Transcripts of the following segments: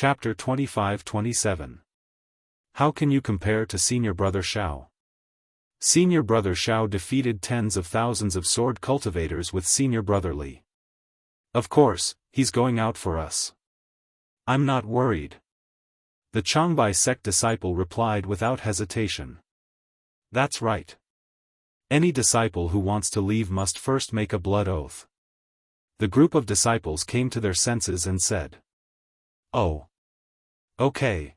Chapter 25-27. How can you compare to Senior Brother Shao? Senior Brother Shao defeated tens of thousands of sword cultivators with Senior Brother Li. Of course, he's going out for us. I'm not worried. The Changbai sect disciple replied without hesitation. That's right. Any disciple who wants to leave must first make a blood oath. The group of disciples came to their senses and said, "Oh. Okay."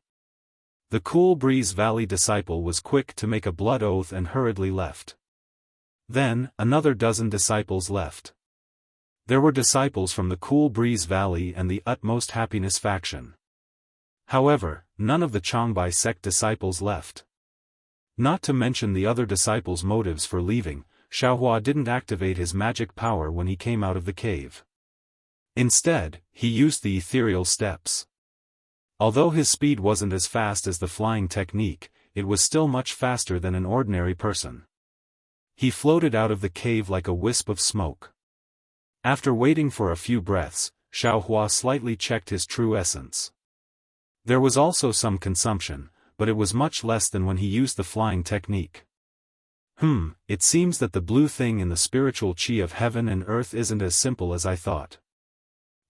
The Cool Breeze Valley disciple was quick to make a blood oath and hurriedly left. Then, another dozen disciples left. There were disciples from the Cool Breeze Valley and the Utmost Happiness faction. However, none of the Changbai sect disciples left. Not to mention the other disciples' motives for leaving, Xiaohua didn't activate his magic power when he came out of the cave. Instead, he used the ethereal steps. Although his speed wasn't as fast as the flying technique, it was still much faster than an ordinary person. He floated out of the cave like a wisp of smoke. After waiting for a few breaths, Xiaohua slightly checked his true essence. There was also some consumption, but it was much less than when he used the flying technique. It seems that the blue thing in the spiritual chi of heaven and earth isn't as simple as I thought.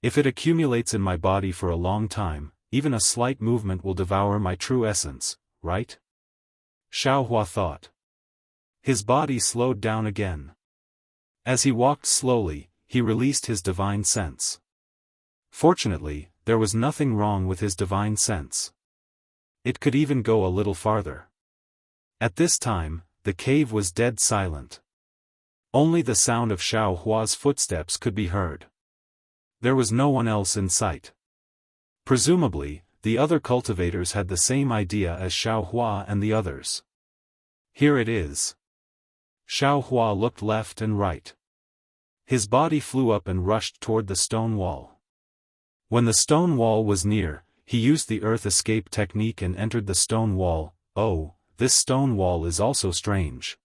If it accumulates in my body for a long time, even a slight movement will devour my true essence, right? Xiaohua thought. His body slowed down again. As he walked slowly, he released his divine sense. Fortunately, there was nothing wrong with his divine sense. It could even go a little farther. At this time, the cave was dead silent. Only the sound of Xiaohua's footsteps could be heard. There was no one else in sight. Presumably, the other cultivators had the same idea as Xiaohua and the others. Here it is. Xiaohua looked left and right. His body flew up and rushed toward the stone wall. When the stone wall was near, he used the earth escape technique and entered the stone wall. Oh, this stone wall is also strange.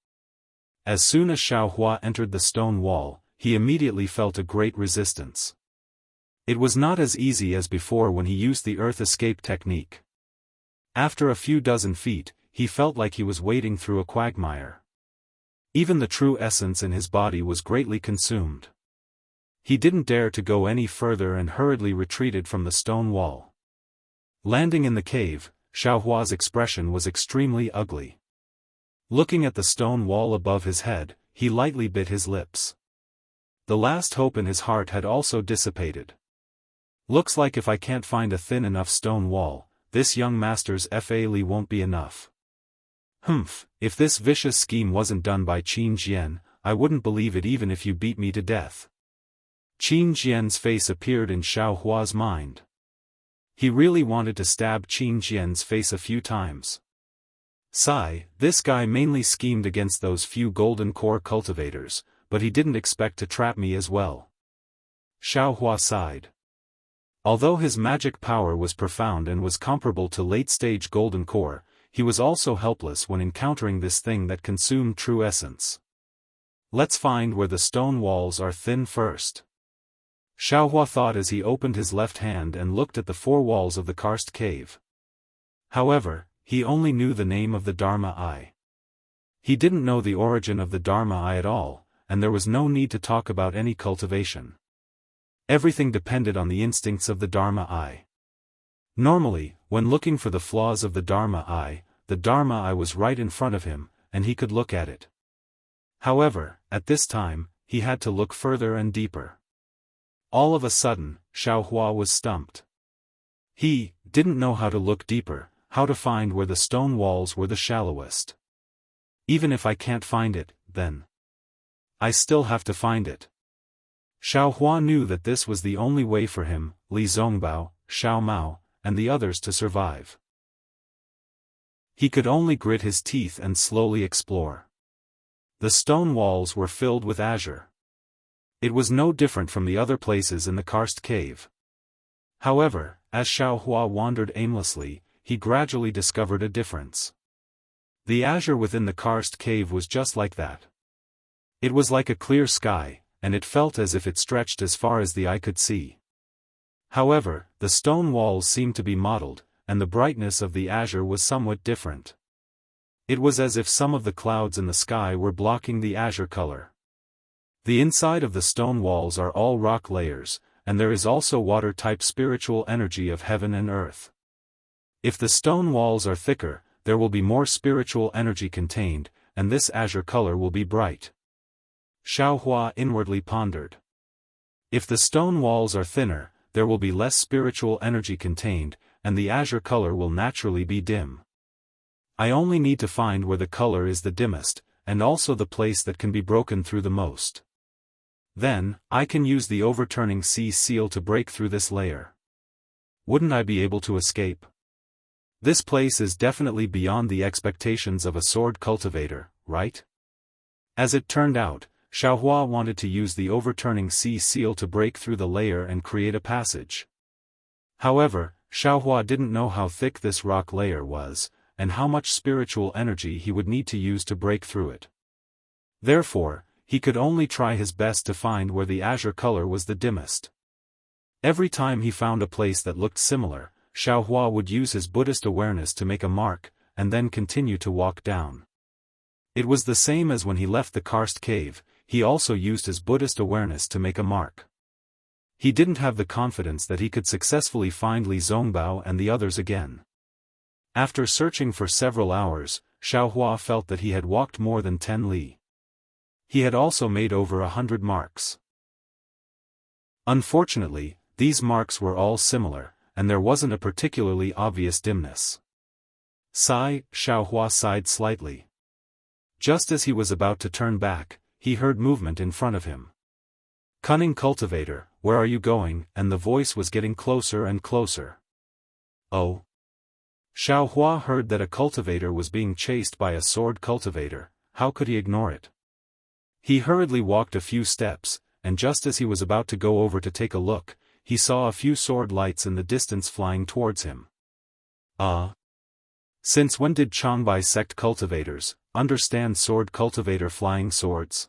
As soon as Xiaohua entered the stone wall, he immediately felt a great resistance. It was not as easy as before when he used the earth escape technique. After a few dozen feet, he felt like he was wading through a quagmire. Even the true essence in his body was greatly consumed. He didn't dare to go any further and hurriedly retreated from the stone wall. Landing in the cave, Xiaohua's expression was extremely ugly. Looking at the stone wall above his head, he lightly bit his lips. The last hope in his heart had also dissipated. Looks like if I can't find a thin enough stone wall, this young master's Fa Li won't be enough. If this vicious scheme wasn't done by Qin Jian, I wouldn't believe it even if you beat me to death. Qin Jian's face appeared in Xiaohua's mind. He really wanted to stab Qin Jian's face a few times. Sigh, this guy mainly schemed against those few golden core cultivators, but he didn't expect to trap me as well. Xiaohua sighed. Although his magic power was profound and was comparable to late-stage golden core, he was also helpless when encountering this thing that consumed true essence. Let's find where the stone walls are thin first. Xiaohua thought as he opened his left hand and looked at the four walls of the karst cave. However, he only knew the name of the Dharma Eye. He didn't know the origin of the Dharma Eye at all, and there was no need to talk about any cultivation. Everything depended on the instincts of the Dharma Eye. Normally, when looking for the flaws of the Dharma Eye was right in front of him, and he could look at it. However, at this time, he had to look further and deeper. All of a sudden, Xiaohua was stumped. He didn't know how to look deeper, how to find where the stone walls were the shallowest. Even if I can't find it, then I still have to find it. Xiaohua knew that this was the only way for him, Li Zongbao, Xiao Mao, and the others to survive. He could only grit his teeth and slowly explore. The stone walls were filled with azure. It was no different from the other places in the karst cave. However, as Xiaohua wandered aimlessly, he gradually discovered a difference. The azure within the karst cave was just like that. It was like a clear sky, and it felt as if it stretched as far as the eye could see. However, the stone walls seemed to be mottled, and the brightness of the azure was somewhat different. It was as if some of the clouds in the sky were blocking the azure color. The inside of the stone walls are all rock layers, and there is also water-type spiritual energy of heaven and earth. If the stone walls are thicker, there will be more spiritual energy contained, and this azure color will be bright. Xiaohua inwardly pondered. If the stone walls are thinner, there will be less spiritual energy contained, and the azure color will naturally be dim. I only need to find where the color is the dimmest, and also the place that can be broken through the most. Then, I can use the overturning sea seal to break through this layer. Wouldn't I be able to escape? This place is definitely beyond the expectations of a sword cultivator, right? As it turned out, Xiaohua wanted to use the overturning sea seal to break through the layer and create a passage. However, Xiaohua didn't know how thick this rock layer was, and how much spiritual energy he would need to use to break through it. Therefore, he could only try his best to find where the azure color was the dimmest. Every time he found a place that looked similar, Xiaohua would use his Buddhist awareness to make a mark, and then continue to walk down. It was the same as when he left the karst cave, he also used his Buddhist awareness to make a mark. He didn't have the confidence that he could successfully find Li Zongbao and the others again. After searching for several hours, Xiaohua felt that he had walked more than 10 li. He had also made over 100 marks. Unfortunately, these marks were all similar, and there wasn't a particularly obvious dimness. Sigh, Xiaohua sighed slightly. Just as he was about to turn back, he heard movement in front of him. Cunning cultivator, where are you going? And the voice was getting closer and closer. Oh. Xiaohua heard that a cultivator was being chased by a sword cultivator. How could he ignore it? He hurriedly walked a few steps, and just as he was about to go over to take a look, he saw a few sword lights in the distance flying towards him. Since when did Changbai sect cultivators understand sword cultivator flying swords?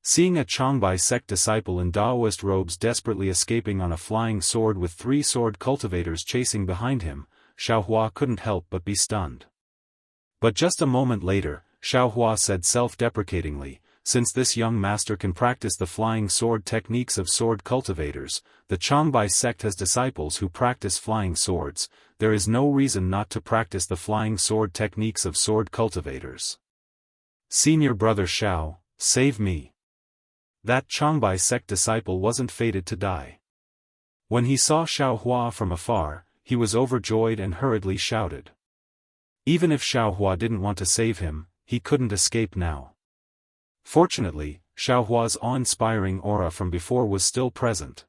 Seeing a Changbai sect disciple in Daoist robes desperately escaping on a flying sword with 3 sword cultivators chasing behind him, Xiaohua couldn't help but be stunned. But just a moment later, Xiaohua said self-deprecatingly, since this young master can practice the flying sword techniques of sword cultivators, the Changbai sect has disciples who practice flying swords, there is no reason not to practice the flying sword techniques of sword cultivators. Senior brother Xiao, save me. That Changbai sect disciple wasn't fated to die. When he saw Xiaohua from afar, he was overjoyed and hurriedly shouted. Even if Xiaohua didn't want to save him, he couldn't escape now. Fortunately, Xiaohua's awe-inspiring aura from before was still present.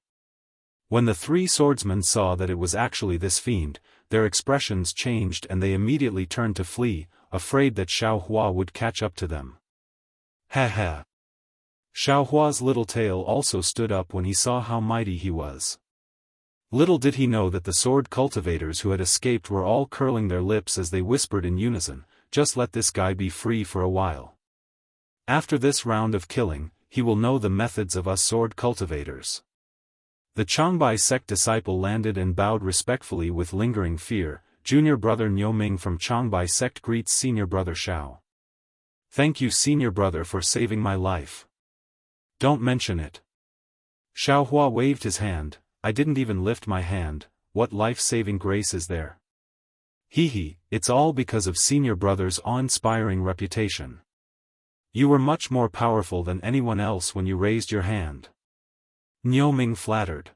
When the 3 swordsmen saw that it was actually this fiend, their expressions changed and they immediately turned to flee, afraid that Xiaohua would catch up to them. Ha ha! Xiaohua's little tail also stood up when he saw how mighty he was. Little did he know that the sword cultivators who had escaped were all curling their lips as they whispered in unison, just let this guy be free for a while. After this round of killing, he will know the methods of us sword cultivators. The Changbai sect disciple landed and bowed respectfully with lingering fear. Junior brother Niuming from Changbai sect greets senior brother Xiao. Thank you senior brother for saving my life. Don't mention it. Xiaohua waved his hand. I didn't even lift my hand, what life-saving grace is there? Hee, it's all because of senior brother's awe-inspiring reputation. You were much more powerful than anyone else when you raised your hand. Niuming flattered.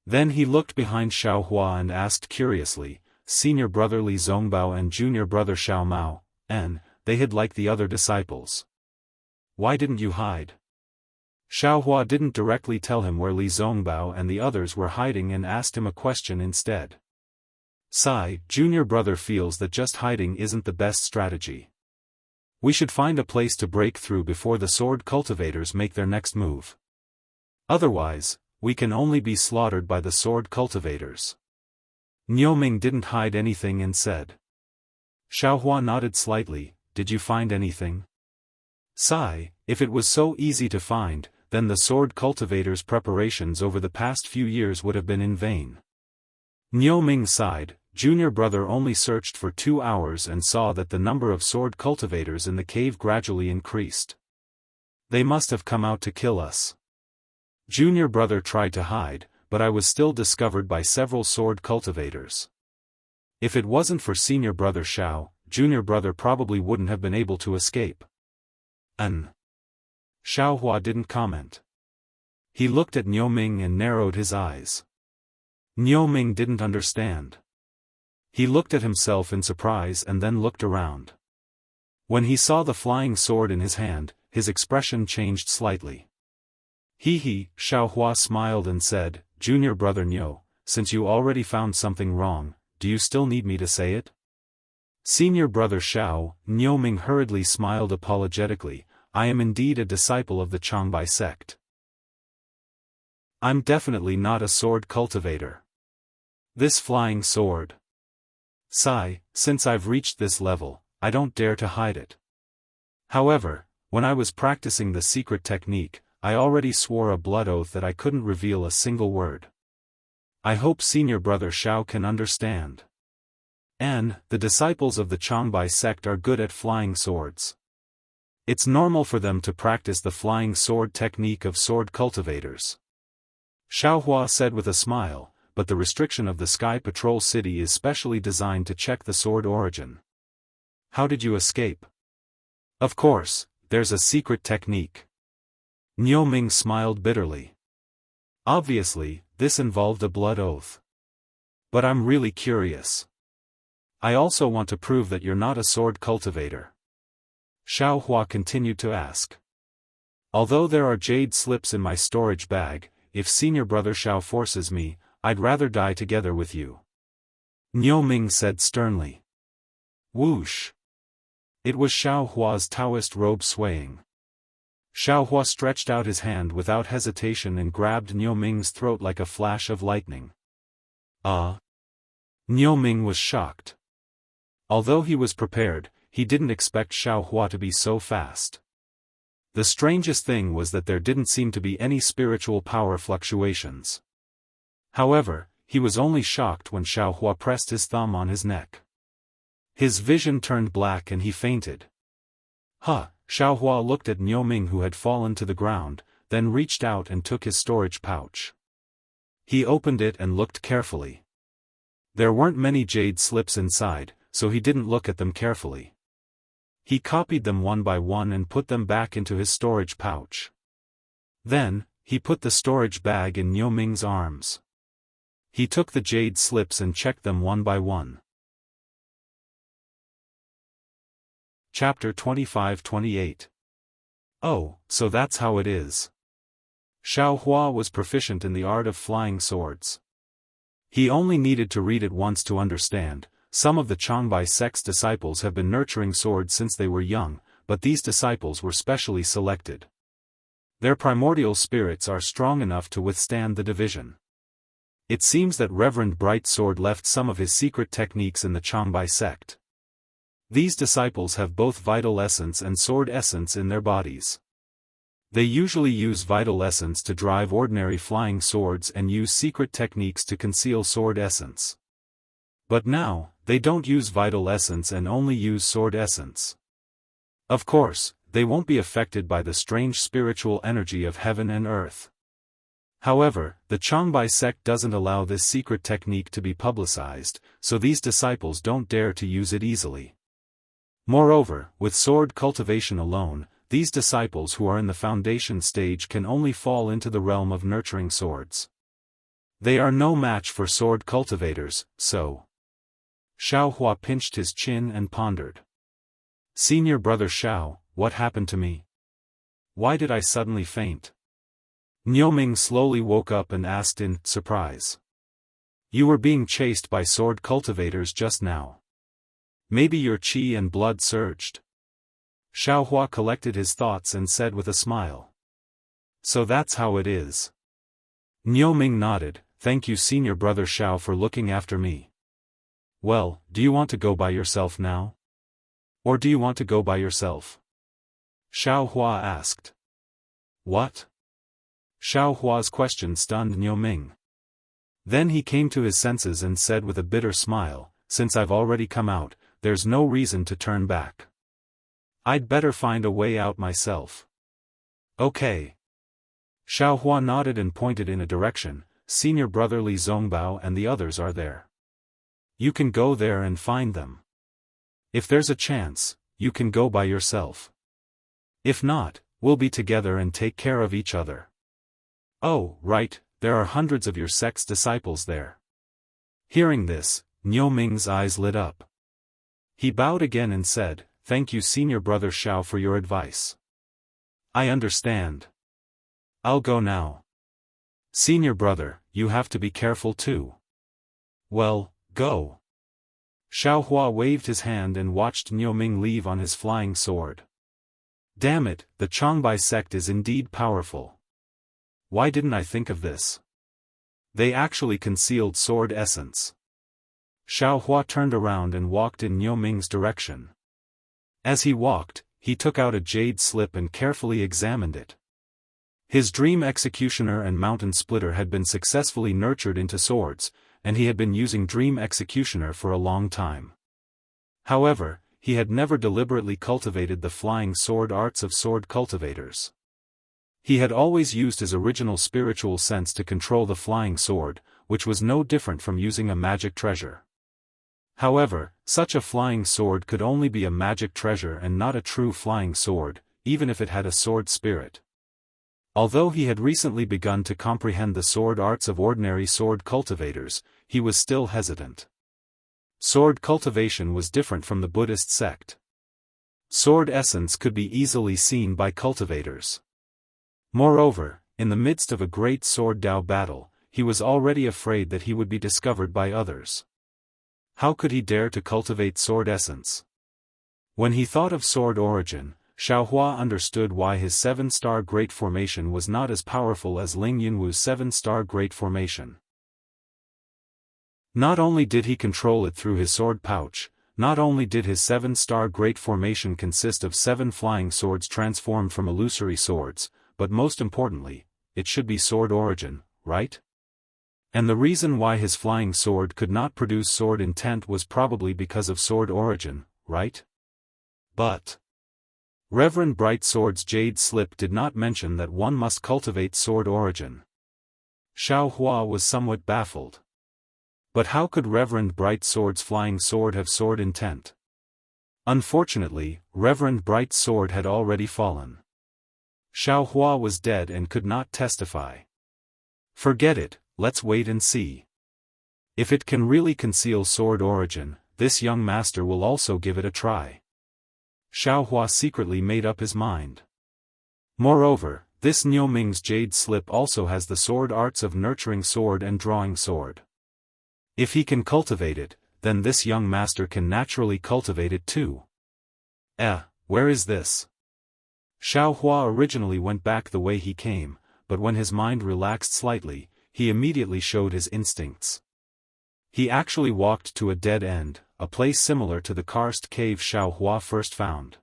Then he looked behind Xiaohua and asked curiously, senior brother Li Zongbao and junior brother Xiao Mao, and they hid like the other disciples. Why didn't you hide? Xiaohua didn't directly tell him where Li Zongbao and the others were hiding and asked him a question instead. Sigh, junior brother feels that just hiding isn't the best strategy. We should find a place to break through before the sword cultivators make their next move. Otherwise, we can only be slaughtered by the sword cultivators. Niuming didn't hide anything and said. Xiaohua nodded slightly, did you find anything? Sigh, if it was so easy to find, then the sword cultivator's preparations over the past few years would have been in vain. Niu Ming sighed. Junior brother only searched for 2 hours and saw that the number of sword cultivators in the cave gradually increased. They must have come out to kill us. Junior brother tried to hide, but I was still discovered by several sword cultivators. If it wasn't for senior brother Xiao, junior brother probably wouldn't have been able to escape. Xiao Hua didn't comment. He looked at Niu Ming and narrowed his eyes. Niu Ming didn't understand. He looked at himself in surprise and then looked around. When he saw the flying sword in his hand, his expression changed slightly. He, Xiao Hua smiled and said, Junior brother Niu, since you already found something wrong, do you still need me to say it? Senior brother Xiao, Niu Ming hurriedly smiled apologetically, I am indeed a disciple of the Changbai sect. I'm definitely not a sword cultivator. This flying sword. Sigh, since I've reached this level, I don't dare to hide it. However, when I was practicing the secret technique, I already swore a blood oath that I couldn't reveal a single word. I hope senior brother Xiao can understand. And, the disciples of the Changbai sect are good at flying swords. It's normal for them to practice the flying sword technique of sword cultivators. Xiao Hua said with a smile, but the restriction of the Sky Patrol City is specially designed to check the sword origin. How did you escape? Of course, there's a secret technique. Niu Ming smiled bitterly. Obviously, this involved a blood oath. But I'm really curious. I also want to prove that you're not a sword cultivator. Xiao Hua continued to ask. Although there are jade slips in my storage bag, if senior brother Xiao forces me, I'd rather die together with you. Niu Ming said sternly. Whoosh! It was Xiao Hua's Taoist robe swaying. Xiao Hua stretched out his hand without hesitation and grabbed Niu Ming's throat like a flash of lightning. Niu Ming was shocked. Although he was prepared, he didn't expect Xiao Hua to be so fast. The strangest thing was that there didn't seem to be any spiritual power fluctuations. However, he was only shocked when Xiao Hua pressed his thumb on his neck. His vision turned black and he fainted. Xiao Hua looked at Niu Ming who had fallen to the ground, then reached out and took his storage pouch. He opened it and looked carefully. There weren't many jade slips inside, so he didn't look at them carefully. He copied them one by one and put them back into his storage pouch. Then, he put the storage bag in Niu Ming's arms. He took the jade slips and checked them one by one. Chapter 25-28. Oh, so that's how it is. Xiao Hua was proficient in the art of flying swords. He only needed to read it once to understand. Some of the Changbai sect's disciples have been nurturing swords since they were young, but these disciples were specially selected. Their primordial spirits are strong enough to withstand the division. It seems that Reverend Brightsword left some of his secret techniques in the Changbai sect. These disciples have both vital essence and sword essence in their bodies. They usually use vital essence to drive ordinary flying swords and use secret techniques to conceal sword essence. But now, they don't use vital essence and only use sword essence. Of course, they won't be affected by the strange spiritual energy of heaven and earth. However, the Changbai sect doesn't allow this secret technique to be publicized, so these disciples don't dare to use it easily. Moreover, with sword cultivation alone, these disciples who are in the foundation stage can only fall into the realm of nurturing swords. They are no match for sword cultivators, so. Xiao Hua pinched his chin and pondered. Senior brother Xiao, what happened to me? Why did I suddenly faint? Niu Ming slowly woke up and asked in surprise. You were being chased by sword cultivators just now. Maybe your qi and blood surged. Xiao Hua collected his thoughts and said with a smile. So that's how it is. Niu Ming nodded, thank you senior brother Xiao for looking after me. Well, do you want to go by yourself now? Or do you want to go by yourself? Xiao Hua asked. What? Xiao Hua's question stunned Niu Ming. Then he came to his senses and said with a bitter smile, "Since I've already come out, there's no reason to turn back. I'd better find a way out myself." "Okay." Xiao Hua nodded and pointed in a direction. "Senior brother Li Zongbao and the others are there. You can go there and find them. If there's a chance, you can go by yourself. If not, we'll be together and take care of each other." "Oh, right, there are hundreds of your sect's disciples there." Hearing this, Niu Ming's eyes lit up. He bowed again and said, "Thank you Senior Brother Xiao for your advice. I understand. I'll go now." "Senior brother, you have to be careful too." "Well, go." Xiao Hua waved his hand and watched Niu Ming leave on his flying sword. Damn it, the Changbai sect is indeed powerful. Why didn't I think of this? They actually concealed sword essence. Xiao Hua turned around and walked in Niu Ming's direction. As he walked, he took out a jade slip and carefully examined it. His dream executioner and mountain splitter had been successfully nurtured into swords, and he had been using dream executioner for a long time. However, he had never deliberately cultivated the flying sword arts of sword cultivators. He had always used his original spiritual sense to control the flying sword, which was no different from using a magic treasure. However, such a flying sword could only be a magic treasure and not a true flying sword, even if it had a sword spirit. Although he had recently begun to comprehend the sword arts of ordinary sword cultivators, he was still hesitant. Sword cultivation was different from the Buddhist sect. Sword essence could be easily seen by cultivators. Moreover, in the midst of a great sword Dao battle, he was already afraid that he would be discovered by others. How could he dare to cultivate sword essence? When he thought of sword origin, Xiao Hua understood why his 7-star Great Formation was not as powerful as Ling Yunwu's 7-star Great Formation. Not only did he control it through his sword pouch, not only did his 7-star Great Formation consist of 7 flying swords transformed from illusory swords, but most importantly, it should be sword origin, right? And the reason why his flying sword could not produce sword intent was probably because of sword origin, right? But Reverend Bright Sword's jade slip did not mention that one must cultivate sword origin. Xiao Hua was somewhat baffled. But how could Reverend Bright Sword's flying sword have sword intent? Unfortunately, Reverend Bright's sword had already fallen. Xiao Hua was dead and could not testify. Forget it, let's wait and see. If it can really conceal sword origin, this young master will also give it a try. Xiao Hua secretly made up his mind. Moreover, this Niu Ming's jade slip also has the sword arts of nurturing sword and drawing sword. If he can cultivate it, then this young master can naturally cultivate it too. Where is this? Xiao Hua originally went back the way he came, but when his mind relaxed slightly, he immediately showed his instincts. He actually walked to a dead end, a place similar to the karst cave Xiao Hua first found.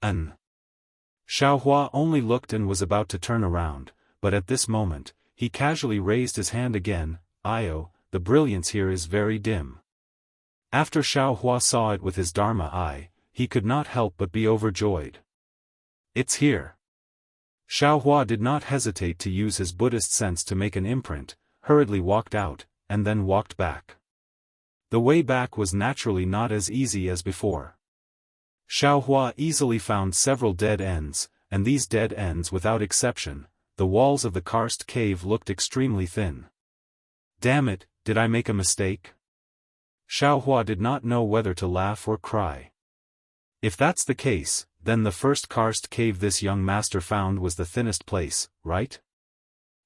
Xiao Hua only looked and was about to turn around, but at this moment, he casually raised his hand again. "Io, the brilliance here is very dim." After Xiao Hua saw it with his Dharma eye, he could not help but be overjoyed. "It's here." Xiao Hua did not hesitate to use his Buddhist sense to make an imprint, hurriedly walked out, and then walked back. The way back was naturally not as easy as before. Xiao Hua easily found several dead ends, and these dead ends without exception, the walls of the karst cave looked extremely thin. Damn it, did I make a mistake? Xiao Hua did not know whether to laugh or cry. If that's the case, then the first karst cave this young master found was the thinnest place, right?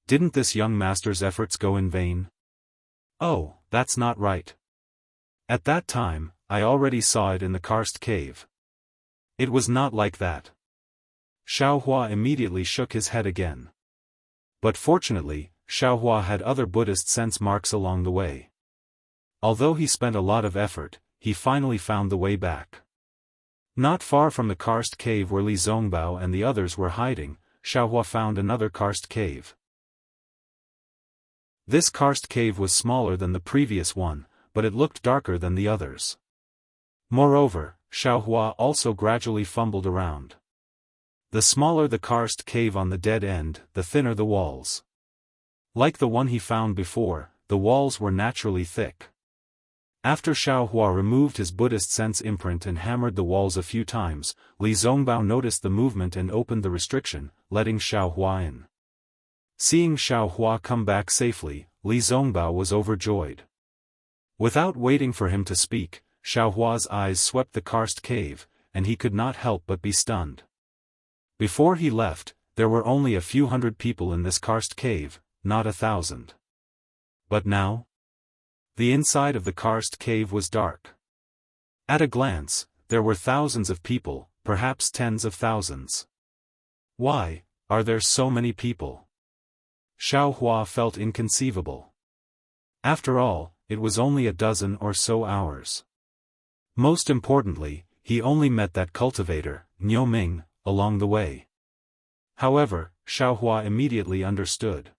Didn't this young master's efforts go in vain? Oh, that's not right. At that time, I already saw it in the karst cave. It was not like that. Xiao Hua immediately shook his head again. But fortunately, Xiao Hua had other Buddhist sense marks along the way. Although he spent a lot of effort, he finally found the way back. Not far from the karst cave where Li Zongbao and the others were hiding, Xiao Hua found another karst cave. This karst cave was smaller than the previous one, but it looked darker than the others. Moreover, Xiaohua also gradually fumbled around. The smaller the karst cave on the dead end, the thinner the walls. Like the one he found before, the walls were naturally thick. After Xiaohua removed his Buddhist sense imprint and hammered the walls a few times, Li Zongbao noticed the movement and opened the restriction, letting Xiaohua in. Seeing Xiaohua come back safely, Li Zongbao was overjoyed. Without waiting for him to speak, Xiaohua's eyes swept the karst cave, and he could not help but be stunned. Before he left, there were only a few hundred people in this karst cave, not 1,000. But now? The inside of the karst cave was dark. At a glance, there were thousands of people, perhaps tens of thousands. Why are there so many people? Xiaohua felt inconceivable. After all, it was only a dozen or so hours. Most importantly, he only met that cultivator, Niu Ming, along the way. However, Xiaohua immediately understood.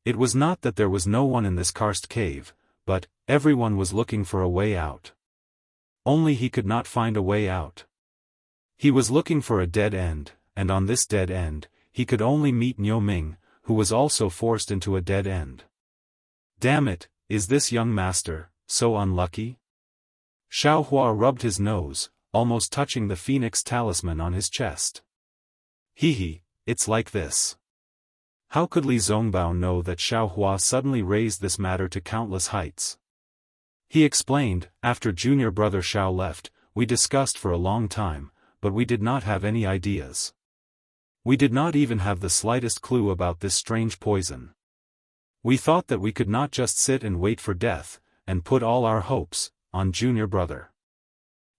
It was not that there was no one in this karst cave, but everyone was looking for a way out. Only he could not find a way out. He was looking for a dead end, and on this dead end, he could only meet Niu Ming, who was also forced into a dead end. Damn it, is this young master so unlucky? Xiaohua rubbed his nose, almost touching the phoenix talisman on his chest. Hehe, it's like this. How could Li Zongbao know that Xiaohua suddenly raised this matter to countless heights? He explained, after junior brother Xiao left, we discussed for a long time, but we did not have any ideas. We did not even have the slightest clue about this strange poison. We thought that we could not just sit and wait for death, and put all our hopes on junior brother.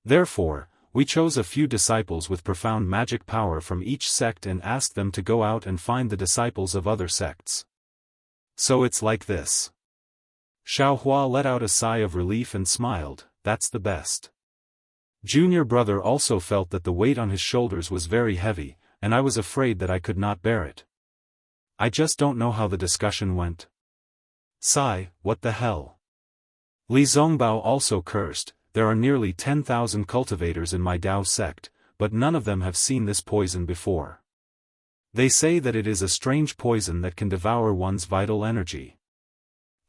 Therefore, we chose a few disciples with profound magic power from each sect and asked them to go out and find the disciples of other sects. So it's like this. Xiaohua let out a sigh of relief and smiled, that's the best. Junior brother also felt that the weight on his shoulders was very heavy, and I was afraid that I could not bear it. I just don't know how the discussion went. Sigh, what the hell? Li Zongbao also cursed, there are nearly 10,000 cultivators in my Dao sect, but none of them have seen this poison before. They say that it is a strange poison that can devour one's vital energy.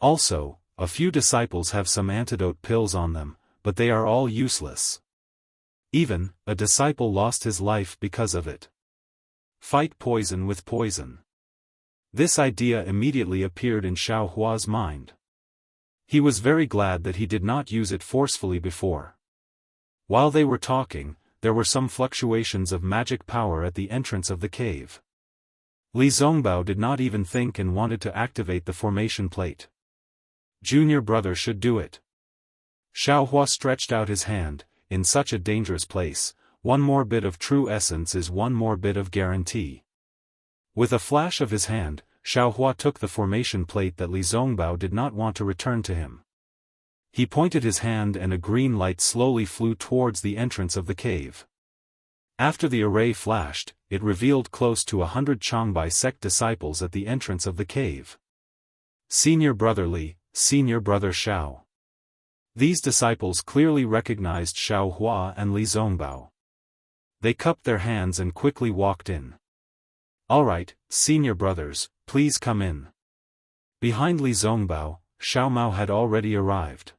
Also, a few disciples have some antidote pills on them, but they are all useless. Even, a disciple lost his life because of it. Fight poison with poison. This idea immediately appeared in Xiaohua's mind. He was very glad that he did not use it forcefully before. While they were talking, there were some fluctuations of magic power at the entrance of the cave. Li Zongbao did not even think and wanted to activate the formation plate. Junior brother should do it. Xiaohua stretched out his hand, in such a dangerous place, one more bit of true essence is one more bit of guarantee. With a flash of his hand, Xiaohua took the formation plate that Li Zongbao did not want to return to him. He pointed his hand and a green light slowly flew towards the entrance of the cave. After the array flashed, it revealed close to 100 Changbai sect disciples at the entrance of the cave. Senior brother Li, senior brother Xiao. These disciples clearly recognized Xiaohua and Li Zongbao. They cupped their hands and quickly walked in. Alright, senior brothers, please come in. Behind Li Zongbao, Xiao Mao had already arrived.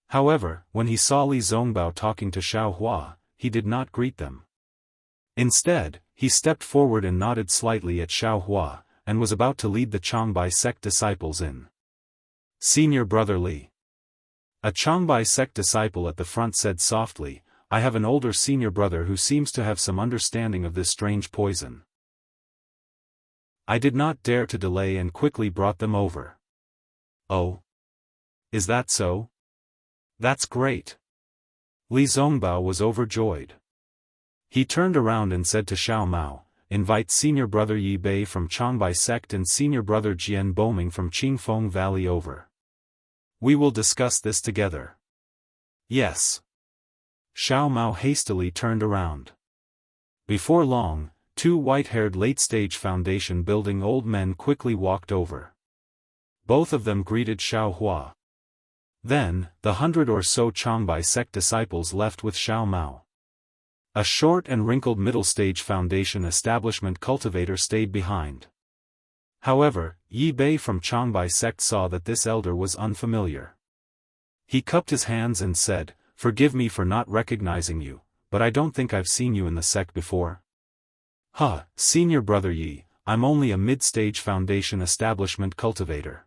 However, when he saw Li Zongbao talking to Xiaohua, he did not greet them. Instead, he stepped forward and nodded slightly at Xiaohua, and was about to lead the Changbai sect disciples in. Senior brother Li. A Changbai sect disciple at the front said softly, I have an older senior brother who seems to have some understanding of this strange poison. I did not dare to delay and quickly brought them over. Oh? Is that so? That's great. Li Zongbao was overjoyed. He turned around and said to Xiao Mao, invite senior brother Yi Bei from Changbai sect and senior brother Jian Boming from Qingfeng Valley over. We will discuss this together. Yes. Xiao Mao hastily turned around. Before long, two white-haired late-stage foundation building old men quickly walked over. Both of them greeted Xiao Hua. Then, the 100 or so Changbai sect disciples left with Xiao Mao. A short and wrinkled middle-stage foundation establishment cultivator stayed behind. However, Yi Bei from Changbai sect saw that this elder was unfamiliar. He cupped his hands and said, "Forgive me for not recognizing you, but I don't think I've seen you in the sect before." "Huh, Senior Brother Yi, I'm only a mid-stage foundation establishment cultivator.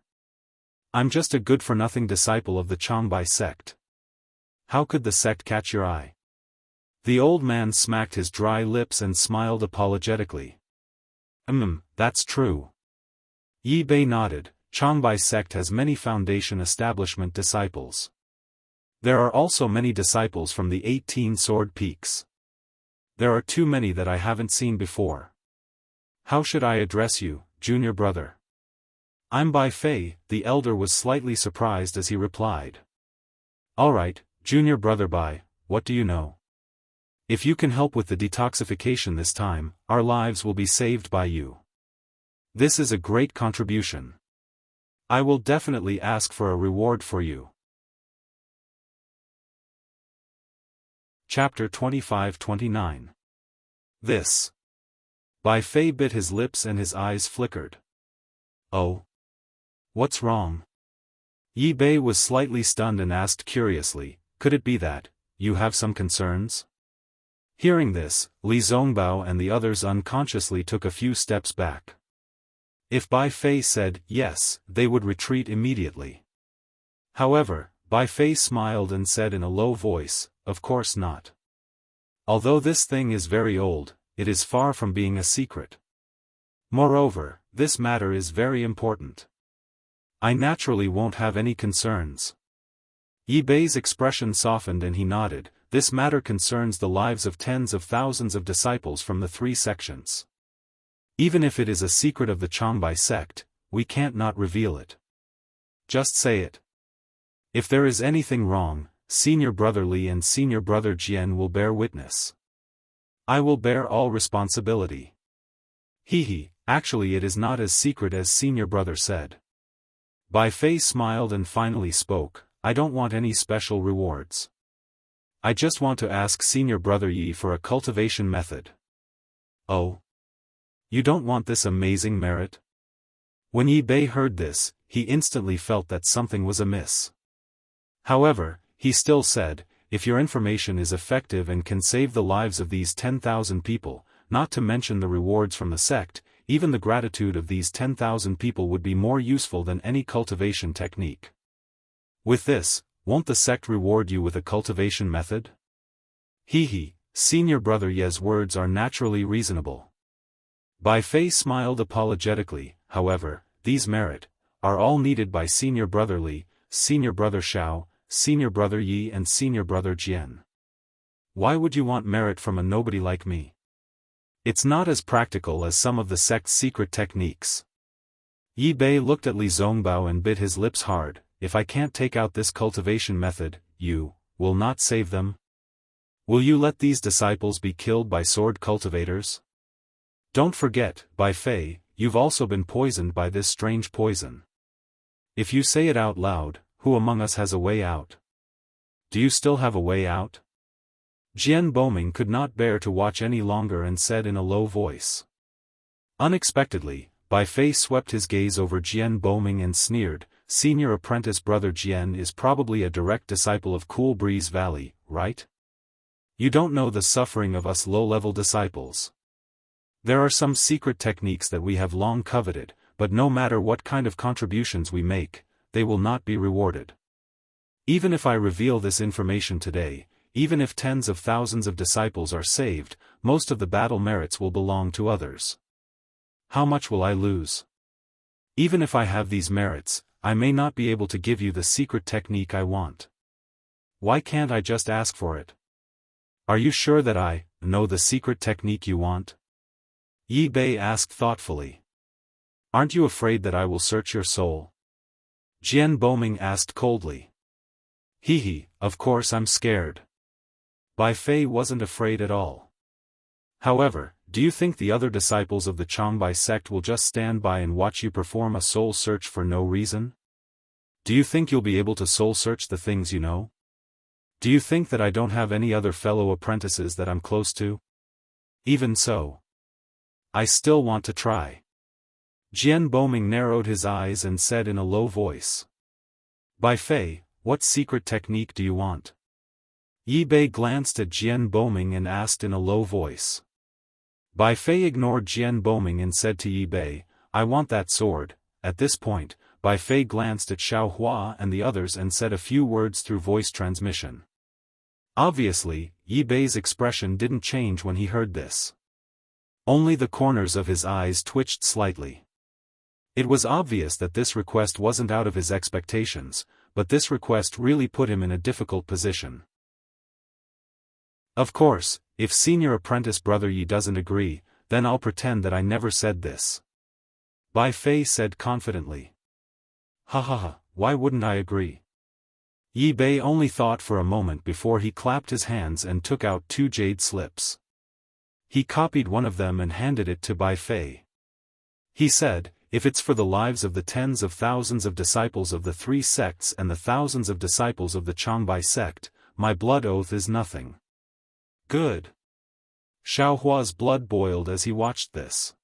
I'm just a good-for-nothing disciple of the Changbai sect. How could the sect catch your eye?" The old man smacked his dry lips and smiled apologetically. That's true." Yi Bei nodded. Changbai sect has many foundation establishment disciples. There are also many disciples from the 18 Sword Peaks. There are too many that I haven't seen before. How should I address you, junior brother? I'm Bai Fei. The elder was slightly surprised as he replied. Alright, junior brother Bai, what do you know? If you can help with the detoxification this time, our lives will be saved by you. This is a great contribution. I will definitely ask for a reward for you. Chapter 25-29. This. Bai Fei bit his lips and his eyes flickered. Oh? What's wrong? Yi Bei was slightly stunned and asked curiously, could it be that you have some concerns? Hearing this, Li Zongbao and the others unconsciously took a few steps back. If Bai Fei said yes, they would retreat immediately. However, Bai Fei smiled and said in a low voice, of course not. Although this thing is very old, it is far from being a secret. Moreover, this matter is very important. I naturally won't have any concerns. Yi Bei's expression softened and he nodded. This matter concerns the lives of tens of thousands of disciples from the 3 sections. Even if it is a secret of the Changbai sect, we can't not reveal it. Just say it. If there is anything wrong, Senior Brother Li and Senior Brother Jian will bear witness. I will bear all responsibility. Actually it is not as secret as Senior Brother said. Bai Fei smiled and finally spoke, I don't want any special rewards. I just want to ask Senior Brother Yi for a cultivation method. Oh? You don't want this amazing merit? When Yi Bei heard this, he instantly felt that something was amiss. However, he still said, if your information is effective and can save the lives of these 10,000 people, not to mention the rewards from the sect, even the gratitude of these 10,000 people would be more useful than any cultivation technique. With this, won't the sect reward you with a cultivation method? Senior Brother Ye's words are naturally reasonable. Bai Fei smiled apologetically. However, these merit are all needed by Senior Brother Li, Senior Brother Xiao, Senior Brother Yi and Senior Brother Jian. Why would you want merit from a nobody like me? It's not as practical as some of the sect's secret techniques. Yi Bei looked at Li Zongbao and bit his lips hard. If I can't take out this cultivation method, you will not save them? Will you let these disciples be killed by sword cultivators? Don't forget, Bai Fei, you've also been poisoned by this strange poison. If you say it out loud, who among us has a way out? Do you still have a way out? Jian Boming could not bear to watch any longer and said in a low voice. Unexpectedly, Bai Fei swept his gaze over Jian Boming and sneered, Senior Apprentice Brother Jian is probably a direct disciple of Cool Breeze Valley, right? You don't know the suffering of us low-level disciples. There are some secret techniques that we have long coveted, but no matter what kind of contributions we make, they will not be rewarded. Even if I reveal this information today, even if tens of thousands of disciples are saved, most of the battle merits will belong to others. How much will I lose? Even if I have these merits, I may not be able to give you the secret technique I want. Why can't I just ask for it? Are you sure that I know the secret technique you want? Yi Bei asked thoughtfully. Aren't you afraid that I will search your soul? Jian Boming asked coldly. Of course I'm scared. Bai Fei wasn't afraid at all. However, do you think the other disciples of the Changbai sect will just stand by and watch you perform a soul search for no reason? Do you think you'll be able to soul search the things you know? Do you think that I don't have any other fellow apprentices that I'm close to? Even so, I still want to try. Jian Boming narrowed his eyes and said in a low voice. Bai Fei, what secret technique do you want? Yi Bei glanced at Jian Boming and asked in a low voice. Bai Fei ignored Jian Boming and said to Yi Bei, I want that sword. At this point, Bai Fei glanced at Xiao Hua and the others and said a few words through voice transmission. Obviously, Yi Bei's expression didn't change when he heard this. Only the corners of his eyes twitched slightly. It was obvious that this request wasn't out of his expectations, but this request really put him in a difficult position. Of course, if senior apprentice brother Yi doesn't agree, then I'll pretend that I never said this. Bai Fei said confidently. Ha ha ha, why wouldn't I agree? Yi Bei only thought for a moment before he clapped his hands and took out 2 jade slips. He copied one of them and handed it to Bai Fei. He said, if it's for the lives of the tens of thousands of disciples of the 3 sects and the thousands of disciples of the Changbai sect, my blood oath is nothing. Good. Xiao Hua's blood boiled as he watched this.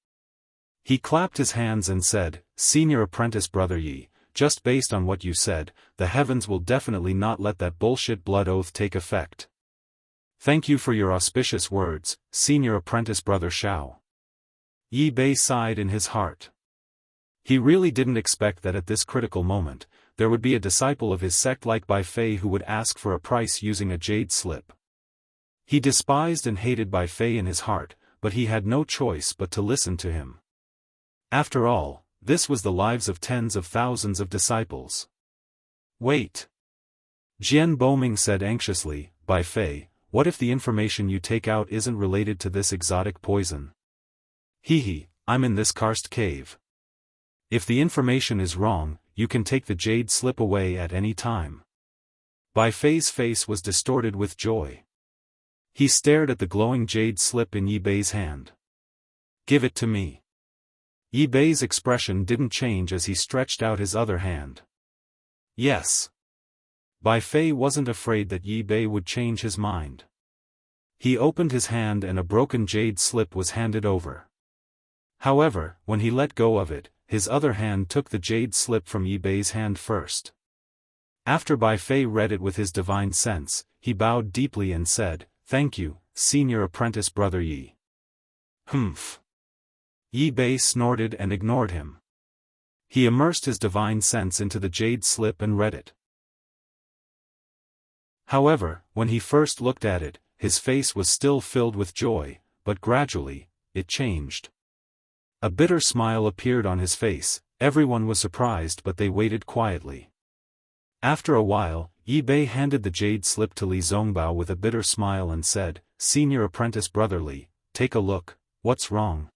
He clapped his hands and said, Senior apprentice brother Yi, just based on what you said, the heavens will definitely not let that bullshit blood oath take effect. Thank you for your auspicious words, senior apprentice brother Xiao. Yi Bei sighed in his heart. He really didn't expect that at this critical moment, there would be a disciple of his sect like Bai Fei who would ask for a price using a jade slip. He despised and hated Bai Fei in his heart, but he had no choice but to listen to him. After all, this was the lives of tens of thousands of disciples. Wait. Jian Boming said anxiously, Bai Fei, what if the information you take out isn't related to this exotic poison? Hee, I'm in this karst cave. If the information is wrong, you can take the jade slip away at any time. Bai Fei's face was distorted with joy. He stared at the glowing jade slip in Yi Bei's hand. Give it to me. Yi Bei's expression didn't change as he stretched out his other hand. Yes. Bai Fei wasn't afraid that Yi Bei would change his mind. He opened his hand and a broken jade slip was handed over. However, when he let go of it, his other hand took the jade slip from Yi Bei's hand first. After Bai Fei read it with his divine sense, he bowed deeply and said, Thank you, senior apprentice brother Yi. Humph. Yi Bei snorted and ignored him. He immersed his divine sense into the jade slip and read it. However, when he first looked at it, his face was still filled with joy, but gradually, it changed. A bitter smile appeared on his face. Everyone was surprised but they waited quietly. After a while, Yi Bei handed the jade slip to Li Zongbao with a bitter smile and said, Senior apprentice brother Li, take a look, what's wrong?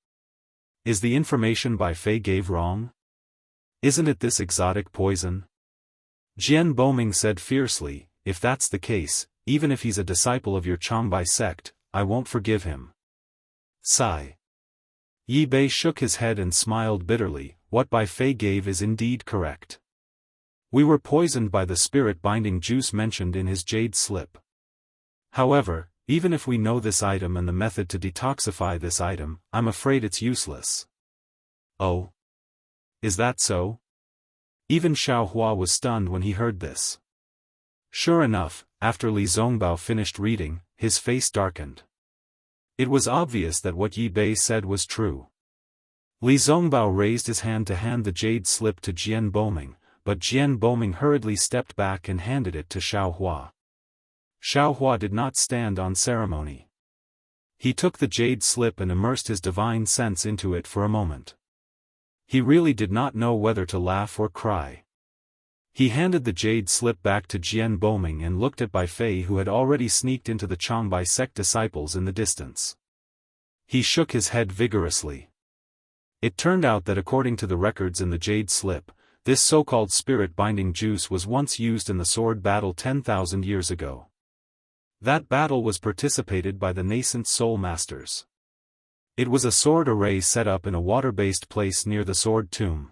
Is the information Bai Fei gave wrong? Isn't it this exotic poison? Jian Boming said fiercely, if that's the case, even if he's a disciple of your Changbai sect, I won't forgive him. Sigh. Yi Bei shook his head and smiled bitterly, what Bai Fei gave is indeed correct. We were poisoned by the spirit-binding juice mentioned in his jade slip. However, even if we know this item and the method to detoxify this item, I'm afraid it's useless. Oh? Is that so? Even Xiao Hua was stunned when he heard this. Sure enough, after Li Zongbao finished reading, his face darkened. It was obvious that what Yi Bei said was true. Li Zongbao raised his hand to hand the jade slip to Jian Boming, but Jian Boming hurriedly stepped back and handed it to Xiao Hua. Xiao Hua did not stand on ceremony. He took the jade slip and immersed his divine sense into it for a moment. He really did not know whether to laugh or cry. He handed the jade slip back to Jian Boming and looked at Bai Fei who had already sneaked into the Changbai sect disciples in the distance. He shook his head vigorously. It turned out that according to the records in the jade slip, this so-called spirit-binding juice was once used in the sword battle 10,000 years ago. That battle was participated by the nascent soul masters. It was a sword array set up in a water-based place near the sword tomb.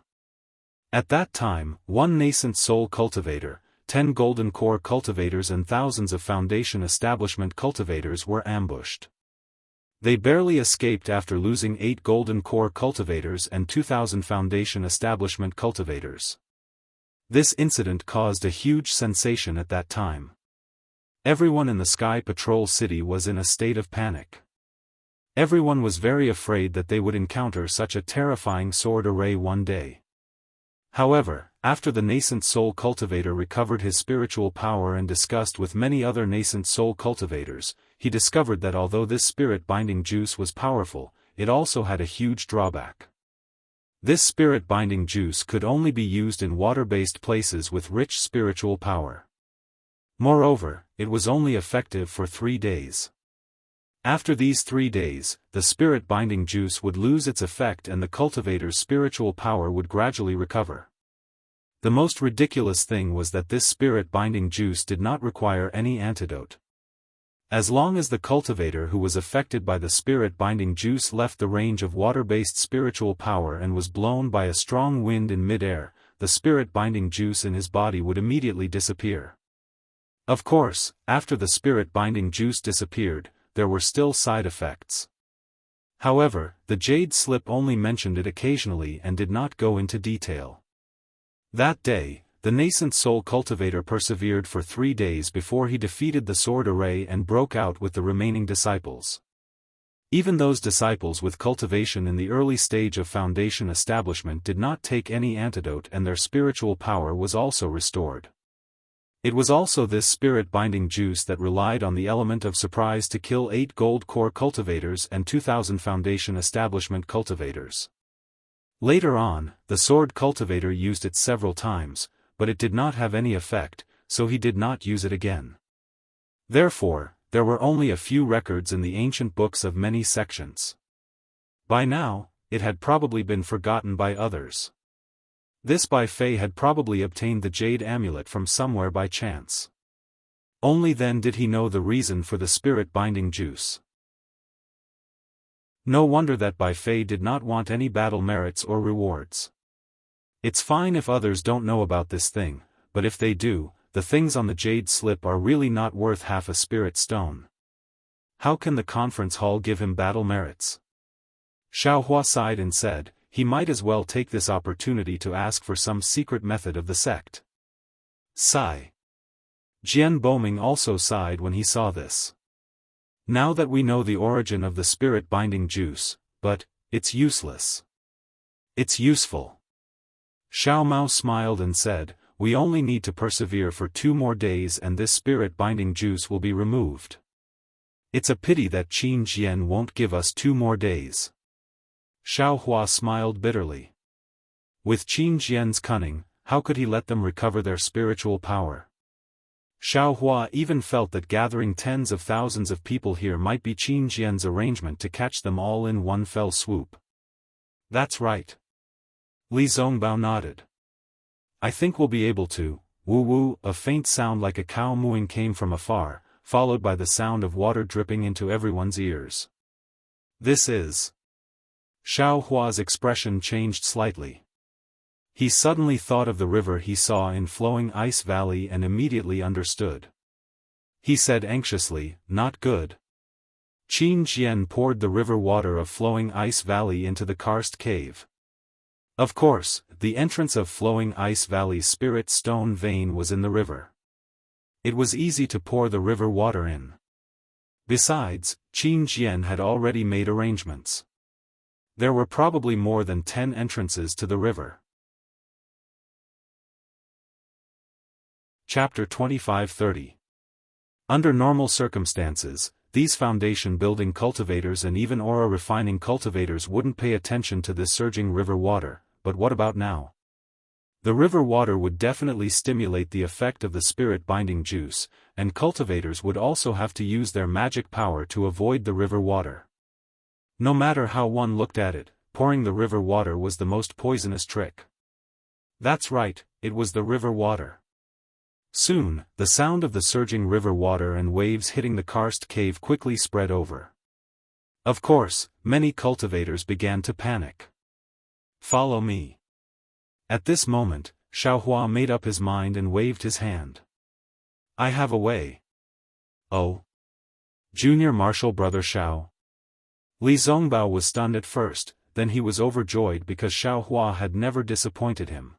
At that time, one nascent soul cultivator, 10 golden core cultivators and thousands of foundation establishment cultivators were ambushed. They barely escaped after losing 8 golden core cultivators and 2,000 foundation establishment cultivators. This incident caused a huge sensation at that time. Everyone in the Sky Patrol City was in a state of panic. Everyone was very afraid that they would encounter such a terrifying sword array one day. However, after the nascent soul cultivator recovered his spiritual power and discussed with many other nascent soul cultivators, he discovered that although this spirit-binding juice was powerful, it also had a huge drawback. This spirit-binding juice could only be used in water-based places with rich spiritual power. Moreover, it was only effective for 3 days. After these 3 days, the spirit-binding juice would lose its effect and the cultivator's spiritual power would gradually recover. The most ridiculous thing was that this spirit-binding juice did not require any antidote. As long as the cultivator who was affected by the spirit-binding juice left the range of water-based spiritual power and was blown by a strong wind in mid-air, the spirit-binding juice in his body would immediately disappear. Of course, after the spirit-binding juice disappeared, there were still side effects. However, the Jade Slip only mentioned it occasionally and did not go into detail. That day, the nascent soul cultivator persevered for 3 days before he defeated the sword array and broke out with the remaining disciples. Even those disciples with cultivation in the early stage of foundation establishment did not take any antidote and their spiritual power was also restored. It was also this spirit-binding juice that relied on the element of surprise to kill 8 gold core cultivators and 2,000 foundation establishment cultivators. Later on, the sword cultivator used it several times, but it did not have any effect, so he did not use it again. Therefore, there were only a few records in the ancient books of many sections. By now, it had probably been forgotten by others. This Bai Fei had probably obtained the jade amulet from somewhere by chance. Only then did he know the reason for the spirit-binding juice. No wonder that Bai Fei did not want any battle merits or rewards. It's fine if others don't know about this thing, but if they do, the things on the Jade Slip are really not worth half a spirit stone. How can the conference hall give him battle merits? Xiao Hua sighed and said, he might as well take this opportunity to ask for some secret method of the sect. Sigh. Jian Boming also sighed when he saw this. Now that we know the origin of the spirit-binding juice, but it's useless. It's useful. Xiao Mao smiled and said, we only need to persevere for 2 more days and this spirit-binding juice will be removed. It's a pity that Qin Jian won't give us 2 more days. Xiao Hua smiled bitterly. With Qin Jian's cunning, how could he let them recover their spiritual power? Xiao Hua even felt that gathering tens of thousands of people here might be Qin Jian's arrangement to catch them all in one fell swoop. That's right. Li Zongbao nodded. I think we'll be able to. Woo-woo, a faint sound like a cow mooing came from afar, followed by the sound of water dripping into everyone's ears. This is... Xiao Hua's expression changed slightly. He suddenly thought of the river he saw in Flowing Ice Valley and immediately understood. He said anxiously, not good. Qin Jian poured the river water of Flowing Ice Valley into the karst cave. Of course, the entrance of Flowing Ice Valley's spirit stone vein was in the river. It was easy to pour the river water in. Besides, Qin Jian had already made arrangements. There were probably more than 10 entrances to the river. Chapter 25-30. Under normal circumstances, these foundation-building cultivators and even aura-refining cultivators wouldn't pay attention to this surging river water, but what about now? The river water would definitely stimulate the effect of the spirit-binding juice, and cultivators would also have to use their magic power to avoid the river water. No matter how one looked at it, pouring the river water was the most poisonous trick. That's right, it was the river water. Soon, the sound of the surging river water and waves hitting the karst cave quickly spread over. Of course, many cultivators began to panic. "Follow me." At this moment, Xiaohua made up his mind and waved his hand. "I have a way." "Oh? Junior Marshal Brother Xiao?" Li Zongbao was stunned at first, then he was overjoyed because Xiaohua had never disappointed him.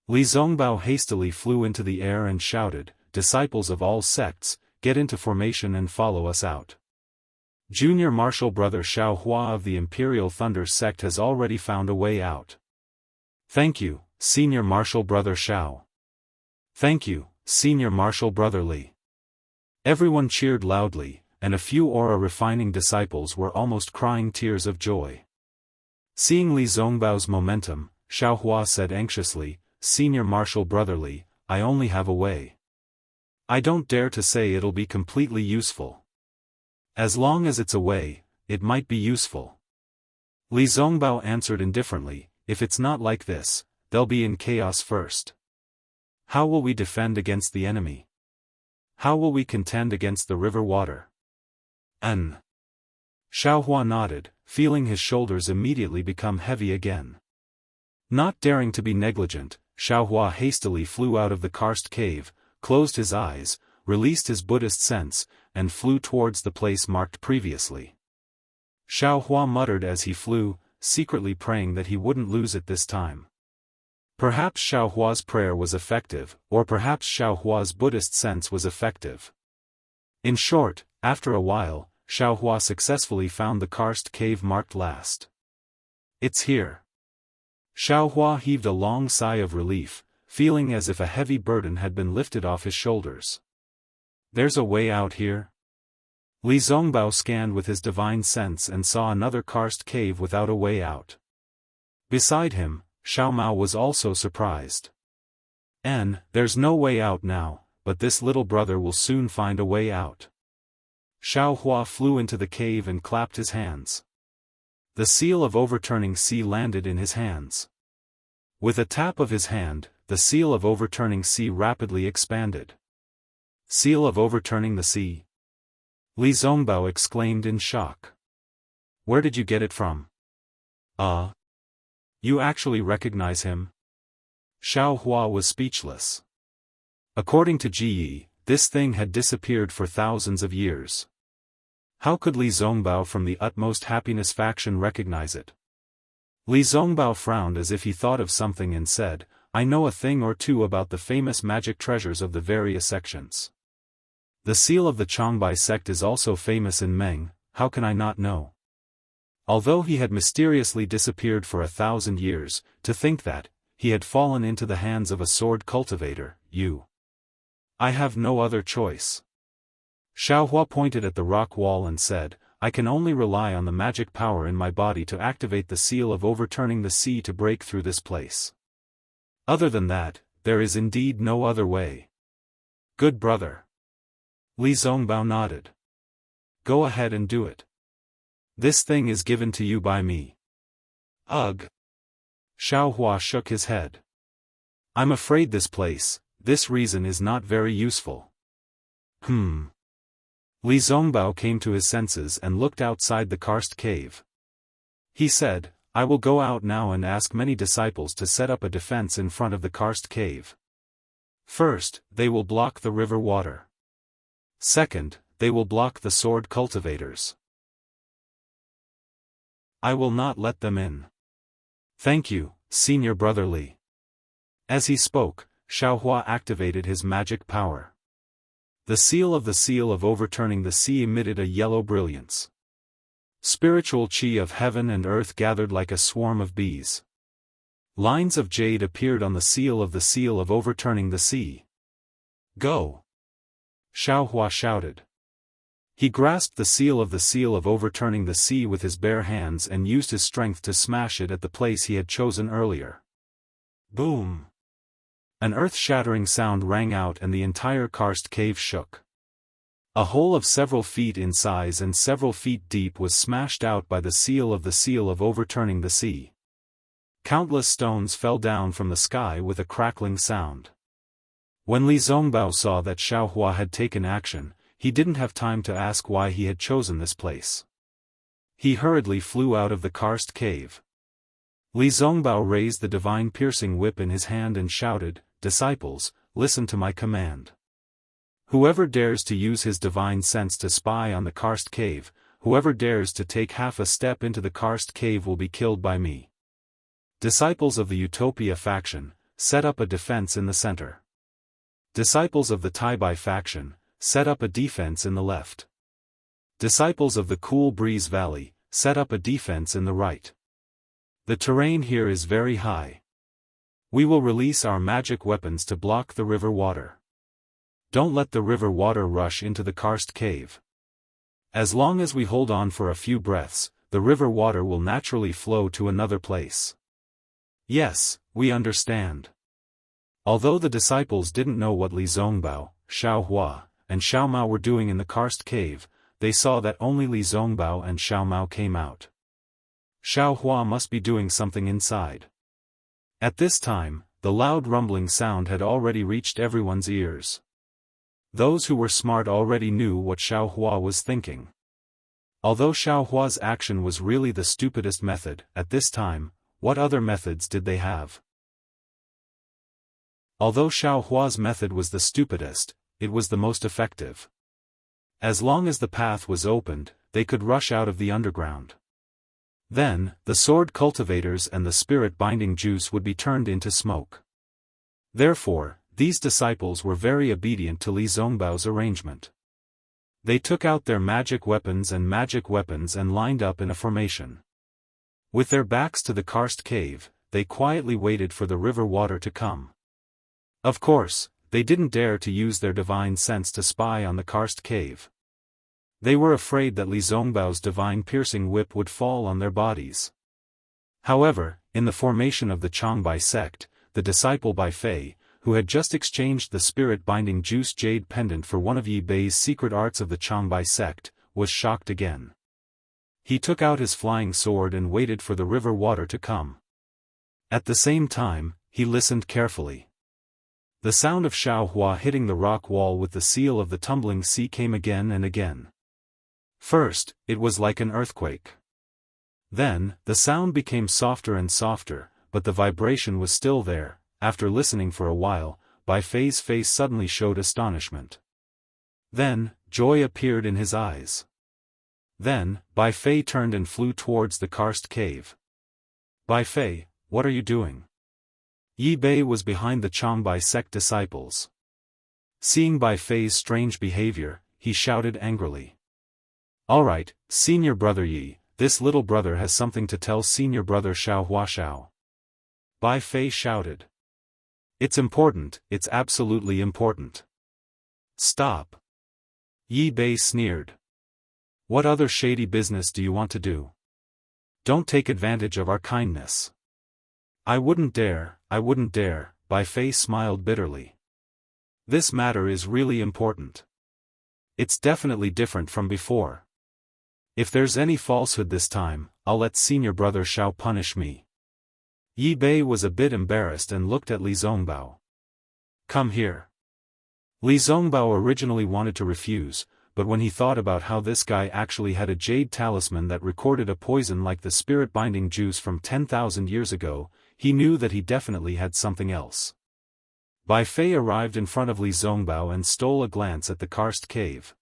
Li Zongbao hastily flew into the air and shouted, "Disciples of all sects, get into formation and follow us out. Junior Marshal Brother Xiaohua of the Imperial Thunder sect has already found a way out." "Thank you, Senior Marshal Brother Xiao." "Thank you, Senior Marshal Brother Li." Everyone cheered loudly, and a few aura-refining disciples were almost crying tears of joy. Seeing Li Zongbao's momentum, Xiaohua said anxiously, "Senior Marshal Brother Li, I only have a way. I don't dare to say it'll be completely useful. As long as it's a way, it might be useful." Li Zongbao answered indifferently, "If it's not like this, they'll be in chaos first. How will we defend against the enemy? How will we contend against the river water?" Xiaohua nodded, feeling his shoulders immediately become heavy again. Not daring to be negligent, Xiaohua hastily flew out of the karst cave, closed his eyes, released his Buddhist sense, and flew towards the place marked previously. Xiaohua muttered as he flew, secretly praying that he wouldn't lose it this time. Perhaps Xiaohua's prayer was effective, or perhaps Xiaohua's Buddhist sense was effective. In short, after a while, Xiaohua successfully found the karst cave marked last. "It's here." Xiaohua heaved a long sigh of relief, feeling as if a heavy burden had been lifted off his shoulders. "There's a way out here?" Li Zongbao scanned with his divine sense and saw another karst cave without a way out. Beside him, Xiao Mao was also surprised. "There's no way out now, but this little brother will soon find a way out." Xiaohua flew into the cave and clapped his hands. The seal of overturning sea landed in his hands. With a tap of his hand, the seal of overturning sea rapidly expanded. "Seal of overturning the sea?" Li Zongbao exclaimed in shock. "Where did you get it from?" You actually recognize him?" Xiaohua was speechless. According to Ji Yi, this thing had disappeared for thousands of years. How could Li Zongbao from the Utmost Happiness faction recognize it? Li Zongbao frowned as if he thought of something and said, "I know a thing or two about the famous magic treasures of the various sections. The seal of the Changbai sect is also famous in Meng, how can I not know?" Although he had mysteriously disappeared for 1,000 years, to think that, he had fallen into the hands of a sword cultivator, I have no other choice. Xiaohua pointed at the rock wall and said, "I can only rely on the magic power in my body to activate the seal of overturning the sea to break through this place. Other than that, there is indeed no other way." "Good brother." Li Zongbao nodded. "Go ahead and do it. This thing is given to you by me." "Ugh." Xiaohua shook his head. "I'm afraid this reason is not very useful." Li Zongbao came to his senses and looked outside the karst cave. He said, "I will go out now and ask many disciples to set up a defense in front of the karst cave. First, they will block the river water. Second, they will block the sword cultivators. I will not let them in. Thank you, Senior Brother Li." As he spoke, Xiaohua activated his magic power. The seal of overturning the sea emitted a yellow brilliance. Spiritual chi of heaven and earth gathered like a swarm of bees. Lines of jade appeared on the seal of overturning the sea. "Go!" Xiaohua shouted. He grasped the seal of overturning the sea with his bare hands and used his strength to smash it at the place he had chosen earlier. Boom! An earth-shattering sound rang out and the entire karst cave shook. A hole of several feet in size and several feet deep was smashed out by the seal of overturning the sea. Countless stones fell down from the sky with a crackling sound. When Li Zongbao saw that Xiaohua had taken action, he didn't have time to ask why he had chosen this place. He hurriedly flew out of the karst cave. Li Zongbao raised the divine piercing whip in his hand and shouted, "Disciples, listen to my command. Whoever dares to use his divine sense to spy on the karst cave, whoever dares to take half a step into the karst cave will be killed by me." Disciples of the Utopia faction, set up a defense in the center. Disciples of the Taibai faction, set up a defense in the left. Disciples of the Cool Breeze Valley, set up a defense in the right. The terrain here is very high. We will release our magic weapons to block the river water. Don't let the river water rush into the karst cave. As long as we hold on for a few breaths, the river water will naturally flow to another place. Yes, we understand. Although the disciples didn't know what Li Zongbao, Xiao Hua, and Xiao Mao were doing in the karst cave, they saw that only Li Zongbao and Xiao Mao came out. Xiao Hua must be doing something inside. At this time, the loud rumbling sound had already reached everyone's ears. Those who were smart already knew what Xiao Hua was thinking. Although Xiao Hua's action was really the stupidest method, at this time, what other methods did they have? Although Xiao Hua's method was the stupidest, it was the most effective. As long as the path was opened, they could rush out of the underground. Then, the sword cultivators and the spirit-binding juice would be turned into smoke. Therefore, these disciples were very obedient to Li Zongbao's arrangement. They took out their magic weapons and lined up in a formation. With their backs to the karst cave, they quietly waited for the river water to come. Of course, they didn't dare to use their divine sense to spy on the karst cave. They were afraid that Li Zongbao's divine piercing whip would fall on their bodies. However, in the formation of the Changbai sect, the disciple Bai Fei, who had just exchanged the spirit-binding juice jade pendant for one of Yi Bei's secret arts of the Changbai sect, was shocked again. He took out his flying sword and waited for the river water to come. At the same time, he listened carefully. The sound of Xiao Hua hitting the rock wall with the seal of the tumbling sea came again and again. First, it was like an earthquake. Then, the sound became softer and softer, but the vibration was still there. After listening for a while, Bai Fei's face suddenly showed astonishment. Then, joy appeared in his eyes. Then, Bai Fei turned and flew towards the karst cave. "Bai Fei, what are you doing?" Yi Bei was behind the Changbai sect disciples. Seeing Bai Fei's strange behavior, he shouted angrily. "All right, senior brother Yi, this little brother has something to tell senior brother Xiao Hua Xiao." Bai Fei shouted. "It's important, it's absolutely important." "Stop." Yi Bei sneered. "What other shady business do you want to do? Don't take advantage of our kindness." I wouldn't dare," Bai Fei smiled bitterly. "This matter is really important. It's definitely different from before. If there's any falsehood this time, I'll let senior brother Xiao punish me." Yi Bei was a bit embarrassed and looked at Li Zongbao. "Come here." Li Zongbao originally wanted to refuse, but when he thought about how this guy actually had a jade talisman that recorded a poison like the spirit-binding juice from 10,000 years ago, he knew that he definitely had something else. Bai Fei arrived in front of Li Zongbao and stole a glance at the karst cave.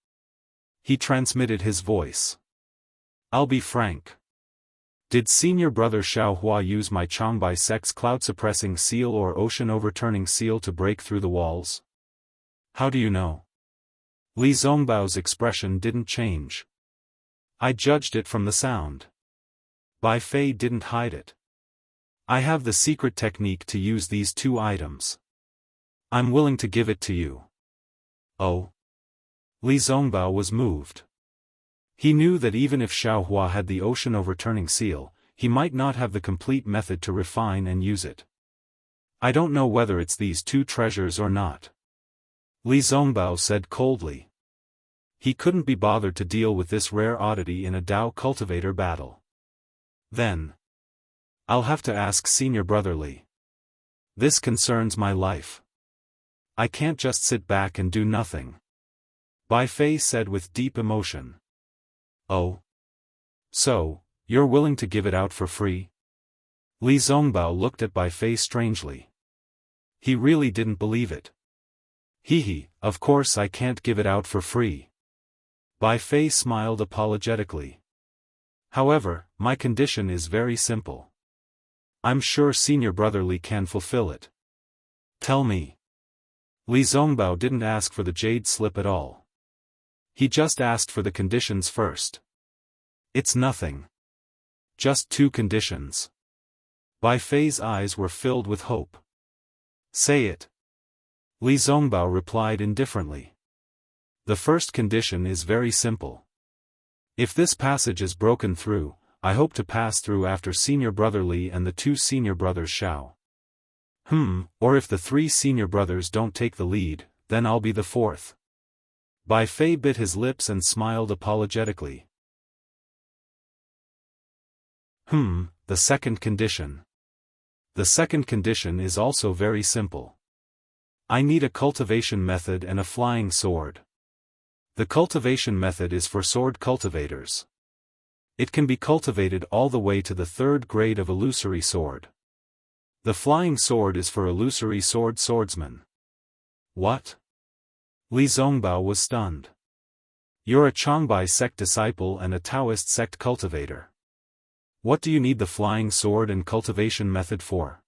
He transmitted his voice. "I'll be frank. Did senior brother Xiao Hua use my Changbai sect's cloud-suppressing seal or ocean-overturning seal to break through the walls?" "How do you know?" Li Zongbao's expression didn't change. "I judged it from the sound." Bai Fei didn't hide it. "I have the secret technique to use these two items. I'm willing to give it to you." "Oh?" Li Zongbao was moved. He knew that even if Xiao Hua had the ocean-overturning seal, he might not have the complete method to refine and use it. "I don't know whether it's these two treasures or not," Li Zongbao said coldly. He couldn't be bothered to deal with this rare oddity in a Dao cultivator battle. "Then I'll have to ask senior brother Li. This concerns my life. I can't just sit back and do nothing," Bai Fei said with deep emotion. "Oh?" So, you're willing to give it out for free? Li Zongbao looked at Bai Fei strangely. He really didn't believe it. Of course I can't give it out for free. Bai Fei smiled apologetically. However, my condition is very simple. I'm sure senior brother Li can fulfill it. Tell me. Li Zongbao didn't ask for the jade slip at all. He just asked for the conditions first. It's nothing. Just 2 conditions. Bai Fei's eyes were filled with hope. Say it. Li Zongbao replied indifferently. The first condition is very simple. If this passage is broken through, I hope to pass through after senior brother Li and the 2 senior brothers Shao. Or if the 3 senior brothers don't take the lead, then I'll be the 4th. Bai Fei bit his lips and smiled apologetically. The second condition. The second condition is also very simple. I need a cultivation method and a flying sword. The cultivation method is for sword cultivators. It can be cultivated all the way to the 3rd grade of illusory sword. The flying sword is for illusory swordsmen. What? Li Zongbao was stunned. You're a Changbai sect disciple and a Taoist sect cultivator. What do you need the flying sword and cultivation method for?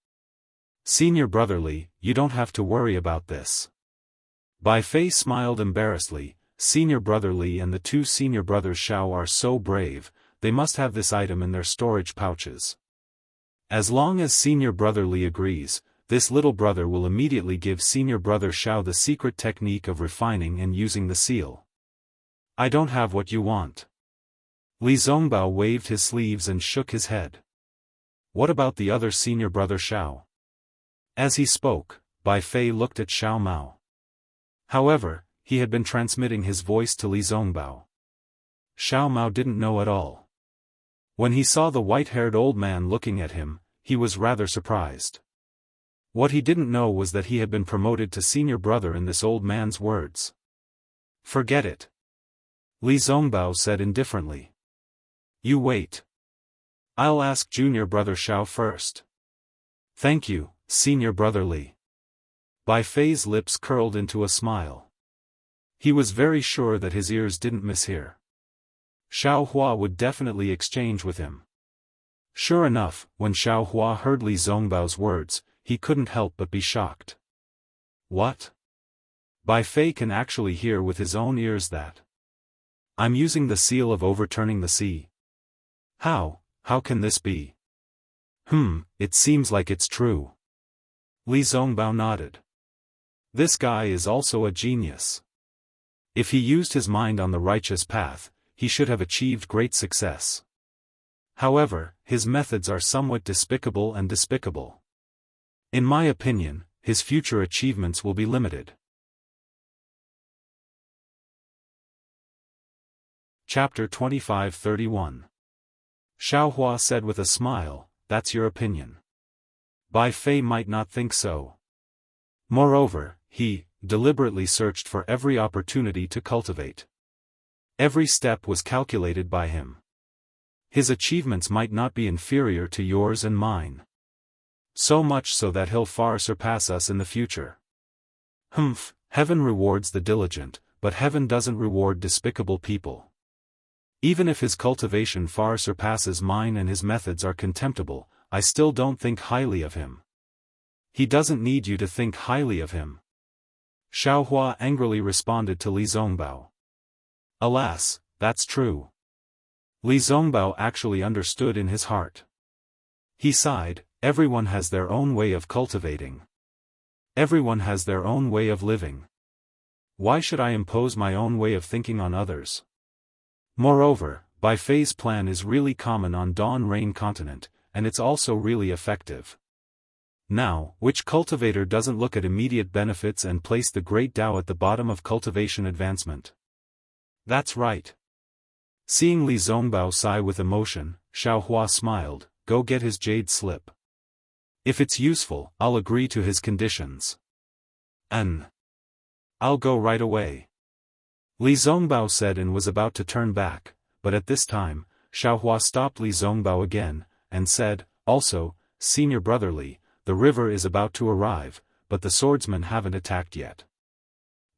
Senior brother Li, you don't have to worry about this. Bai Fei smiled embarrassedly. Senior brother Li and the 2 senior brothers Shao are so brave, they must have this item in their storage pouches. As long as senior brother Li agrees, this little brother will immediately give senior brother Shao the secret technique of refining and using the seal. I don't have what you want. Li Zongbao waved his sleeves and shook his head. What about the other senior brother Shao? As he spoke, Bai Fei looked at Shao Mao. However, he had been transmitting his voice to Li Zongbao. Shao Mao didn't know at all. When he saw the white-haired old man looking at him, he was rather surprised. What he didn't know was that he had been promoted to senior brother in this old man's words. Forget it. Li Zongbao said indifferently. You wait. I'll ask junior brother Shao first. Thank you, senior brother Li. Bai Fei's lips curled into a smile. He was very sure that his ears didn't mishear. Shao Hua would definitely exchange with him. Sure enough, when Shao Hua heard Li Zongbao's words, he couldn't help but be shocked. What? Bai Fei can actually hear with his own ears that. I'm using the seal of overturning the sea. How can this be? It seems like it's true. Li Zongbao nodded. This guy is also a genius. If he used his mind on the righteous path, he should have achieved great success. However, his methods are somewhat despicable. In my opinion, his future achievements will be limited. Chapter 25-31. Shao Hua said with a smile, that's your opinion. Bai Fei might not think so. Moreover, he deliberately searched for every opportunity to cultivate. Every step was calculated by him. His achievements might not be inferior to yours and mine. So much so that he'll far surpass us in the future. Heaven rewards the diligent, but heaven doesn't reward despicable people. Even if his cultivation far surpasses mine and his methods are contemptible, I still don't think highly of him. He doesn't need you to think highly of him. Shao Hua angrily responded to Li Zongbao. Alas, that's true. Li Zongbao actually understood in his heart. He sighed, everyone has their own way of cultivating. Everyone has their own way of living. Why should I impose my own way of thinking on others? Moreover, Bai Fei's plan is really common on Dawn Rain Continent, and it's also really effective. Now, which cultivator doesn't look at immediate benefits and place the great Tao at the bottom of cultivation advancement? That's right. Seeing Li Zongbao sigh with emotion, Shao Hua smiled, go get his jade slip. If it's useful, I'll agree to his conditions. I'll go right away. Li Zongbao said and was about to turn back, but at this time, Xiaohua stopped Li Zongbao again, and said, "Also, Senior Brother Li, the river is about to arrive, but the swordsmen haven't attacked yet.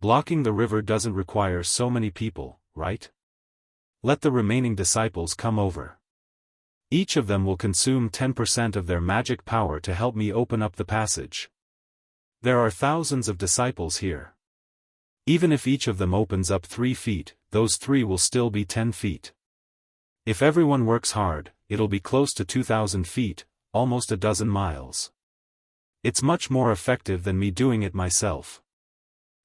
Blocking the river doesn't require so many people, right? Let the remaining disciples come over. Each of them will consume 10% of their magic power to help me open up the passage. There are thousands of disciples here. Even if each of them opens up 3 feet, those 3 will still be 10 feet. If everyone works hard, it'll be close to 2,000 feet, almost a dozen miles. It's much more effective than me doing it myself."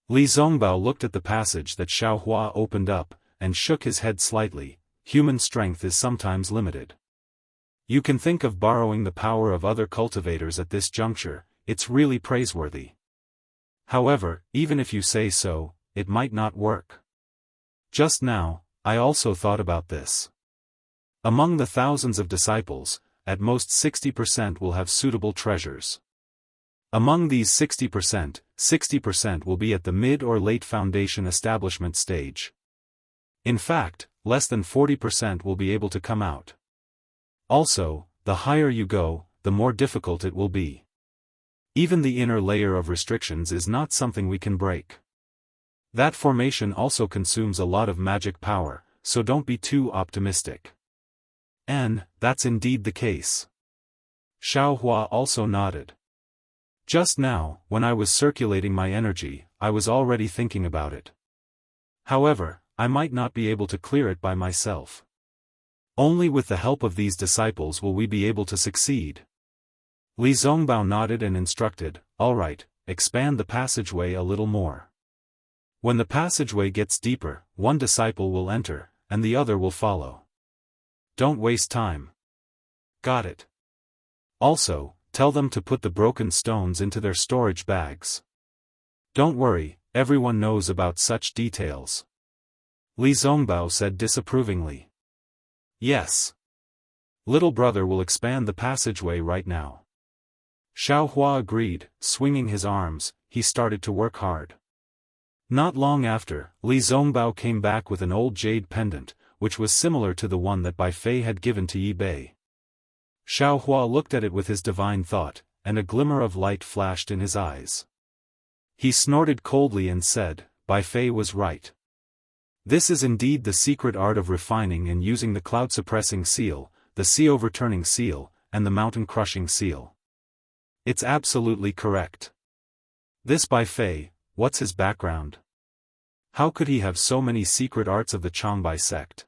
Li Zongbao looked at the passage that Xiaohua opened up, and shook his head slightly. Human strength is sometimes limited. You can think of borrowing the power of other cultivators at this juncture, it's really praiseworthy. However, even if you say so, it might not work. Just now, I also thought about this. Among the thousands of disciples, at most 60% will have suitable treasures. Among these 60% will be at the mid or late foundation establishment stage. In fact, less than 40% will be able to come out. Also, the higher you go, the more difficult it will be. Even the inner layer of restrictions is not something we can break. That formation also consumes a lot of magic power, so don't be too optimistic. And that's indeed the case. Xiaohua also nodded. Just now, when I was circulating my energy, I was already thinking about it. However, I might not be able to clear it by myself. Only with the help of these disciples will we be able to succeed. Li Zongbao nodded and instructed, "All right, expand the passageway a little more. When the passageway gets deeper, one disciple will enter, and the other will follow. Don't waste time." "Got it. Also, tell them to put the broken stones into their storage bags. Don't worry, everyone knows about such details." Li Zongbao said disapprovingly. "Yes. Little brother will expand the passageway right now." Xiaohua agreed, swinging his arms, he started to work hard. Not long after, Li Zongbao came back with an old jade pendant, which was similar to the one that Bai Fei had given to Yi Bei. Xiaohua looked at it with his divine thought, and a glimmer of light flashed in his eyes. He snorted coldly and said, "Bai Fei was right. This is indeed the secret art of refining and using the cloud-suppressing seal, the sea-overturning seal, and the mountain-crushing seal. It's absolutely correct. This Bai Fei, what's his background? How could he have so many secret arts of the Changbai sect?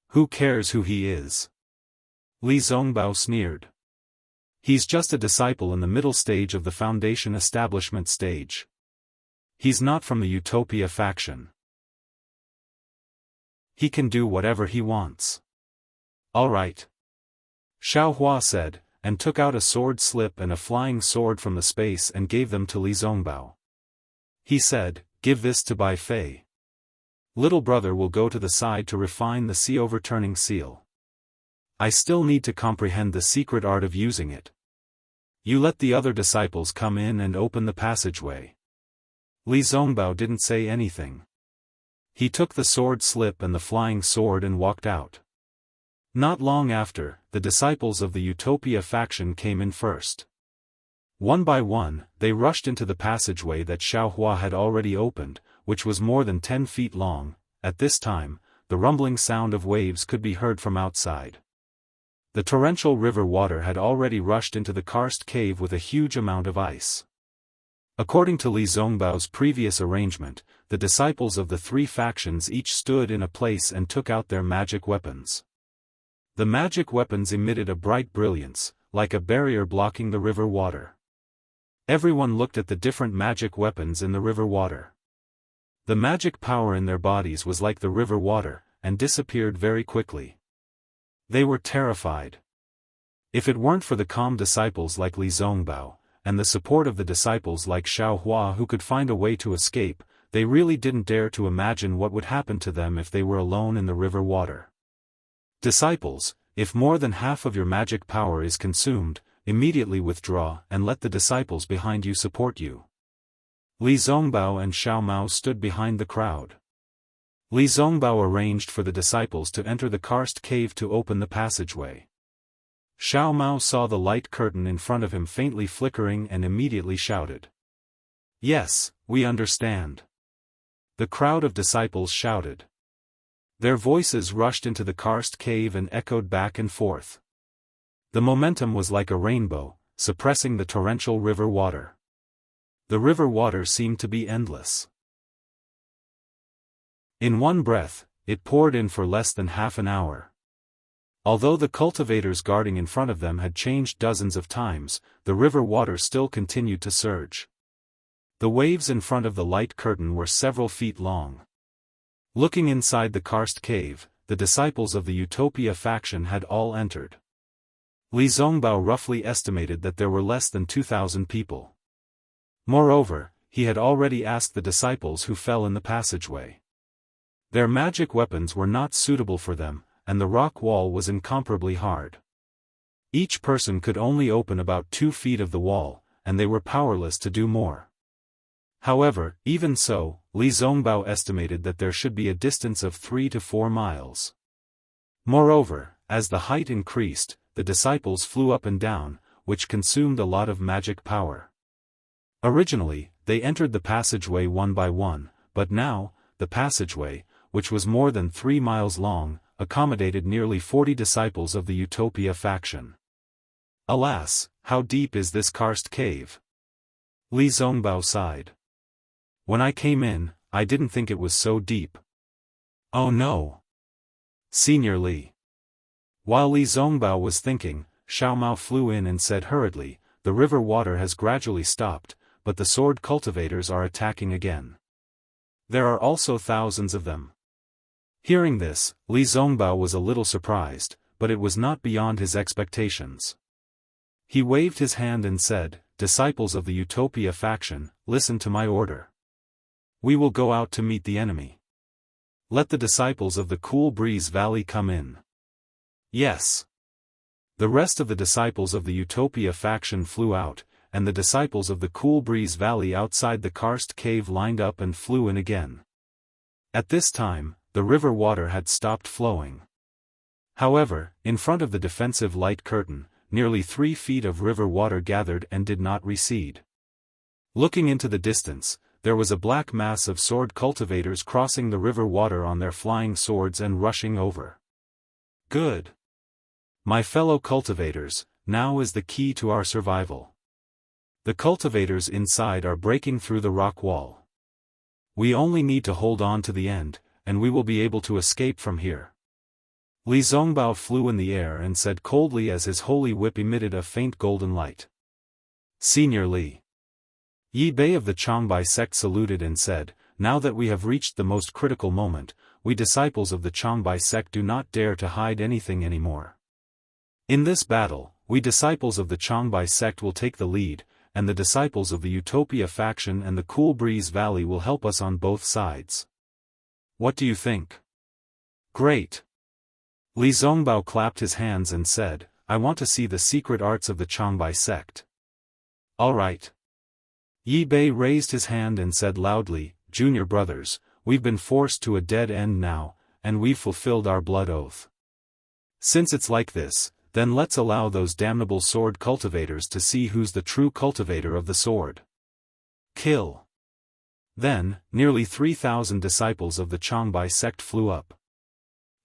Who cares who he is?" Li Zongbao sneered. "He's just a disciple in the middle stage of the foundation establishment stage. He's not from the Utopia faction. He can do whatever he wants." "All right," Xiaohua said, and took out a sword slip and a flying sword from the space and gave them to Li Zongbao. He said, "Give this to Bai Fei. Little brother will go to the side to refine the sea-overturning seal. I still need to comprehend the secret art of using it. You let the other disciples come in and open the passageway." Li Zongbao didn't say anything. He took the sword slip and the flying sword and walked out. Not long after, the disciples of the Utopia faction came in first. One by one, they rushed into the passageway that Xiaohua had already opened, which was more than 10 feet long. At this time, the rumbling sound of waves could be heard from outside. The torrential river water had already rushed into the karst cave with a huge amount of ice. According to Li Zongbao's previous arrangement, the disciples of the 3 factions each stood in a place and took out their magic weapons. The magic weapons emitted a bright brilliance, like a barrier blocking the river water. Everyone looked at the different magic weapons in the river water. The magic power in their bodies was like the river water, and disappeared very quickly. They were terrified. If it weren't for the calm disciples like Li Zongbao, and the support of the disciples like Xiaohua who could find a way to escape, they really didn't dare to imagine what would happen to them if they were alone in the river water. Disciples, if more than half of your magic power is consumed, immediately withdraw and let the disciples behind you support you. Li Zongbao and Xiao Mao stood behind the crowd. Li Zongbao arranged for the disciples to enter the karst cave to open the passageway. Xiao Mao saw the light curtain in front of him faintly flickering and immediately shouted. "Yes, we understand." The crowd of disciples shouted. Their voices rushed into the karst cave and echoed back and forth. The momentum was like a rainbow, suppressing the torrential river water. The river water seemed to be endless. In one breath, it poured in for less than half an hour. Although the cultivators guarding in front of them had changed dozens of times, the river water still continued to surge. The waves in front of the light curtain were several feet long. Looking inside the karst cave, the disciples of the Utopia faction had all entered. Li Zongbao roughly estimated that there were less than 2,000 people. Moreover, he had already asked the disciples who fell in the passageway. Their magic weapons were not suitable for them, and the rock wall was incomparably hard. Each person could only open about 2 feet of the wall, and they were powerless to do more. However, even so, Li Zongbao estimated that there should be a distance of 3 to 4 miles. Moreover, as the height increased, the disciples flew up and down, which consumed a lot of magic power. Originally, they entered the passageway one by one, but now, the passageway, which was more than 3 miles long, accommodated nearly 40 disciples of the Utopia faction. Alas, how deep is this karst cave? Li Zongbao sighed. When I came in, I didn't think it was so deep. Oh no! Senior Li. While Li Zongbao was thinking, Xiao Mao flew in and said hurriedly, "The river water has gradually stopped, but the sword cultivators are attacking again. There are also thousands of them." Hearing this, Li Zongbao was a little surprised, but it was not beyond his expectations. He waved his hand and said, "Disciples of the Utopia faction, listen to my order. We will go out to meet the enemy. Let the disciples of the Cool Breeze Valley come in." Yes. The rest of the disciples of the Utopia faction flew out, and the disciples of the Cool Breeze Valley outside the karst cave lined up and flew in again. At this time, the river water had stopped flowing. However, in front of the defensive light curtain, nearly 3 feet of river water gathered and did not recede. Looking into the distance, there was a black mass of sword cultivators crossing the river water on their flying swords and rushing over. Good. My fellow cultivators, now is the key to our survival. The cultivators inside are breaking through the rock wall. We only need to hold on to the end, and we will be able to escape from here. Li Zongbao flew in the air and said coldly as his holy whip emitted a faint golden light. Senior Li. Yi Bei of the Changbai sect saluted and said, "Now that we have reached the most critical moment, we disciples of the Changbai sect do not dare to hide anything anymore. In this battle, we disciples of the Changbai sect will take the lead, and the disciples of the Utopia faction and the Cool Breeze Valley will help us on both sides. What do you think?" Great. Li Zongbao clapped his hands and said, "I want to see the secret arts of the Changbai sect." All right. Yi Bei raised his hand and said loudly, "Junior brothers, we've been forced to a dead end now, and we've fulfilled our blood oath. Since it's like this, then let's allow those damnable sword cultivators to see who's the true cultivator of the sword. Kill." Then, nearly 3,000 disciples of the Changbai sect flew up.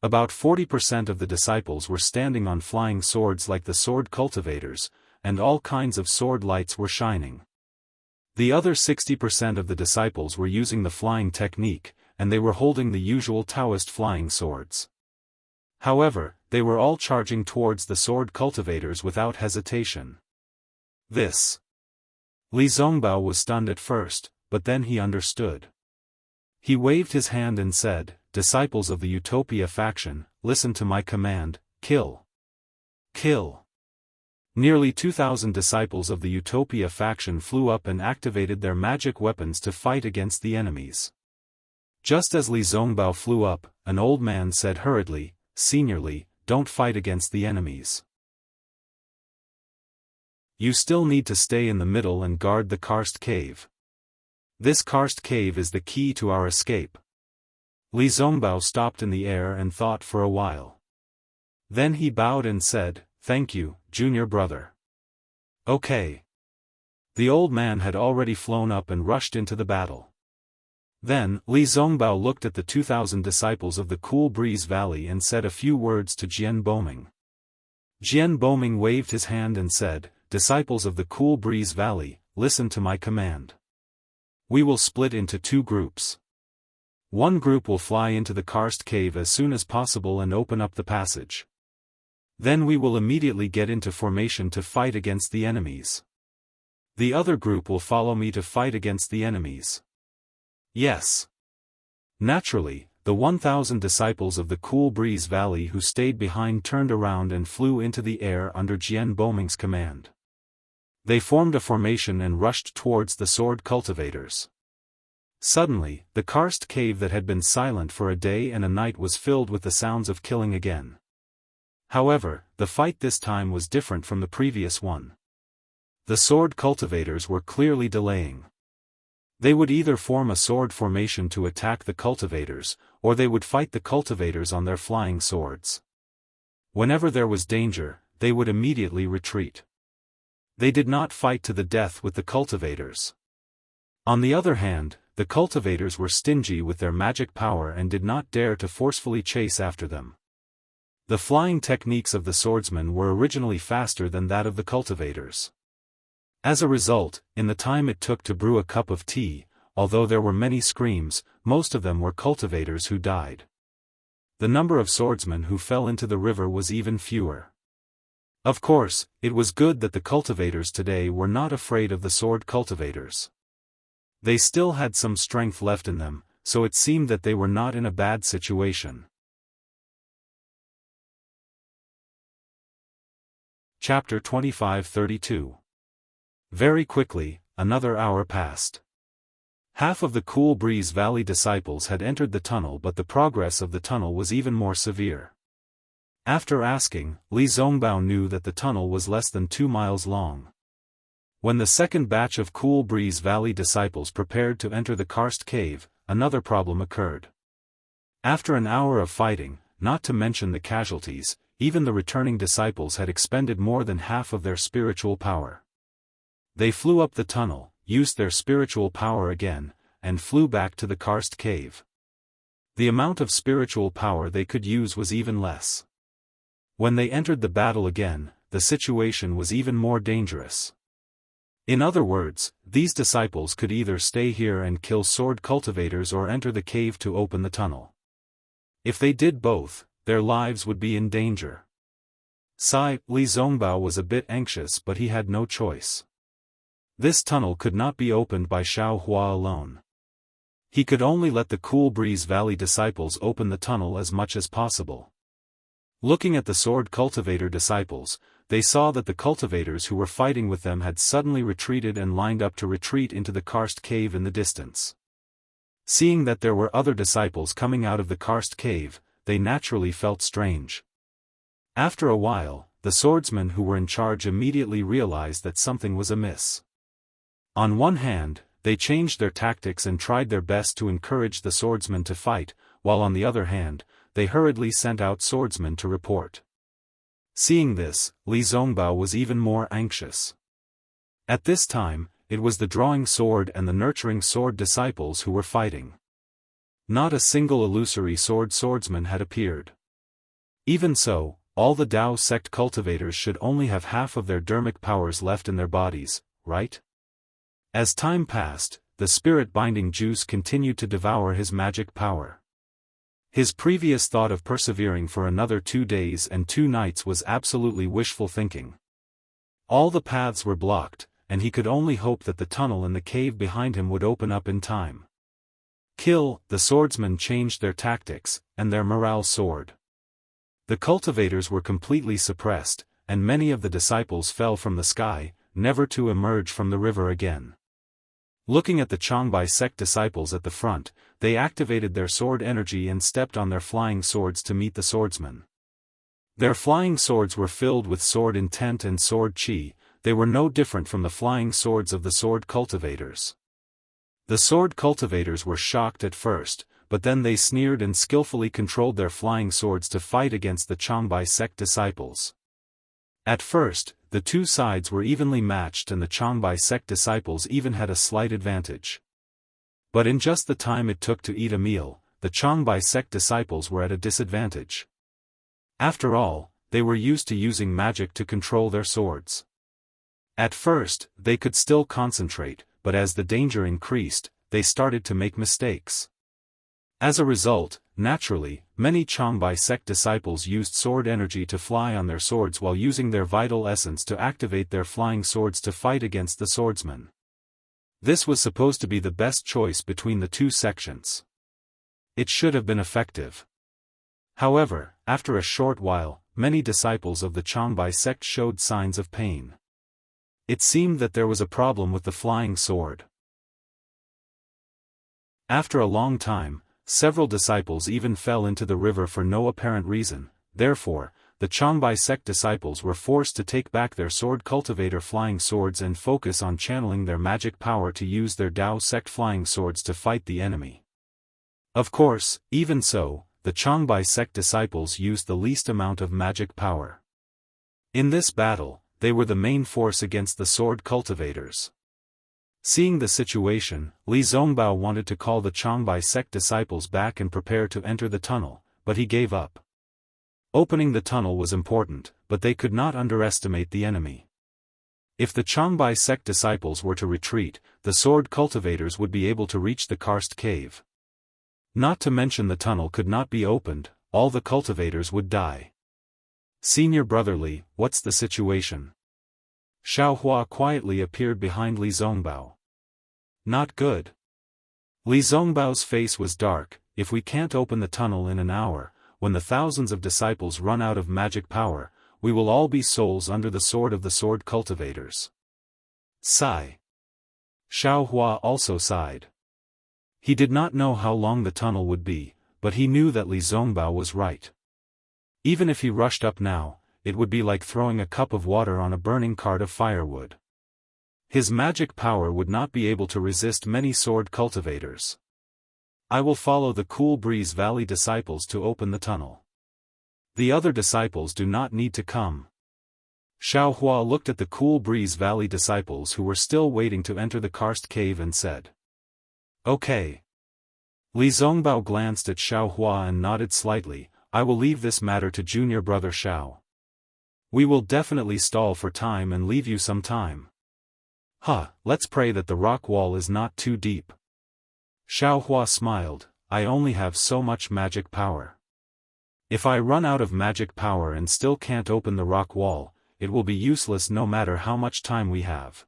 About 40% of the disciples were standing on flying swords like the sword cultivators, and all kinds of sword lights were shining. The other 60% of the disciples were using the flying technique, and they were holding the usual Taoist flying swords. However, they were all charging towards the sword cultivators without hesitation. This. Li Zongbao was stunned at first, but then he understood. He waved his hand and said, "Disciples of the Utopia faction, listen to my command, kill. Kill." Nearly 2,000 disciples of the Utopia faction flew up and activated their magic weapons to fight against the enemies. Just as Li Zongbao flew up, an old man said hurriedly, "Senior Li, don't fight against the enemies. You still need to stay in the middle and guard the karst cave. This karst cave is the key to our escape." Li Zongbao stopped in the air and thought for a while. Then he bowed and said, "Thank you, junior brother." Okay. The old man had already flown up and rushed into the battle. Then, Li Zongbao looked at the 2,000 disciples of the Cool Breeze Valley and said a few words to Jian Boming. Jian Boming waved his hand and said, "Disciples of the Cool Breeze Valley, listen to my command. We will split into 2 groups. One group will fly into the karst cave as soon as possible and open up the passage. Then we will immediately get into formation to fight against the enemies. The other group will follow me to fight against the enemies." Yes. Naturally, the 1,000 disciples of the Cool Breeze Valley who stayed behind turned around and flew into the air under Jian Boming's command. They formed a formation and rushed towards the sword cultivators. Suddenly, the karst cave that had been silent for a day and a night was filled with the sounds of killing again. However, the fight this time was different from the previous one. The sword cultivators were clearly delaying. They would either form a sword formation to attack the cultivators, or they would fight the cultivators on their flying swords. Whenever there was danger, they would immediately retreat. They did not fight to the death with the cultivators. On the other hand, the cultivators were stingy with their magic power and did not dare to forcefully chase after them. The flying techniques of the swordsmen were originally faster than that of the cultivators. As a result, in the time it took to brew a cup of tea, although there were many screams, most of them were cultivators who died. The number of swordsmen who fell into the river was even fewer. Of course, it was good that the cultivators today were not afraid of the sword cultivators. They still had some strength left in them, so it seemed that they were not in a bad situation. Chapter 25-32. Very quickly, another hour passed. Half of the Cool Breeze Valley disciples had entered the tunnel, but the progress of the tunnel was even more severe. After asking, Li Zongbao knew that the tunnel was less than 2 miles long. When the second batch of Cool Breeze Valley disciples prepared to enter the karst cave, another problem occurred. After an hour of fighting, not to mention the casualties, even the returning disciples had expended more than half of their spiritual power. They flew up the tunnel, used their spiritual power again, and flew back to the karst cave. The amount of spiritual power they could use was even less. When they entered the battle again, the situation was even more dangerous. In other words, these disciples could either stay here and kill sword cultivators or enter the cave to open the tunnel. If they did both, their lives would be in danger. Li Zongbao was a bit anxious, but he had no choice. This tunnel could not be opened by Xiao Hua alone. He could only let the Cool Breeze Valley disciples open the tunnel as much as possible. Looking at the sword cultivator disciples, they saw that the cultivators who were fighting with them had suddenly retreated and lined up to retreat into the karst cave in the distance. Seeing that there were other disciples coming out of the karst cave, they naturally felt strange. After a while, the swordsmen who were in charge immediately realized that something was amiss. On one hand, they changed their tactics and tried their best to encourage the swordsmen to fight, while on the other hand, they hurriedly sent out swordsmen to report. Seeing this, Li Zongbao was even more anxious. At this time, it was the drawing sword and the nurturing sword disciples who were fighting. Not a single illusory swordsman had appeared. Even so, all the Dao sect cultivators should only have half of their dermic powers left in their bodies, right? As time passed, the spirit-binding juice continued to devour his magic power. His previous thought of persevering for another 2 days and 2 nights was absolutely wishful thinking. All the paths were blocked, and he could only hope that the tunnel in the cave behind him would open up in time. The swordsmen changed their tactics, and their morale soared. The cultivators were completely suppressed, and many of the disciples fell from the sky, never to emerge from the river again. Looking at the Changbai sect disciples at the front, they activated their sword energy and stepped on their flying swords to meet the swordsmen. Their flying swords were filled with sword intent and sword chi. They were no different from the flying swords of the sword cultivators. The sword cultivators were shocked at first, but then they sneered and skillfully controlled their flying swords to fight against the Changbai sect disciples. At first, the two sides were evenly matched and the Changbai sect disciples even had a slight advantage. But in just the time it took to eat a meal, the Changbai sect disciples were at a disadvantage. After all, they were used to using magic to control their swords. At first, they could still concentrate, but as the danger increased, they started to make mistakes. As a result, naturally, many Changbai sect disciples used sword energy to fly on their swords while using their vital essence to activate their flying swords to fight against the swordsmen. This was supposed to be the best choice between the two sections. It should have been effective. However, after a short while, many disciples of the Changbai sect showed signs of pain. It seemed that there was a problem with the flying sword. After a long time, several disciples even fell into the river for no apparent reason. Therefore, the Changbai sect disciples were forced to take back their sword cultivator flying swords and focus on channeling their magic power to use their Dao sect flying swords to fight the enemy. Of course, even so, the Changbai sect disciples used the least amount of magic power. In this battle, they were the main force against the sword cultivators. Seeing the situation, Li Zongbao wanted to call the Changbai sect disciples back and prepare to enter the tunnel, but he gave up. Opening the tunnel was important, but they could not underestimate the enemy. If the Changbai sect disciples were to retreat, the sword cultivators would be able to reach the karst cave. Not to mention the tunnel could not be opened, all the cultivators would die. Senior Brother Li, what's the situation? Xiao Hua quietly appeared behind Li Zongbao. Not good. Li Zongbao's face was dark. If we can't open the tunnel in an hour, when the thousands of disciples run out of magic power, we will all be souls under the sword of the sword cultivators. Sigh. Xiao Hua also sighed. He did not know how long the tunnel would be, but he knew that Li Zongbao was right. Even if he rushed up now, it would be like throwing a cup of water on a burning cart of firewood. His magic power would not be able to resist many sword cultivators. I will follow the Cool Breeze Valley disciples to open the tunnel. The other disciples do not need to come. Xiao Hua looked at the Cool Breeze Valley disciples who were still waiting to enter the karst cave and said, "Okay." Li Zongbao glanced at Xiao Hua and nodded slightly. I will leave this matter to junior brother Xiao. We will definitely stall for time and leave you some time. Let's pray that the rock wall is not too deep. Xiao Hua smiled. I only have so much magic power. If I run out of magic power and still can't open the rock wall, it will be useless no matter how much time we have.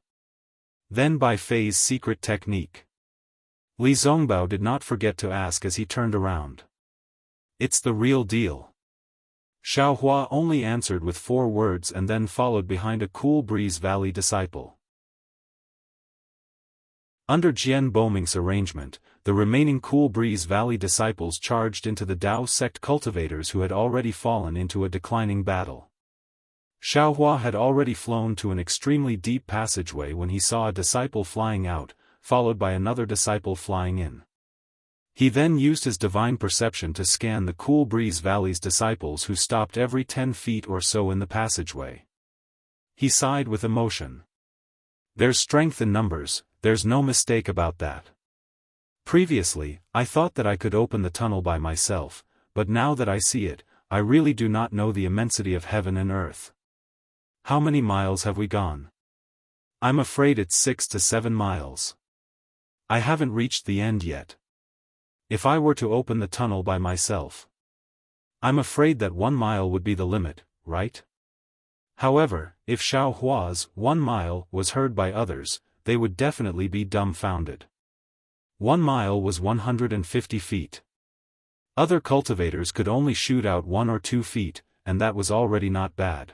Then by Fei's secret technique. Li Zongbao did not forget to ask as he turned around. It's the real deal. Xiao Hua only answered with 4 words and then followed behind a Cool Breeze Valley disciple. Under Jian Boming's arrangement, the remaining Cool Breeze Valley disciples charged into the Dao sect cultivators who had already fallen into a declining battle. Xiao Hua had already flown to an extremely deep passageway when he saw a disciple flying out, followed by another disciple flying in. He then used his divine perception to scan the Cool Breeze Valley's disciples who stopped every 10 feet or so in the passageway. He sighed with emotion. There's strength in numbers, there's no mistake about that. Previously, I thought that I could open the tunnel by myself, but now that I see it, I really do not know the immensity of heaven and earth. How many miles have we gone? I'm afraid it's 6 to 7 miles. I haven't reached the end yet. If I were to open the tunnel by myself, I'm afraid that 1 mile would be the limit, right? However, if Xiao Hua's 1 mile was heard by others, they would definitely be dumbfounded. 1 mile was 150 feet. Other cultivators could only shoot out 1 or 2 feet, and that was already not bad.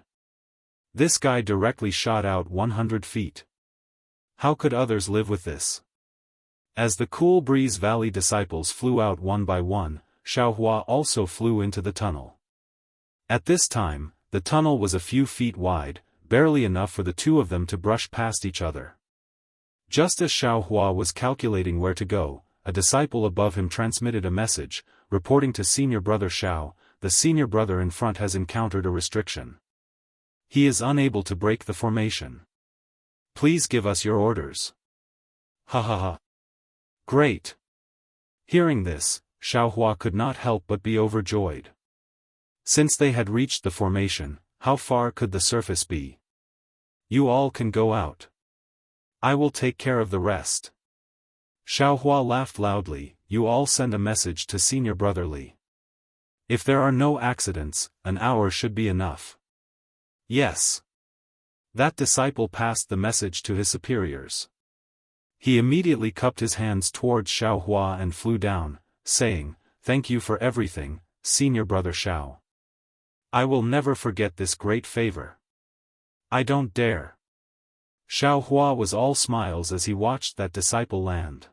This guy directly shot out 100 feet. How could others live with this? As the Cool Breeze Valley disciples flew out one by one, Xiao Hua also flew into the tunnel. At this time, the tunnel was a few feet wide, barely enough for the two of them to brush past each other. Just as Xiao Hua was calculating where to go, a disciple above him transmitted a message, reporting to senior brother Shao, the senior brother in front has encountered a restriction. He is unable to break the formation. Please give us your orders. Ha ha ha. Great. Hearing this, Xiaohua could not help but be overjoyed. Since they had reached the formation, how far could the surface be? You all can go out. I will take care of the rest. Xiaohua laughed loudly. You all send a message to senior brother Li. If there are no accidents, an hour should be enough. Yes. That disciple passed the message to his superiors. He immediately cupped his hands towards Xiaohua and flew down, saying, Thank you for everything, senior brother Xiao. I will never forget this great favor. I don't dare. Xiaohua was all smiles as he watched that disciple land.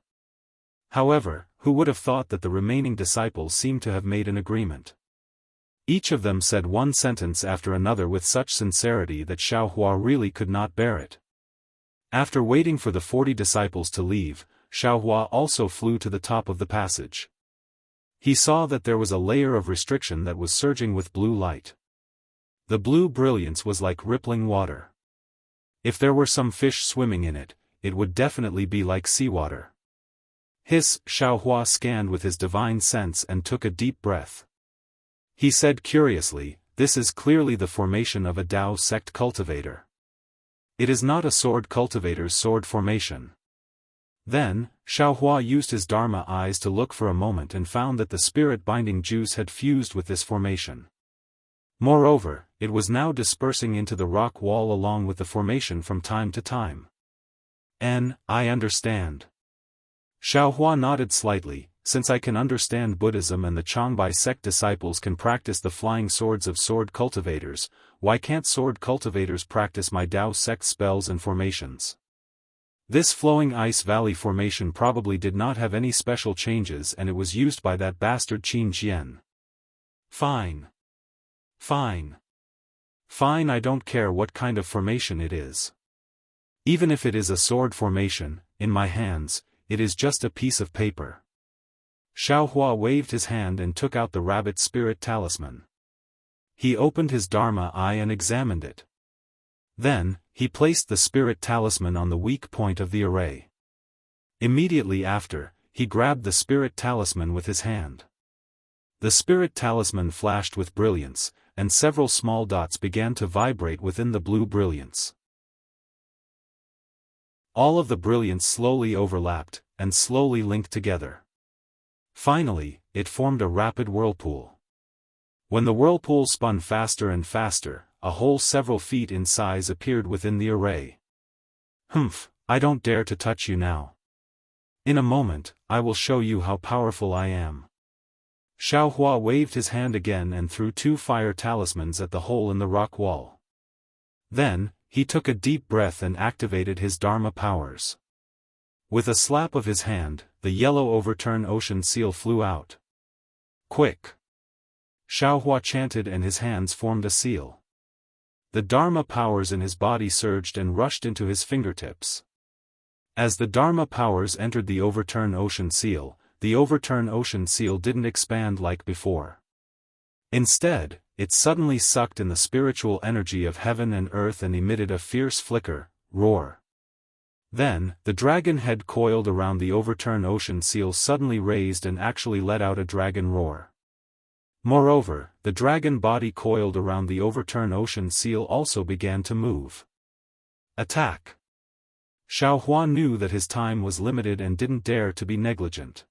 However, who would have thought that the remaining disciples seemed to have made an agreement? Each of them said one sentence after another with such sincerity that Xiaohua really could not bear it. After waiting for the 40 disciples to leave, Xiaohua also flew to the top of the passage. He saw that there was a layer of restriction that was surging with blue light. The blue brilliance was like rippling water. If there were some fish swimming in it, it would definitely be like seawater. Xiaohua scanned with his divine sense and took a deep breath. He said curiously, This is clearly the formation of a Dao sect cultivator. It is not a sword cultivator's sword formation. Then, Xiaohua used his Dharma eyes to look for a moment and found that the spirit-binding juice had fused with this formation. Moreover, it was now dispersing into the rock wall along with the formation from time to time. I understand. Xiaohua nodded slightly. Since I can understand Buddhism and the Changbai sect disciples can practice the flying swords of sword cultivators, why can't sword cultivators practice my Dao sect spells and formations? This flowing ice valley formation probably did not have any special changes and it was used by that bastard Qin Jian. Fine. Fine. Fine, I don't care what kind of formation it is. Even if it is a sword formation, in my hands, it is just a piece of paper. Xiaohua waved his hand and took out the rabbit spirit talisman. He opened his Dharma eye and examined it. Then, he placed the spirit talisman on the weak point of the array. Immediately after, he grabbed the spirit talisman with his hand. The spirit talisman flashed with brilliance, and several small dots began to vibrate within the blue brilliance. All of the brilliance slowly overlapped, and slowly linked together. Finally, it formed a rapid whirlpool. When the whirlpool spun faster and faster, a hole several feet in size appeared within the array. I don't dare to touch you now. In a moment, I will show you how powerful I am. Xiaohua waved his hand again and threw 2 fire talismans at the hole in the rock wall. Then, he took a deep breath and activated his Dharma powers. With a slap of his hand, the yellow overturn ocean seal flew out. Quick! Xiaohua chanted and his hands formed a seal. The Dharma powers in his body surged and rushed into his fingertips. As the Dharma powers entered the overturn ocean seal, the overturn ocean seal didn't expand like before. Instead, it suddenly sucked in the spiritual energy of heaven and earth and emitted a fierce flicker, roar. Then, the dragon head coiled around the overturn ocean seal suddenly raised and actually let out a dragon roar. Moreover, the dragon body coiled around the overturn ocean seal also began to move. Attack! Xiaohua knew that his time was limited and didn't dare to be negligent.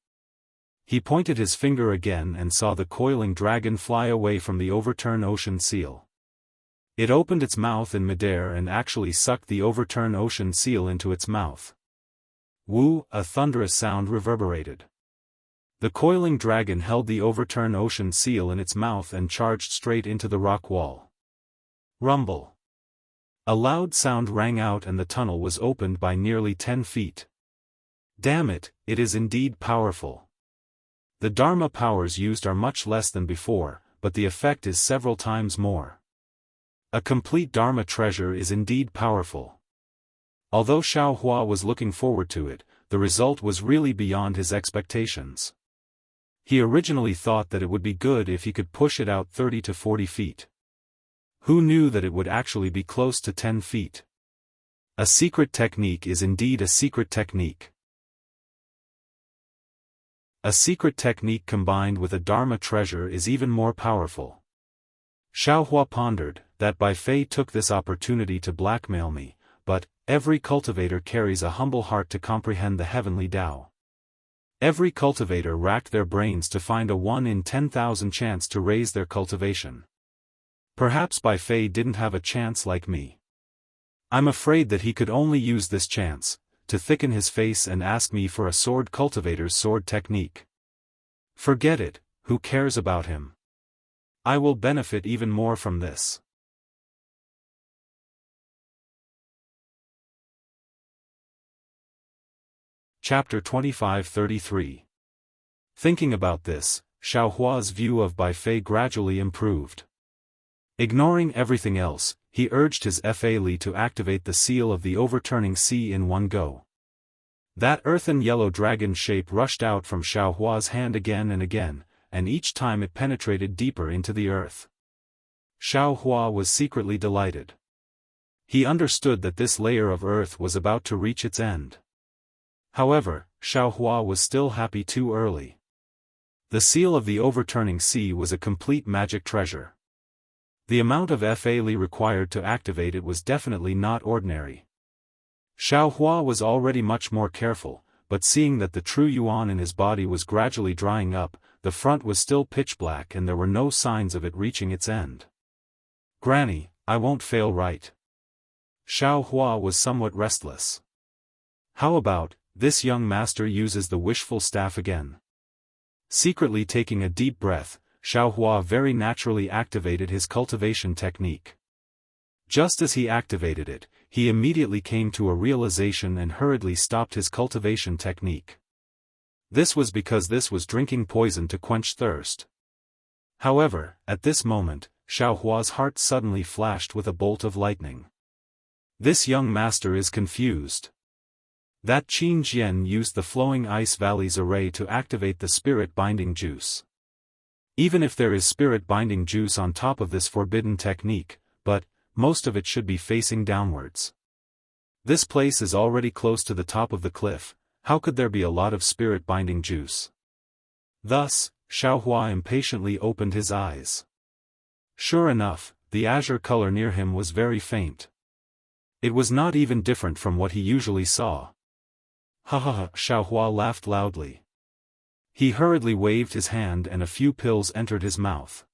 He pointed his finger again and saw the coiling dragon fly away from the overturn ocean seal. It opened its mouth in midair and actually sucked the overturn ocean seal into its mouth. Woo! A thunderous sound reverberated. The coiling dragon held the overturn ocean seal in its mouth and charged straight into the rock wall. Rumble! A loud sound rang out and the tunnel was opened by nearly 10 feet. Damn it, it is indeed powerful. The Dharma powers used are much less than before, but the effect is several times more. A complete Dharma treasure is indeed powerful. Although Xiaohua was looking forward to it, the result was really beyond his expectations. He originally thought that it would be good if he could push it out 30 to 40 feet. Who knew that it would actually be close to 10 feet? A secret technique is indeed a secret technique. A secret technique combined with a Dharma treasure is even more powerful. Xiaohua pondered, that Bai Fei took this opportunity to blackmail me, but every cultivator carries a humble heart to comprehend the heavenly Tao. Every cultivator racked their brains to find a 1 in 10,000 chance to raise their cultivation. Perhaps Bai Fei didn't have a chance like me. I'm afraid that he could only use this chance to thicken his face and ask me for a sword cultivator's sword technique. Forget it, who cares about him? I will benefit even more from this. Chapter 25-33. Thinking about this, Xiaohua's view of Bai Fei gradually improved. Ignoring everything else, he urged his Fa Li to activate the seal of the overturning sea in one go. That earthen yellow dragon shape rushed out from Xiaohua's hand again and again, and each time it penetrated deeper into the earth. Xiaohua was secretly delighted. He understood that this layer of earth was about to reach its end. However, Xiaohua was still happy too early. The seal of the overturning sea was a complete magic treasure. The amount of Fa Li required to activate it was definitely not ordinary. Xiaohua was already much more careful, but seeing that the true yuan in his body was gradually drying up, the front was still pitch black and there were no signs of it reaching its end. Granny, I won't fail, right? Xiaohua was somewhat restless. How about, this young master uses the wishful staff again? Secretly taking a deep breath, Xiaohua very naturally activated his cultivation technique. Just as he activated it, he immediately came to a realization and hurriedly stopped his cultivation technique. This was because this was drinking poison to quench thirst. However, at this moment, Xiaohua's heart suddenly flashed with a bolt of lightning. This young master is confused. That Qin Jian used the flowing ice valleys array to activate the spirit binding juice. Even if there is spirit binding juice on top of this forbidden technique, but most of it should be facing downwards. This place is already close to the top of the cliff, how could there be a lot of spirit binding juice? Thus, Xiaohua impatiently opened his eyes. Sure enough, the azure color near him was very faint. It was not even different from what he usually saw. Ha ha ha, Xiaohua laughed loudly. He hurriedly waved his hand and a few pills entered his mouth.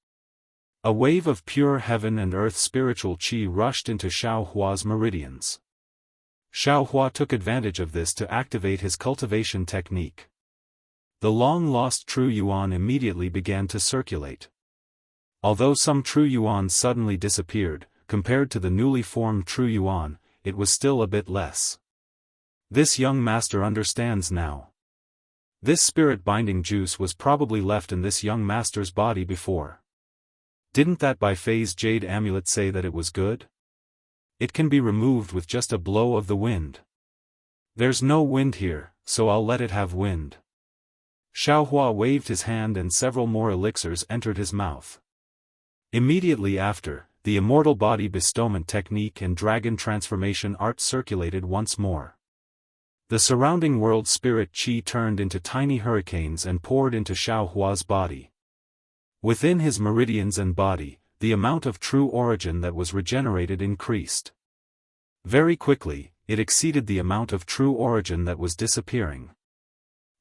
A wave of pure heaven and earth spiritual qi rushed into Xiaohua's meridians. Xiaohua took advantage of this to activate his cultivation technique. The long-lost true yuan immediately began to circulate. Although some true yuan suddenly disappeared, compared to the newly formed true yuan, it was still a bit less. This young master understands now. This spirit-binding juice was probably left in this young master's body before. Didn't that Bai Fei's jade amulet say that it was good? It can be removed with just a blow of the wind. There's no wind here, so I'll let it have wind. Xiaohua waved his hand and several more elixirs entered his mouth. Immediately after, the immortal body bestowment technique and dragon transformation art circulated once more. The surrounding world spirit qi turned into tiny hurricanes and poured into Xiaohua's body. Within his meridians and body, the amount of true origin that was regenerated increased. Very quickly, it exceeded the amount of true origin that was disappearing.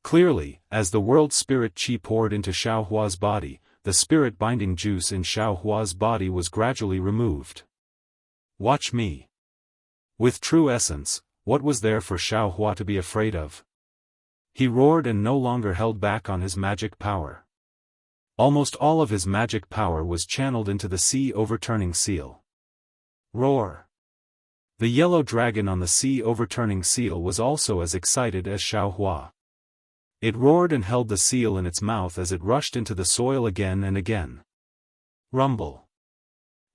Clearly, as the world spirit qi poured into Xiaohua's body, the spirit binding juice in Xiaohua's body was gradually removed. Watch me. With true essence, what was there for Xiaohua to be afraid of? He roared and no longer held back on his magic power. Almost all of his magic power was channeled into the sea overturning seal. Roar! The yellow dragon on the sea overturning seal was also as excited as Xiaohua. It roared and held the seal in its mouth as it rushed into the soil again and again. Rumble!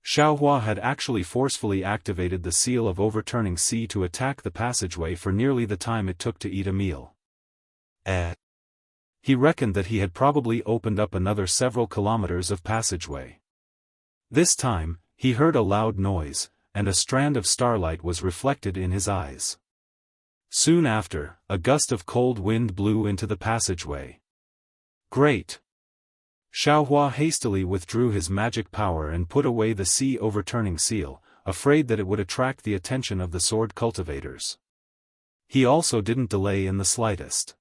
Xiaohua had actually forcefully activated the seal of overturning sea to attack the passageway for nearly the time it took to eat a meal. He reckoned that he had probably opened up another several kilometers of passageway. This time, he heard a loud noise, and a strand of starlight was reflected in his eyes. Soon after, a gust of cold wind blew into the passageway. Great! Xiaohua hastily withdrew his magic power and put away the sea-overturning seal, afraid that it would attract the attention of the sword cultivators. He also didn't delay in the slightest.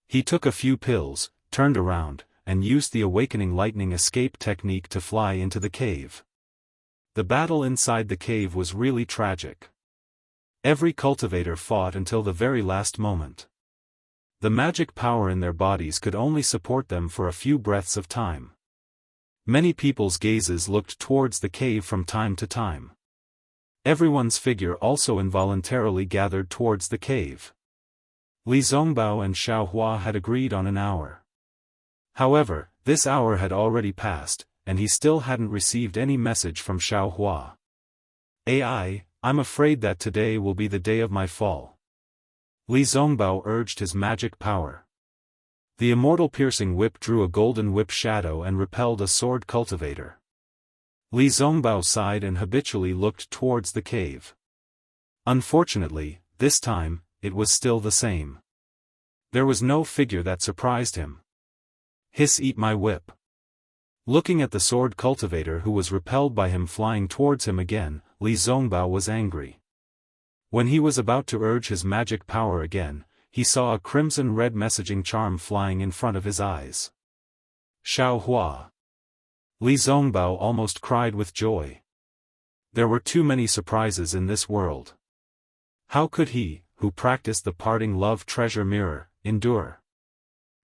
He took a few pills, turned around, and used the awakening lightning escape technique to fly into the cave. The battle inside the cave was really tragic. Every cultivator fought until the very last moment. The magic power in their bodies could only support them for a few breaths of time. Many people's gazes looked towards the cave from time to time. Everyone's figure also involuntarily gathered towards the cave. Li Zongbao and Xiaohua had agreed on an hour. However, this hour had already passed, and he still hadn't received any message from Xiaohua. I'm afraid that today will be the day of my fall. Li Zongbao urged his magic power. The immortal piercing whip drew a golden whip shadow and repelled a sword cultivator. Li Zongbao sighed and habitually looked towards the cave. Unfortunately, this time, it was still the same. There was no figure that surprised him. Eat my whip. Looking at the sword cultivator who was repelled by him flying towards him again, Li Zongbao was angry. When he was about to urge his magic power again, he saw a crimson-red messaging charm flying in front of his eyes. Xiaohua. Li Zongbao almost cried with joy. There were too many surprises in this world. How could he, who practiced the parting love treasure mirror, endure?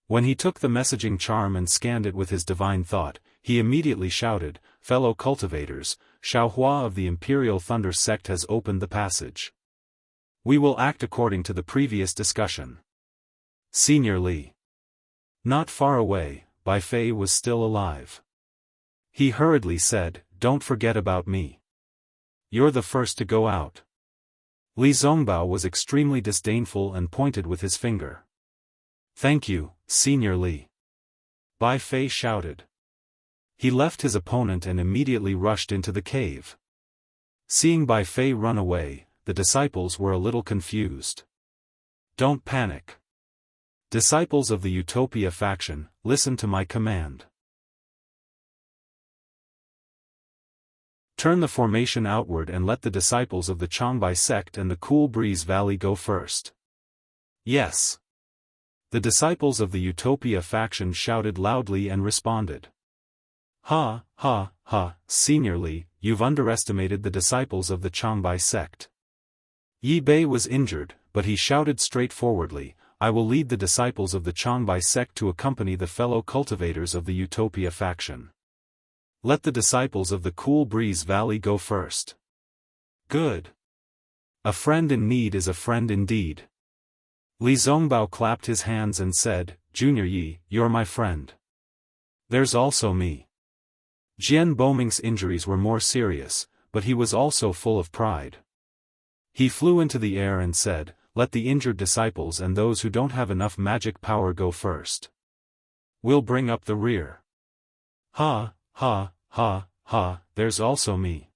When he took the messaging charm and scanned it with his divine thought, he immediately shouted, "Fellow cultivators, Xiaohua of the Imperial Thunder Sect has opened the passage. We will act according to the previous discussion." Senior Li. Not far away, Bai Fei was still alive. He hurriedly said, "Don't forget about me. You're the first to go out." Li Zongbao was extremely disdainful and pointed with his finger. "Thank you, Senior Li." Bai Fei shouted. He left his opponent and immediately rushed into the cave. Seeing Bai Fei run away, the disciples were a little confused. "Don't panic. Disciples of the Utopia faction, listen to my command. Turn the formation outward and let the disciples of the Changbai sect and the Cool Breeze Valley go first." "Yes." The disciples of the Utopia faction shouted loudly and responded. "Ha, ha, ha, Senior Li, you've underestimated the disciples of the Changbai sect." Yi Bei was injured, but he shouted straightforwardly, "I will lead the disciples of the Changbai sect to accompany the fellow cultivators of the Utopia faction. Let the disciples of the Cool Breeze Valley go first." "Good. A friend in need is a friend indeed." Li Zongbao clapped his hands and said, "Junior Yi, you're my friend. There's also me." Jian Boming's injuries were more serious, but he was also full of pride. He flew into the air and said, "Let the injured disciples and those who don't have enough magic power go first. We'll bring up the rear." "Ha, ha, ha, ha, there's also me."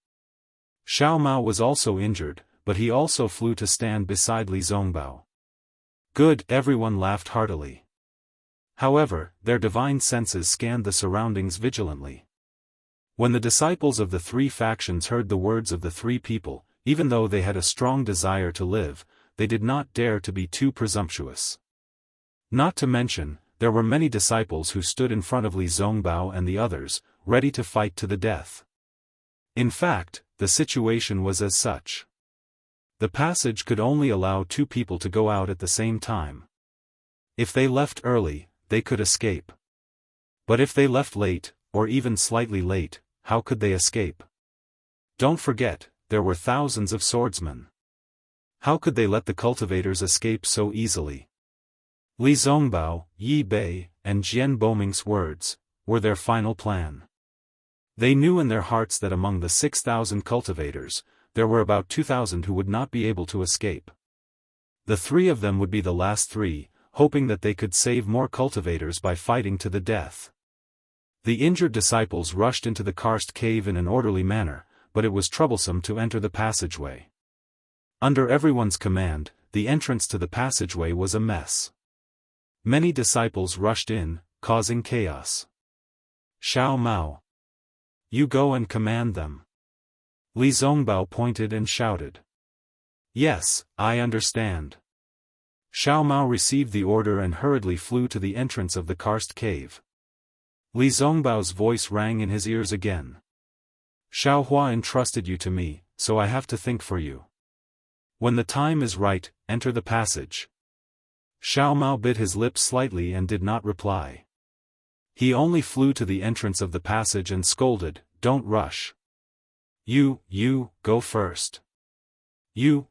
Xiao Mao was also injured, but he also flew to stand beside Li Zongbao. "Good," everyone laughed heartily. However, their divine senses scanned the surroundings vigilantly. When the disciples of the three factions heard the words of the three people, even though they had a strong desire to live, they did not dare to be too presumptuous. Not to mention, there were many disciples who stood in front of Li Zongbao and the others, ready to fight to the death. In fact, the situation was as such. The passage could only allow two people to go out at the same time. If they left early, they could escape. But if they left late, or even slightly late, how could they escape? Don't forget, there were thousands of swordsmen. How could they let the cultivators escape so easily? Li Zongbao, Yi Bei, and Jian Boming's words were their final plan. They knew in their hearts that among the 6,000 cultivators, there were about 2,000 who would not be able to escape. The three of them would be the last three, hoping that they could save more cultivators by fighting to the death. The injured disciples rushed into the karst cave in an orderly manner, but it was troublesome to enter the passageway. Under everyone's command, the entrance to the passageway was a mess. Many disciples rushed in, causing chaos. Xiao Mao. You go and command them. Li Zongbao pointed and shouted. Yes, I understand. Xiao Mao received the order and hurriedly flew to the entrance of the karst cave. Li Zongbao's voice rang in his ears again. Xiao Hua entrusted you to me, so I have to think for you. When the time is right, enter the passage. Xiao Mao bit his lips slightly and did not reply. He only flew to the entrance of the passage and scolded, Don't rush. You, go first. You,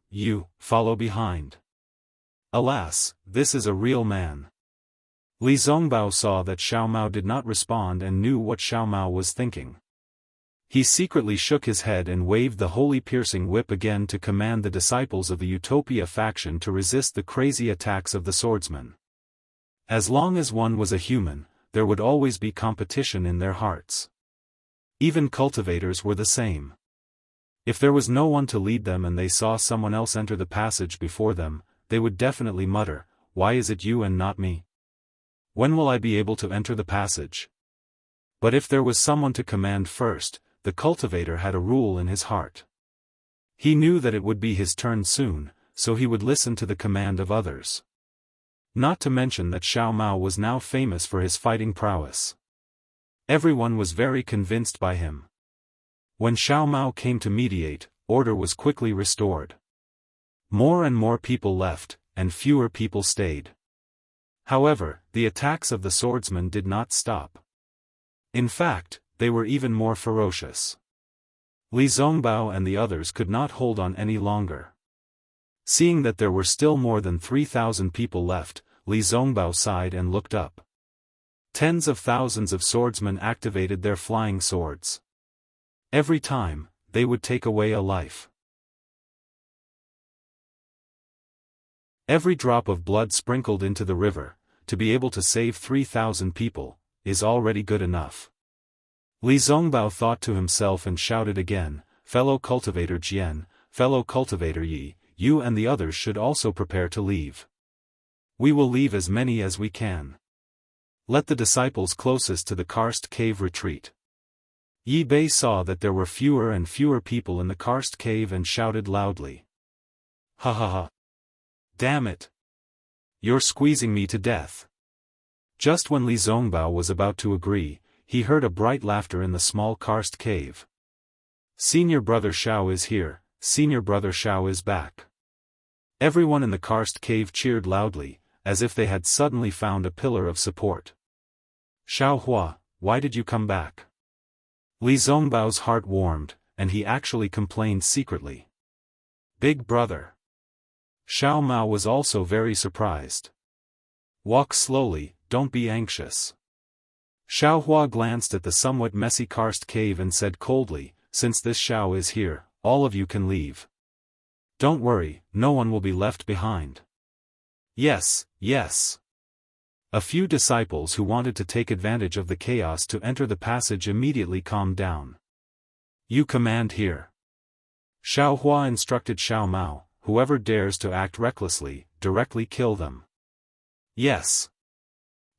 follow behind. Alas, this is a real man. Li Zongbao saw that Xiao Mao did not respond and knew what Xiao Mao was thinking. He secretly shook his head and waved the holy piercing whip again to command the disciples of the Utopia faction to resist the crazy attacks of the swordsman. As long as one was a human, there would always be competition in their hearts. Even cultivators were the same. If there was no one to lead them and they saw someone else enter the passage before them, they would definitely mutter, Why is it you and not me? When will I be able to enter the passage? But if there was someone to command first, the cultivator had a rule in his heart. He knew that it would be his turn soon, so he would listen to the command of others. Not to mention that Xiao Mao was now famous for his fighting prowess. Everyone was very convinced by him. When Xiao Mao came to mediate, order was quickly restored. More and more people left, and fewer people stayed. However, the attacks of the swordsmen did not stop. In fact, they were even more ferocious. Li Zongbao and the others could not hold on any longer. Seeing that there were still more than 3,000 people left, Li Zongbao sighed and looked up. Tens of thousands of swordsmen activated their flying swords. Every time, they would take away a life. Every drop of blood sprinkled into the river, to be able to save 3,000 people, is already good enough. Li Zongbao thought to himself and shouted again, Fellow cultivator Jian, fellow cultivator Yi, you and the others should also prepare to leave. We will leave as many as we can. Let the disciples closest to the karst cave retreat. Yi Bei saw that there were fewer and fewer people in the karst cave and shouted loudly. Ha ha ha. Damn it. You're squeezing me to death. Just when Li Zongbao was about to agree, he heard a bright laughter in the small karst cave. Senior brother Xiao is here, senior brother Xiao is back. Everyone in the karst cave cheered loudly, as if they had suddenly found a pillar of support. Xiao Hua, why did you come back? Li Zongbao's heart warmed, and he actually complained secretly. Big brother. Xiao Mao was also very surprised. Walk slowly, don't be anxious. Xiao Hua glanced at the somewhat messy karst cave and said coldly, Since this Xiao is here, all of you can leave. Don't worry, no one will be left behind. Yes. A few disciples who wanted to take advantage of the chaos to enter the passage immediately calmed down. You command here. Xiao Hua instructed Xiao Mao, whoever dares to act recklessly, directly kill them. Yes.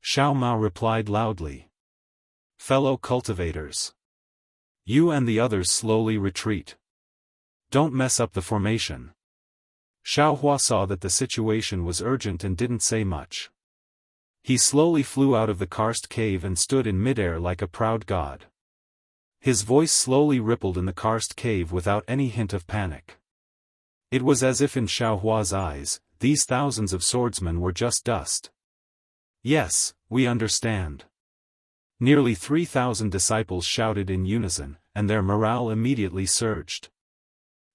Xiao Mao replied loudly. Fellow cultivators. You and the others slowly retreat. Don't mess up the formation. Xiao Hua saw that the situation was urgent and didn't say much. He slowly flew out of the karst cave and stood in midair like a proud god. His voice slowly rippled in the karst cave without any hint of panic. It was as if in Xiao Hua's eyes, these thousands of swordsmen were just dust. Yes, we understand. Nearly 3,000 disciples shouted in unison, and their morale immediately surged.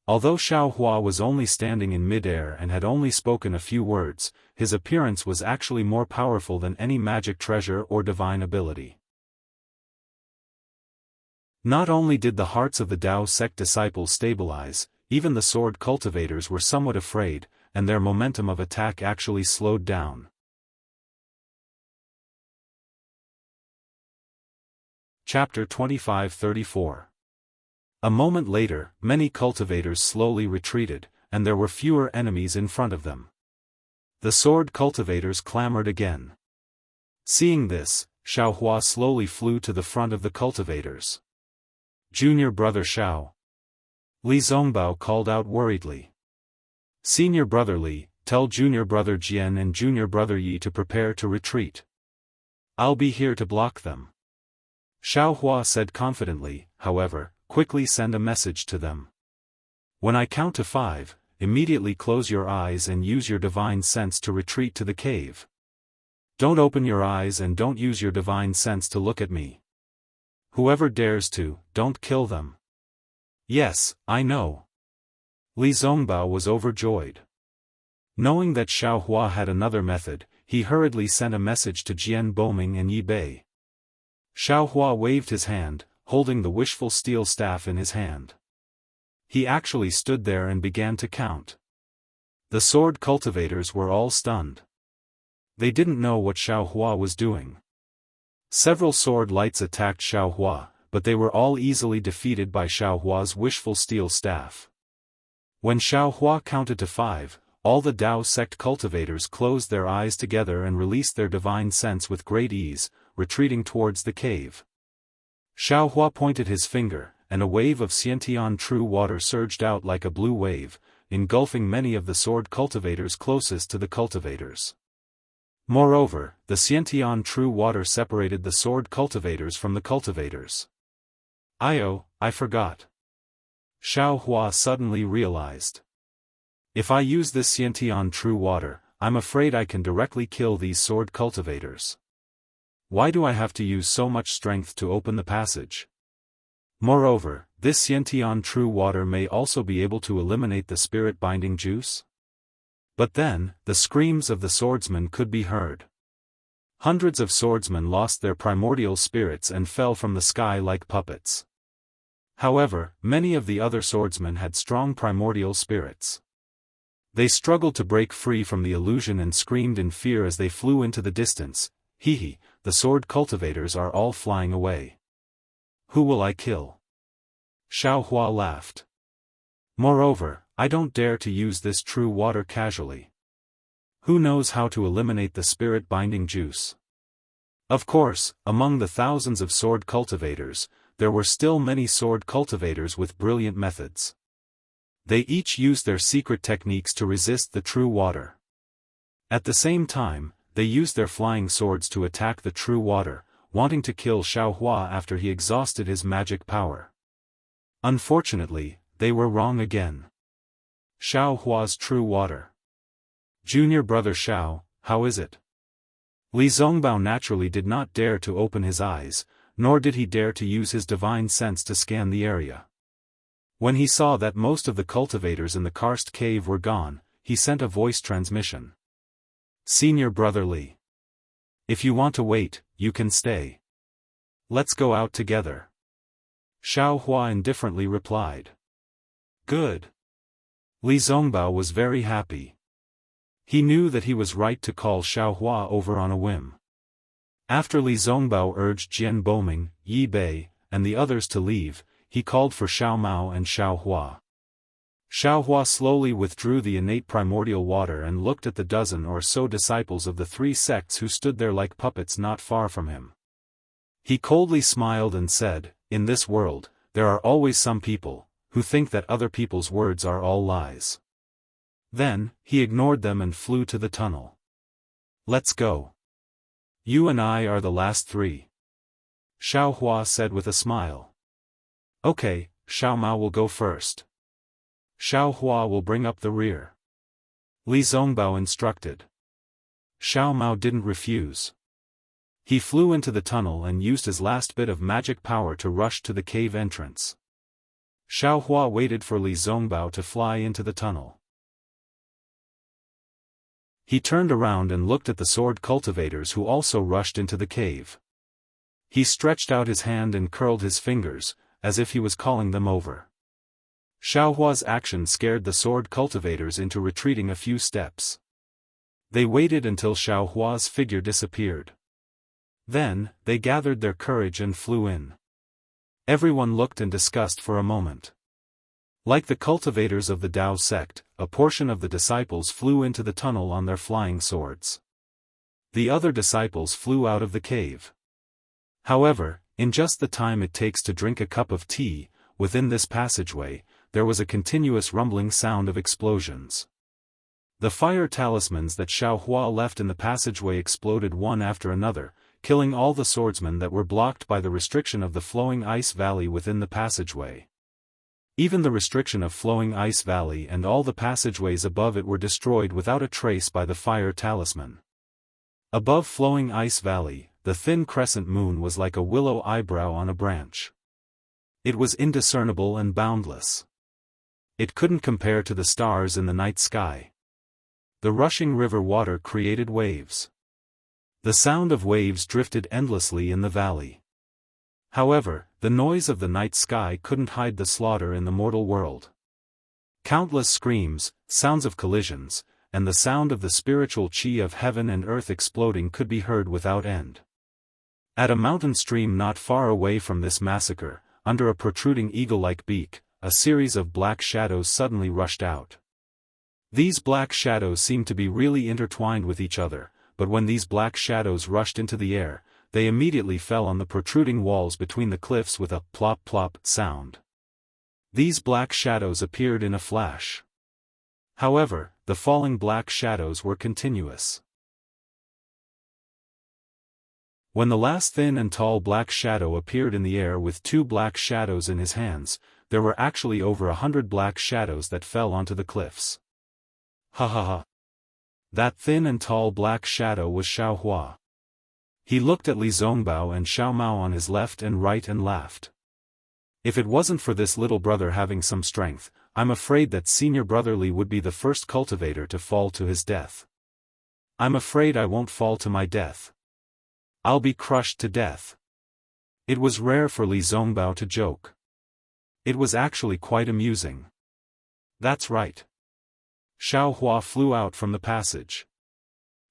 Although Xiao Hua was only standing in midair and had only spoken a few words, his appearance was actually more powerful than any magic treasure or divine ability. Not only did the hearts of the Dao sect disciples stabilize, even the sword cultivators were somewhat afraid, and their momentum of attack actually slowed down. Chapter 25-34. A moment later, many cultivators slowly retreated, and there were fewer enemies in front of them. The sword cultivators clamored again. Seeing this, Xiaohua slowly flew to the front of the cultivators. "Junior brother Xiao." Li Zongbao called out worriedly. "Senior brother Li, tell junior brother Jian and junior brother Yi to prepare to retreat. I'll be here to block them." Xiaohua said confidently, however, "Quickly send a message to them. When I count to 5, immediately close your eyes and use your divine sense to retreat to the cave. Don't open your eyes and don't use your divine sense to look at me. Whoever dares to, don't kill them." "Yes, I know." Li Zongbao was overjoyed. Knowing that Xiaohua had another method, he hurriedly sent a message to Jian Boming and Yi Bei. Xiaohua waved his hand, holding the wishful steel staff in his hand. He actually stood there and began to count. The sword cultivators were all stunned. They didn't know what Xiaohua was doing. Several sword lights attacked Xiaohua, but they were all easily defeated by Xiaohua's wishful steel staff. When Xiaohua counted to 5, all the Dao sect cultivators closed their eyes together and released their divine sense with great ease, retreating towards the cave. Xiaohua pointed his finger, and a wave of Xiantian true water surged out like a blue wave, engulfing many of the sword cultivators closest to the cultivators. Moreover, the Xiantian true water separated the sword cultivators from the cultivators. I forgot. Xiaohua suddenly realized. If I use this Xiantian true water, I'm afraid I can directly kill these sword cultivators. Why do I have to use so much strength to open the passage? Moreover, this Xiantian true water may also be able to eliminate the spirit-binding juice? But then, the screams of the swordsmen could be heard. Hundreds of swordsmen lost their primordial spirits and fell from the sky like puppets. However, many of the other swordsmen had strong primordial spirits. They struggled to break free from the illusion and screamed in fear as they flew into the distance. "Hee, the sword cultivators are all flying away. Who will I kill?" Xiaohua laughed. "Moreover, I don't dare to use this true water casually. Who knows how to eliminate the spirit-binding juice?" Of course, among the thousands of sword cultivators, there were still many sword cultivators with brilliant methods. They each used their secret techniques to resist the true water. At the same time, they used their flying swords to attack the true water, wanting to kill Xiaohua after he exhausted his magic power. Unfortunately, they were wrong again. Xiaohua's true water. "Junior brother Xiao, how is it?" Li Zongbao naturally did not dare to open his eyes, nor did he dare to use his divine sense to scan the area. When he saw that most of the cultivators in the karst cave were gone, he sent a voice transmission. "Senior brother Li. If you want to wait, you can stay. Let's go out together." Xiaohua indifferently replied. "Good." Li Zongbao was very happy. He knew that he was right to call Xiaohua over on a whim. After Li Zongbao urged Jian Boming, Yi Bei, and the others to leave, he called for Xiao Mao and Xiaohua. Xiaohua slowly withdrew the innate primordial water and looked at the dozen or so disciples of the 3 sects who stood there like puppets not far from him. He coldly smiled and said, "In this world, there are always some people who think that other people's words are all lies." Then, he ignored them and flew to the tunnel. "Let's go. You and I are the last 3. Xiaohua said with a smile. "Okay, Xiao Mao will go first. Xiaohua will bring up the rear." Li Zongbao instructed. Xiao Mao didn't refuse. He flew into the tunnel and used his last bit of magic power to rush to the cave entrance. Xiaohua waited for Li Zongbao to fly into the tunnel. He turned around and looked at the sword cultivators who also rushed into the cave. He stretched out his hand and curled his fingers, as if he was calling them over. Xiaohua's action scared the sword cultivators into retreating a few steps. They waited until Xiaohua's figure disappeared. Then, they gathered their courage and flew in. Everyone looked in disgust for a moment. Like the cultivators of the Dao sect, a portion of the disciples flew into the tunnel on their flying swords. The other disciples flew out of the cave. However, in just the time it takes to drink a cup of tea, within this passageway, there was a continuous rumbling sound of explosions. The fire talismans that Xiaohua left in the passageway exploded one after another, killing all the swordsmen that were blocked by the restriction of the flowing ice valley within the passageway. Even the restriction of flowing ice valley and all the passageways above it were destroyed without a trace by the fire talisman. Above flowing ice valley, the thin crescent moon was like a willow eyebrow on a branch. It was indiscernible and boundless. It couldn't compare to the stars in the night sky. The rushing river water created waves. The sound of waves drifted endlessly in the valley. However, the noise of the night sky couldn't hide the slaughter in the mortal world. Countless screams, sounds of collisions, and the sound of the spiritual chi of heaven and earth exploding could be heard without end. At a mountain stream not far away from this massacre, under a protruding eagle-like beak, a series of black shadows suddenly rushed out. These black shadows seemed to be really intertwined with each other, but when these black shadows rushed into the air, they immediately fell on the protruding walls between the cliffs with a plop-plop sound. These black shadows appeared in a flash. However, the falling black shadows were continuous. When the last thin and tall black shadow appeared in the air with 2 black shadows in his hands, there were actually over 100 black shadows that fell onto the cliffs. Ha ha ha. That thin and tall black shadow was Xiaohua. He looked at Li Zongbao and Xiao Mao on his left and right and laughed. If it wasn't for this little brother having some strength, I'm afraid that senior brother Li would be the first cultivator to fall to his death. I'm afraid I won't fall to my death. I'll be crushed to death. It was rare for Li Zongbao to joke. It was actually quite amusing. That's right. Xiaohua flew out from the passage.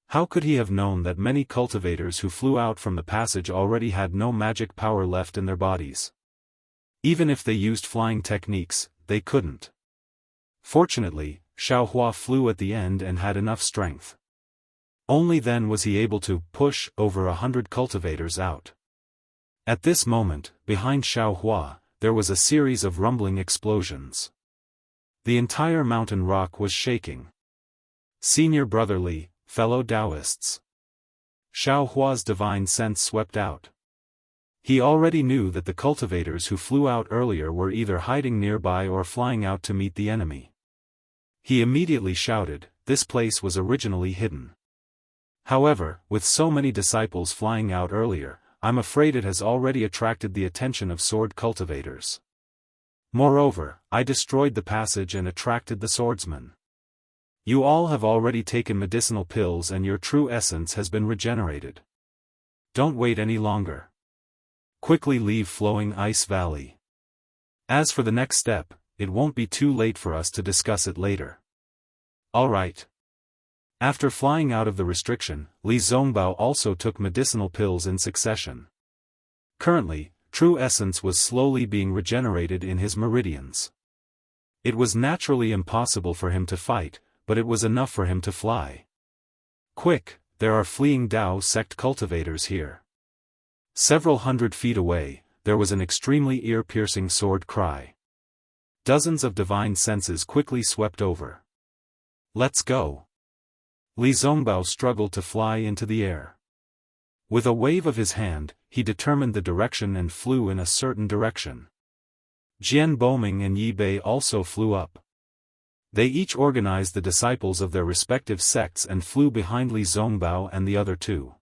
How could he have known that many cultivators who flew out from the passage already had no magic power left in their bodies? Even if they used flying techniques, they couldn't. Fortunately, Xiaohua flew at the end and had enough strength. Only then was he able to push over 100 cultivators out. At this moment, behind Xiaohua, there was a series of rumbling explosions. The entire mountain rock was shaking. Senior brother Li, fellow Taoists. Xiaohua's divine sense swept out. He already knew that the cultivators who flew out earlier were either hiding nearby or flying out to meet the enemy. He immediately shouted, "This place was originally hidden. However, with so many disciples flying out earlier, I'm afraid it has already attracted the attention of sword cultivators. Moreover, I destroyed the passage and attracted the swordsmen. You all have already taken medicinal pills and your true essence has been regenerated. Don't wait any longer. Quickly leave flowing ice valley. As for the next step, it won't be too late for us to discuss it later." Alright. After flying out of the restriction, Li Zongbao also took medicinal pills in succession. Currently, true essence was slowly being regenerated in his meridians. It was naturally impossible for him to fight, but it was enough for him to fly. Quick, there are fleeing Dao sect cultivators here. Several hundred feet away, there was an extremely ear-piercing sword cry. Dozens of divine senses quickly swept over. Let's go. Li Zongbao struggled to fly into the air. With a wave of his hand, he determined the direction and flew in a certain direction. Jian Boming and Yi Bei also flew up. They each organized the disciples of their respective sects and flew behind Li Zongbao and the other 2.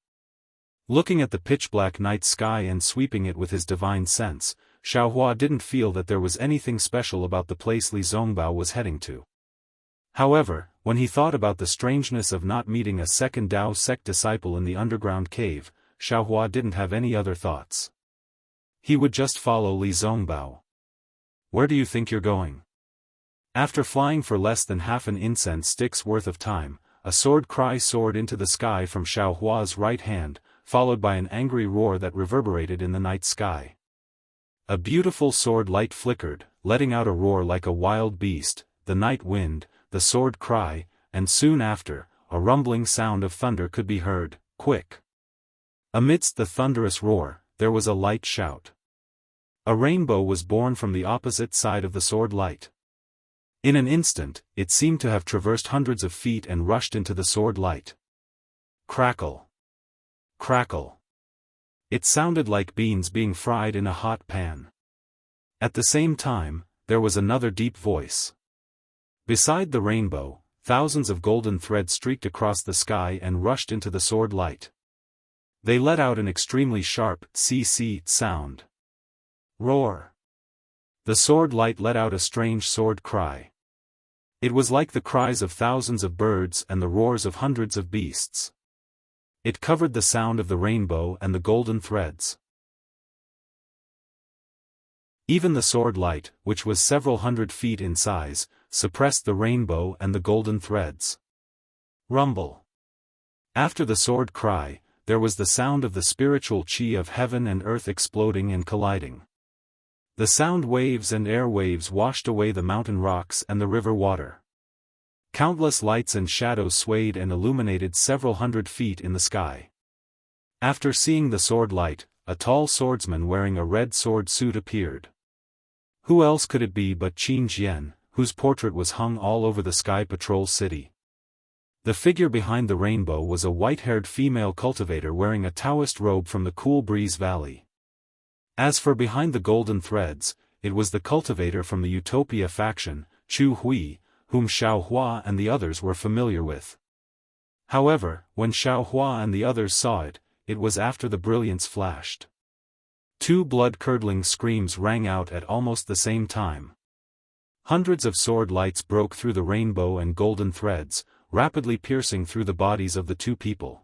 Looking at the pitch-black night sky and sweeping it with his divine sense, Xiaohua didn't feel that there was anything special about the place Li Zongbao was heading to. However, when he thought about the strangeness of not meeting a second Dao sect disciple in the underground cave, Xiaohua didn't have any other thoughts. He would just follow Li Zongbao. Where do you think you're going? After flying for less than half an incense stick's worth of time, a sword cry soared into the sky from Xiao Hua's right hand, followed by an angry roar that reverberated in the night sky. A beautiful sword light flickered, letting out a roar like a wild beast, the night wind, the sword cry, and soon after, a rumbling sound of thunder could be heard, quick. Amidst the thunderous roar, there was a light shout. A rainbow was born from the opposite side of the sword light. In an instant, it seemed to have traversed hundreds of feet and rushed into the sword light. Crackle! Crackle! It sounded like beans being fried in a hot pan. At the same time, there was another deep voice. Beside the rainbow, thousands of golden threads streaked across the sky and rushed into the sword light. They let out an extremely sharp cc sound. Roar! The sword light let out a strange sword cry. It was like the cries of thousands of birds and the roars of hundreds of beasts. It covered the sound of the rainbow and the golden threads. Even the sword light, which was several hundred feet in size, suppressed the rainbow and the golden threads. Rumble! After the sword cry, there was the sound of the spiritual chi of heaven and earth exploding and colliding. The sound waves and air waves washed away the mountain rocks and the river water. Countless lights and shadows swayed and illuminated several hundred feet in the sky. After seeing the sword light, a tall swordsman wearing a red sword suit appeared. Who else could it be but Qin Jian, whose portrait was hung all over the Sky Patrol city? The figure behind the rainbow was a white-haired female cultivator wearing a Taoist robe from the Cool Breeze Valley. As for behind the golden threads, it was the cultivator from the Utopia faction, Chu Hui, whom Xiao Hua and the others were familiar with. However, when Xiao Hua and the others saw it, it was after the brilliance flashed. Two blood-curdling screams rang out at almost the same time. Hundreds of sword lights broke through the rainbow and golden threads, rapidly piercing through the bodies of the two people.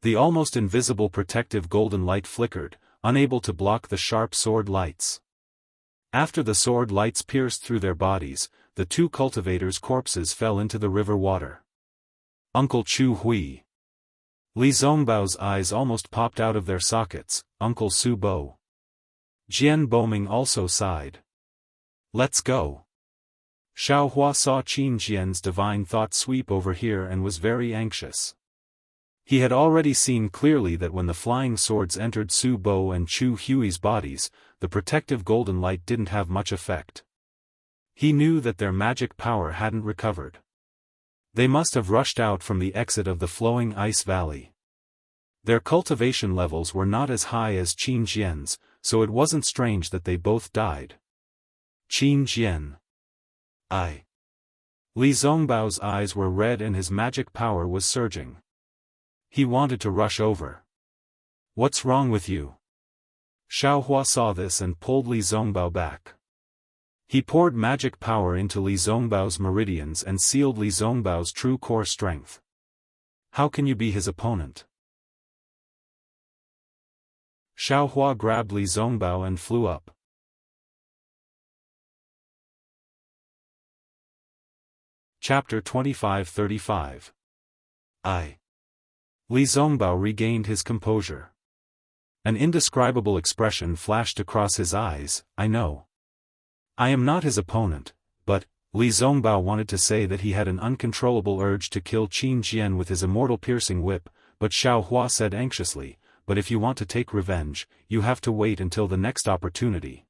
The almost invisible protective golden light flickered, unable to block the sharp sword lights. After the sword lights pierced through their bodies, the two cultivators' corpses fell into the river water. Uncle Chu Hui. Li Zongbao's eyes almost popped out of their sockets. Uncle Su Bo. Jian Boming also sighed. Let's go. Xiao Hua saw Qin Jian's divine thought sweep over here and was very anxious. He had already seen clearly that when the flying swords entered Su Bo and Chu Hui's bodies, the protective golden light didn't have much effect. He knew that their magic power hadn't recovered. They must have rushed out from the exit of the flowing ice valley. Their cultivation levels were not as high as Qin Jian's, so it wasn't strange that they both died. Qin Jian. Li Zongbao's eyes were red and his magic power was surging. He wanted to rush over. What's wrong with you? Xiao Hua saw this and pulled Li Zongbao back. He poured magic power into Li Zongbao's meridians and sealed Li Zongbao's true core strength. How can you be his opponent? Xiao Hua grabbed Li Zongbao and flew up. Chapter 25-35. Li Zongbao regained his composure. An indescribable expression flashed across his eyes. I know. I am not his opponent, but, Li Zongbao wanted to say that he had an uncontrollable urge to kill Qin Jian with his immortal piercing whip, but Xiao Hua said anxiously, but if you want to take revenge, you have to wait until the next opportunity.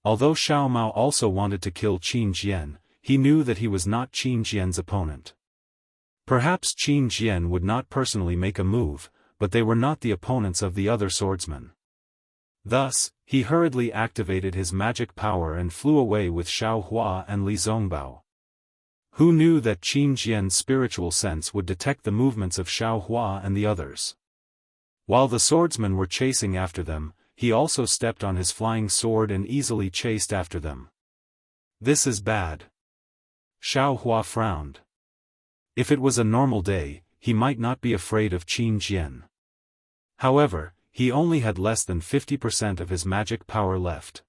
Although Xiao Mao also wanted to kill Qin Jian, he knew that he was not Qin Jian's opponent. Perhaps Qin Jian would not personally make a move, but they were not the opponents of the other swordsmen. Thus, he hurriedly activated his magic power and flew away with Xiao Hua and Li Zongbao. Who knew that Qin Jian's spiritual sense would detect the movements of Xiao Hua and the others? While the swordsmen were chasing after them, he also stepped on his flying sword and easily chased after them. This is bad. Xiao Hua frowned. If it was a normal day, he might not be afraid of Qin Jian. However, he only had less than 50% of his magic power left.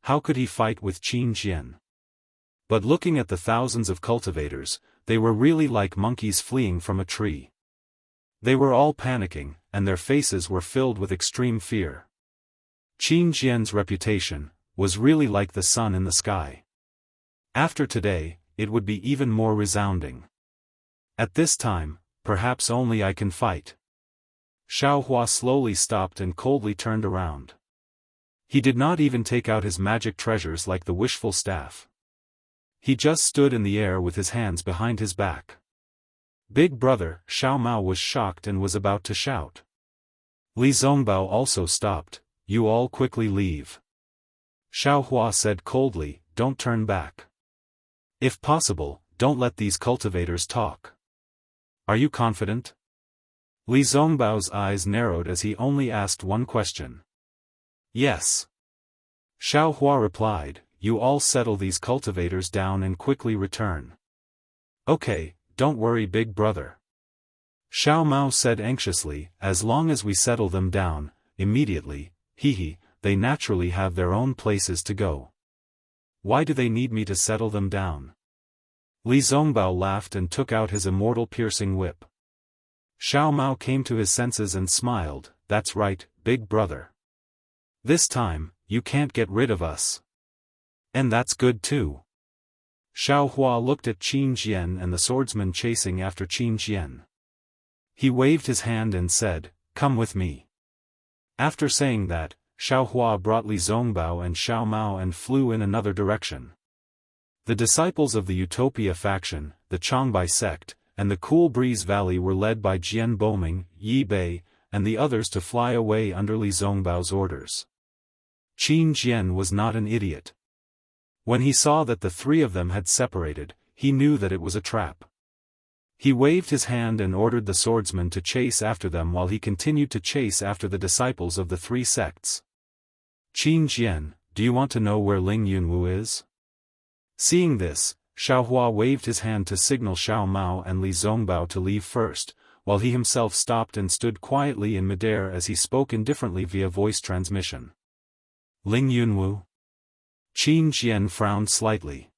How could he fight with Qin Jian? But looking at the thousands of cultivators, they were really like monkeys fleeing from a tree. They were all panicking, and their faces were filled with extreme fear. Qin Jian's reputation was really like the sun in the sky. After today, it would be even more resounding. At this time, perhaps only I can fight. Xiao Hua slowly stopped and coldly turned around. He did not even take out his magic treasures like the wishful staff. He just stood in the air with his hands behind his back. Big brother, Xiao Mao was shocked and was about to shout. Li Zongbao also stopped. You all quickly leave. Xiao Hua said coldly, don't turn back. If possible, don't let these cultivators talk. Are you confident? Li Zongbao's eyes narrowed as he only asked one question. Yes. Xiao Hua replied, you all settle these cultivators down and quickly return. Okay, don't worry big brother. Xiao Mao said anxiously, as long as we settle them down, immediately, they naturally have their own places to go. Why do they need me to settle them down? Li Zongbao laughed and took out his immortal piercing whip. Xiao Mao came to his senses and smiled, that's right, big brother. This time, you can't get rid of us. And that's good too. Xiao Hua looked at Qin Jian and the swordsman chasing after Qin Jian. He waved his hand and said, come with me. After saying that, Xiao Hua brought Li Zongbao and Xiao Mao and flew in another direction. The disciples of the Utopia faction, the Changbai sect, and the Cool Breeze Valley were led by Jian Boming, Yi Bei, and the others to fly away under Li Zongbao's orders. Qin Jian was not an idiot. When he saw that the three of them had separated, he knew that it was a trap. He waved his hand and ordered the swordsman to chase after them while he continued to chase after the disciples of the three sects. Qin Jian, do you want to know where Ling Yunwu is? Seeing this, Xiao Hua waved his hand to signal Xiao Mao and Li Zongbao to leave first, while he himself stopped and stood quietly in midair as he spoke indifferently via voice transmission. Ling Yunwu? Qin Jian frowned slightly.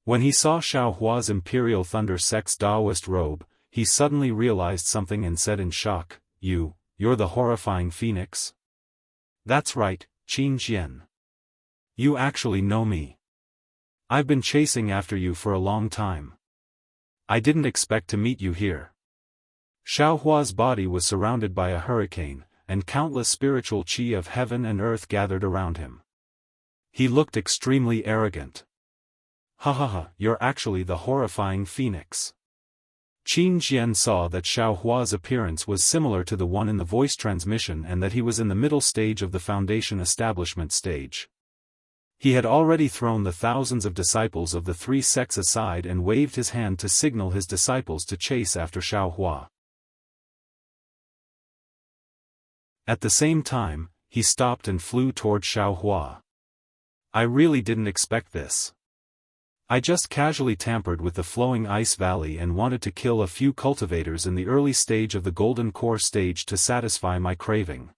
When he saw Xiao Hua's Imperial Thunder Sect's Daoist robe, he suddenly realized something and said in shock, you're the horrifying phoenix? That's right, Qin Jian. You actually know me. I've been chasing after you for a long time. I didn't expect to meet you here. Xiao Hua's body was surrounded by a hurricane, and countless spiritual qi of heaven and earth gathered around him. He looked extremely arrogant. Ha, you're actually the horrifying phoenix. Qin Jian saw that Xiao Hua's appearance was similar to the one in the voice transmission and that he was in the middle stage of the Foundation establishment stage. He had already thrown the thousands of disciples of the three sects aside and waved his hand to signal his disciples to chase after Xiao Hua. At the same time, he stopped and flew toward Xiao Hua. I really didn't expect this. I just casually tampered with the flowing ice valley and wanted to kill a few cultivators in the early stage of the golden core stage to satisfy my craving.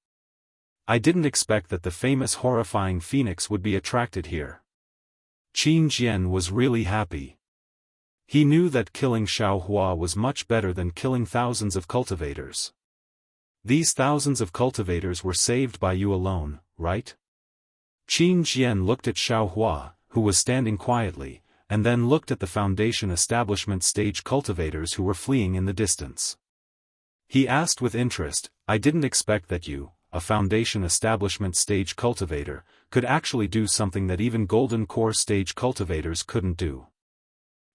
I didn't expect that the famous horrifying phoenix would be attracted here. Qin Jian was really happy. He knew that killing Xiao Hua was much better than killing thousands of cultivators. These thousands of cultivators were saved by you alone, right? Qin Jian looked at Xiao Hua, who was standing quietly, and then looked at the Foundation establishment stage cultivators who were fleeing in the distance. He asked with interest, I didn't expect that you, a Foundation establishment stage cultivator, could actually do something that even Golden Core stage cultivators couldn't do.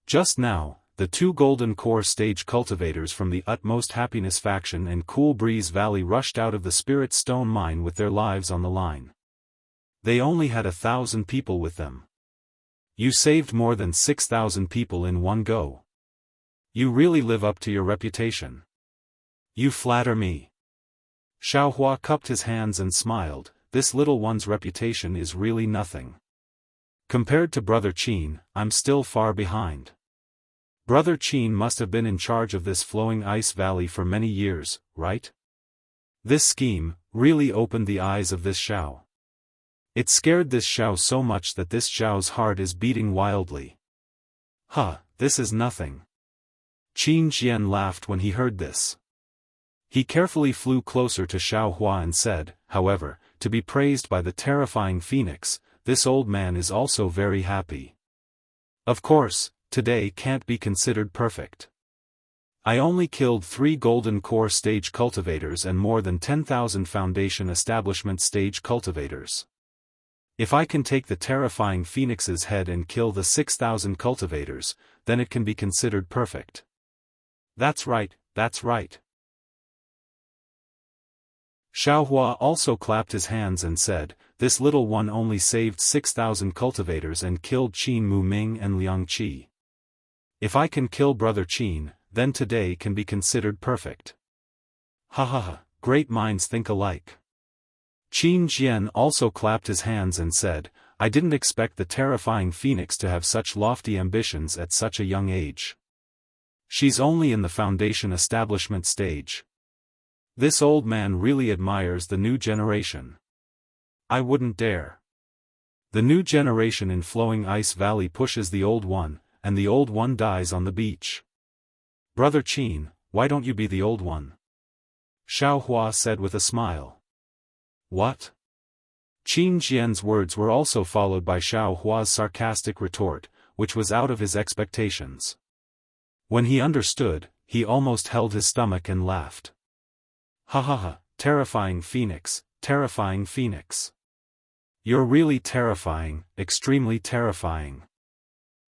Just now, the two Golden Core stage cultivators from the Utmost Happiness faction and Cool Breeze Valley rushed out of the Spirit Stone mine with their lives on the line. They only had 1,000 people with them. You saved more than 6,000 people in one go. You really live up to your reputation. You flatter me. Xiao Hua cupped his hands and smiled, this little one's reputation is really nothing. Compared to Brother Qin, I'm still far behind. Brother Qin must have been in charge of this flowing ice valley for many years, right? This scheme really opened the eyes of this Xiao. It scared this Xiao so much that this Xiao's heart is beating wildly. This is nothing. Qin Jian laughed when he heard this. He carefully flew closer to Xiao Hua and said, however, to be praised by the terrifying phoenix, this old man is also very happy. Of course, today can't be considered perfect. I only killed 3 golden core stage cultivators and more than 10,000 foundation establishment stage cultivators. If I can take the terrifying phoenix's head and kill the 6,000 cultivators, then it can be considered perfect. That's right, that's right. Xiao Hua also clapped his hands and said, this little one only saved 6,000 cultivators and killed Qin Mu Ming and Liang Qi. If I can kill brother Qin, then today can be considered perfect. Great minds think alike. Qin Jian also clapped his hands and said, I didn't expect the terrifying phoenix to have such lofty ambitions at such a young age. She's only in the foundation establishment stage. This old man really admires the new generation. I wouldn't dare. The new generation in Flowing Ice Valley pushes the old one, and the old one dies on the beach. Brother Qin, why don't you be the old one? Xiao Hua said with a smile. What? Qin Jian's words were also followed by Xiao Hua's sarcastic retort, which was out of his expectations. When he understood, he almost held his stomach and laughed. Terrifying phoenix, terrifying phoenix. You're really terrifying, extremely terrifying.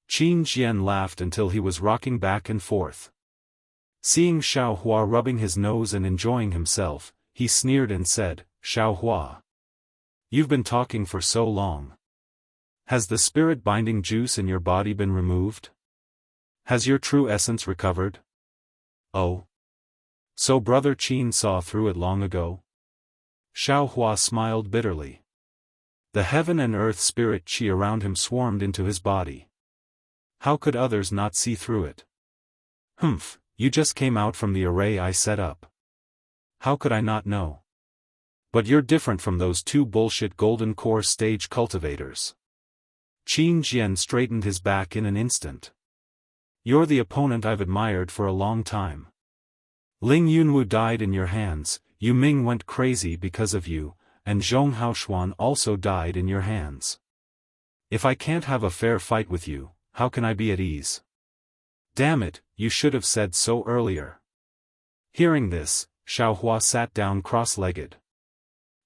Qin Jian laughed until he was rocking back and forth. Seeing Xiao Hua rubbing his nose and enjoying himself, he sneered and said, Xiao Hua. You've been talking for so long. Has the spirit-binding juice in your body been removed? Has your true essence recovered? Oh. So brother Qin saw through it long ago? Xiao Hua smiled bitterly. The heaven and earth spirit qi around him swarmed into his body. How could others not see through it? You just came out from the array I set up. How could I not know? But you're different from those 2 bullshit golden core stage cultivators. Qin Jian straightened his back in an instant. You're the opponent I've admired for a long time. Ling Yunwu died in your hands, Yu Ming went crazy because of you, and Zhong Haoshuan also died in your hands. If I can't have a fair fight with you, how can I be at ease? Damn it, you should have said so earlier. Hearing this, Xiao Hua sat down cross-legged.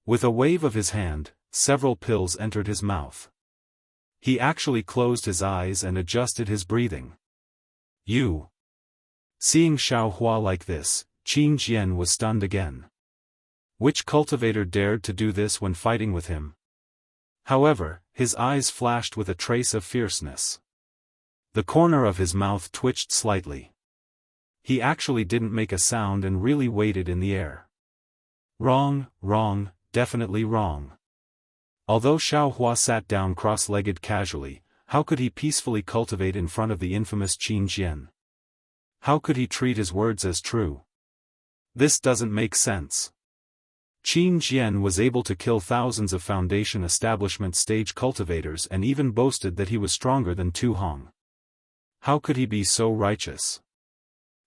With a wave of his hand, several pills entered his mouth. He actually closed his eyes and adjusted his breathing. You. Seeing Xiao Hua like this, Qin Jian was stunned again. Which cultivator dared to do this when fighting with him? However, his eyes flashed with a trace of fierceness. The corner of his mouth twitched slightly. He actually didn't make a sound and really waited in the air. Wrong, definitely wrong. Although Xiao Hua sat down cross-legged casually, how could he peacefully cultivate in front of the infamous Qin Jian? How could he treat his words as true? This doesn't make sense. Qin Jian was able to kill thousands of foundation establishment stage cultivators and even boasted that he was stronger than Tu Hong. How could he be so righteous?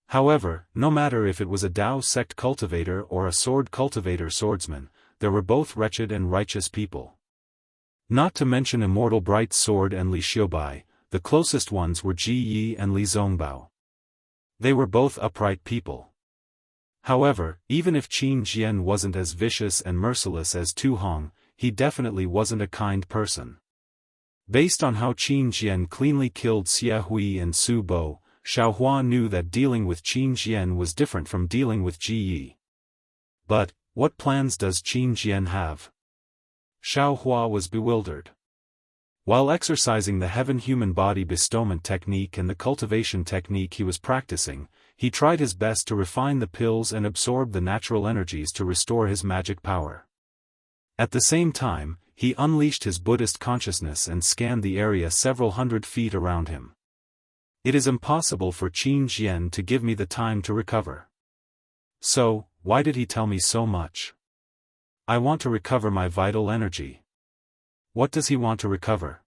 However, no matter if it was a Dao sect cultivator or a sword cultivator swordsman, they were both wretched and righteous people. Not to mention Immortal Bright Sword and Li Xiubai, the closest ones were Ji Yi and Li Zongbao. They were both upright people. However, even if Qin Jian wasn't as vicious and merciless as Tu Hong, he definitely wasn't a kind person. Based on how Qin Jian cleanly killed Xie Hui and Su Bo, Xiao Hua knew that dealing with Qin Jian was different from dealing with Ji Yi. But, what plans does Qin Jian have? Xiao Hua was bewildered. While exercising the heaven-human body bestowment technique and the cultivation technique he was practicing, he tried his best to refine the pills and absorb the natural energies to restore his magic power. At the same time, he unleashed his Buddhist consciousness and scanned the area several hundred feet around him. It is impossible for Qin Jian to give me the time to recover. So, why did he tell me so much? I want to recover my vital energy. What does he want to recover?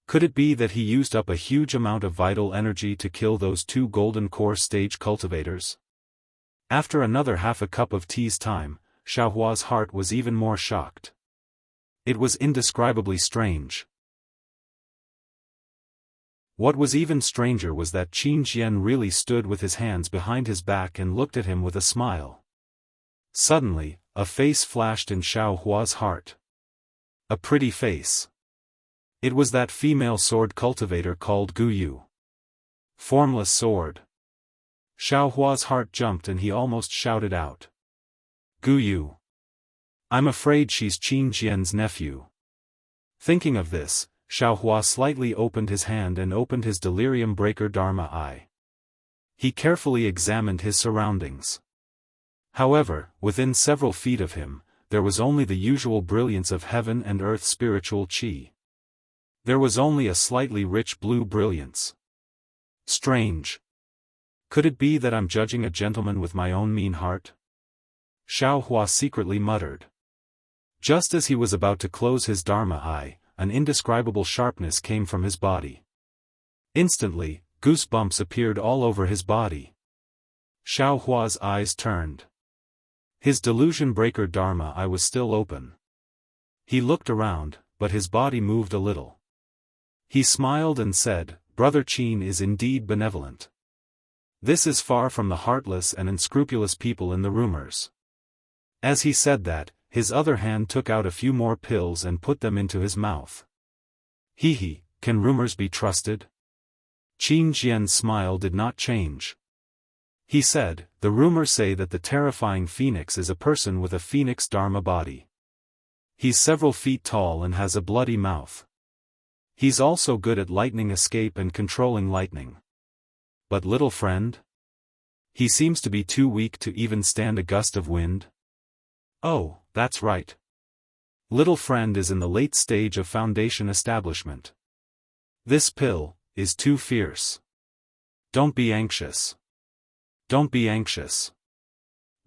Could it be that he used up a huge amount of vital energy to kill those two golden core stage cultivators? After another half a cup of tea's time, Xiaohua's heart was even more shocked. It was indescribably strange. What was even stranger was that Qin Jian really stood with his hands behind his back and looked at him with a smile. Suddenly, a face flashed in Xiaohua's heart. A pretty face. It was that female sword cultivator called Guyu. Formless sword. Xiaohua's heart jumped and he almost shouted out. Guyu. I'm afraid she's Qin Jian's nephew. Thinking of this, Xiaohua slightly opened his hand and opened his delirium breaker Dharma eye. He carefully examined his surroundings. However, within several feet of him, there was only the usual brilliance of heaven and earth spiritual qi. There was only a slightly rich blue brilliance. Strange. Could it be that I'm judging a gentleman with my own mean heart? Xiaohua secretly muttered. Just as he was about to close his Dharma eye, an indescribable sharpness came from his body. Instantly, goosebumps appeared all over his body. Xiaohua's eyes turned. His delusion breaker Dharma eye was still open. He looked around, but his body moved a little. He smiled and said, Brother Qin is indeed benevolent. This is far from the heartless and unscrupulous people in the rumors. As he said that, his other hand took out a few more pills and put them into his mouth. Hee, can rumors be trusted? Qin Jian's smile did not change. He said, the rumors say that the terrifying phoenix is a person with a phoenix Dharma body. He's several feet tall and has a bloody mouth. He's also good at lightning escape and controlling lightning. But little friend? He seems to be too weak to even stand a gust of wind. Oh, that's right. Little friend is in the late stage of foundation establishment. This pill is too fierce. Don't be anxious. Don't be anxious.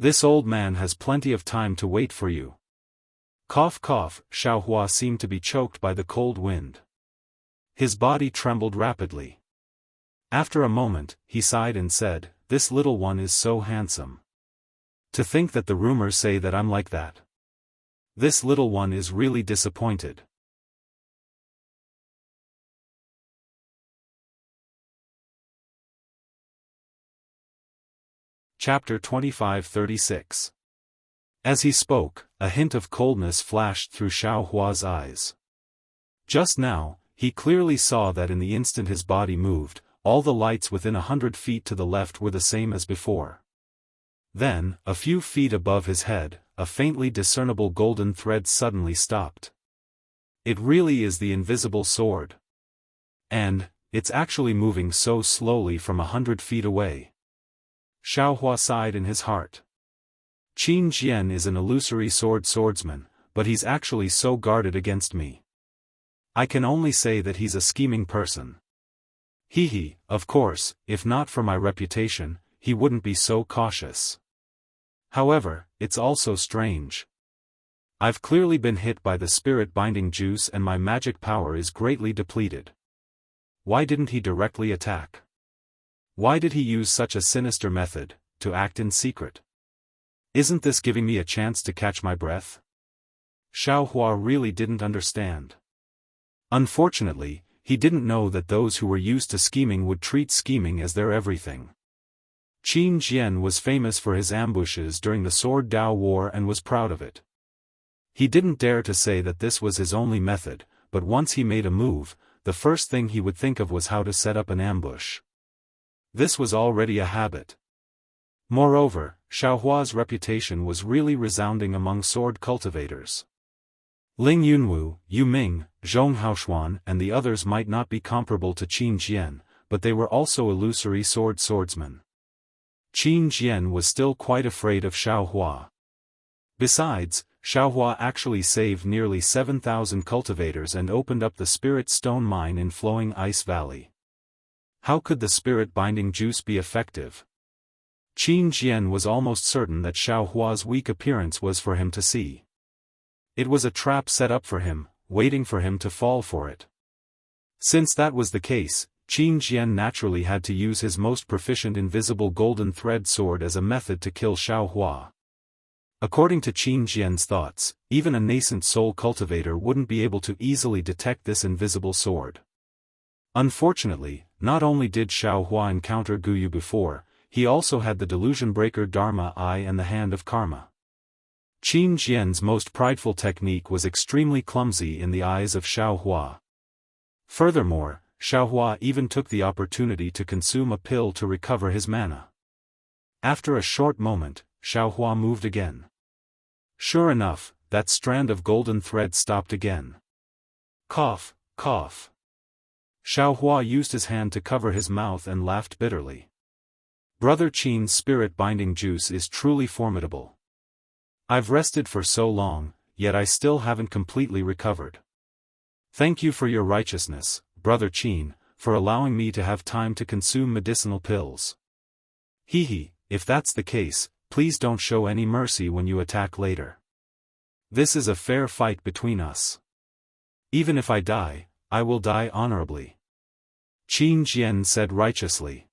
This old man has plenty of time to wait for you. Cough cough, Xiaohua seemed to be choked by the cold wind. His body trembled rapidly. After a moment, he sighed and said, this little one is so handsome. To think that the rumors say that I'm like that. This little one is really disappointed. Chapter 25-36. As he spoke, a hint of coldness flashed through Xiaohua's eyes. Just now, he clearly saw that in the instant his body moved, all the lights within 100 feet to the left were the same as before. Then, a few feet above his head, a faintly discernible golden thread suddenly stopped. It really is the invisible sword. And, it's actually moving so slowly from 100 feet away. Xiaohua sighed in his heart. Qin Jian is an illusory swordsman, but he's actually so guarded against me. I can only say that he's a scheming person. Of course, if not for my reputation, he wouldn't be so cautious. However, it's also strange. I've clearly been hit by the spirit-binding juice and my magic power is greatly depleted. Why didn't he directly attack? Why did he use such a sinister method, to act in secret? Isn't this giving me a chance to catch my breath? Xiaohua really didn't understand. Unfortunately, he didn't know that those who were used to scheming would treat scheming as their everything. Qin Jian was famous for his ambushes during the Sword Dao War and was proud of it. He didn't dare to say that this was his only method, but once he made a move, the first thing he would think of was how to set up an ambush. This was already a habit. Moreover, Xiaohua's reputation was really resounding among sword cultivators. Ling Yunwu, Yu Ming, Zhong Haoshuan and the others might not be comparable to Qin Jian, but they were also illusory swordsmen. Qin Jian was still quite afraid of Xiaohua. Besides, Xiaohua actually saved nearly 7,000 cultivators and opened up the spirit stone mine in Flowing Ice Valley. How could the spirit-binding juice be effective? Qin Jian was almost certain that Xiaohua's weak appearance was for him to see. It was a trap set up for him, waiting for him to fall for it. Since that was the case, Qin Jian naturally had to use his most proficient invisible golden thread sword as a method to kill Xiao Hua. According to Qin Jian's thoughts, even a nascent soul cultivator wouldn't be able to easily detect this invisible sword. Unfortunately, not only did Xiao Hua encounter Guyu before, he also had the delusion breaker Dharma Eye and the hand of karma. Qin Jian's most prideful technique was extremely clumsy in the eyes of Xiao Hua. Furthermore, Xiao Hua even took the opportunity to consume a pill to recover his mana. After a short moment, Xiao Hua moved again. Sure enough, that strand of golden thread stopped again. Cough, cough. Xiao Hua used his hand to cover his mouth and laughed bitterly. Brother Qin's spirit-binding juice is truly formidable. I've rested for so long, yet I still haven't completely recovered. Thank you for your righteousness, Brother Qin, for allowing me to have time to consume medicinal pills. Hehe, if that's the case, please don't show any mercy when you attack later. This is a fair fight between us. Even if I die, I will die honorably. Qin Jian said righteously.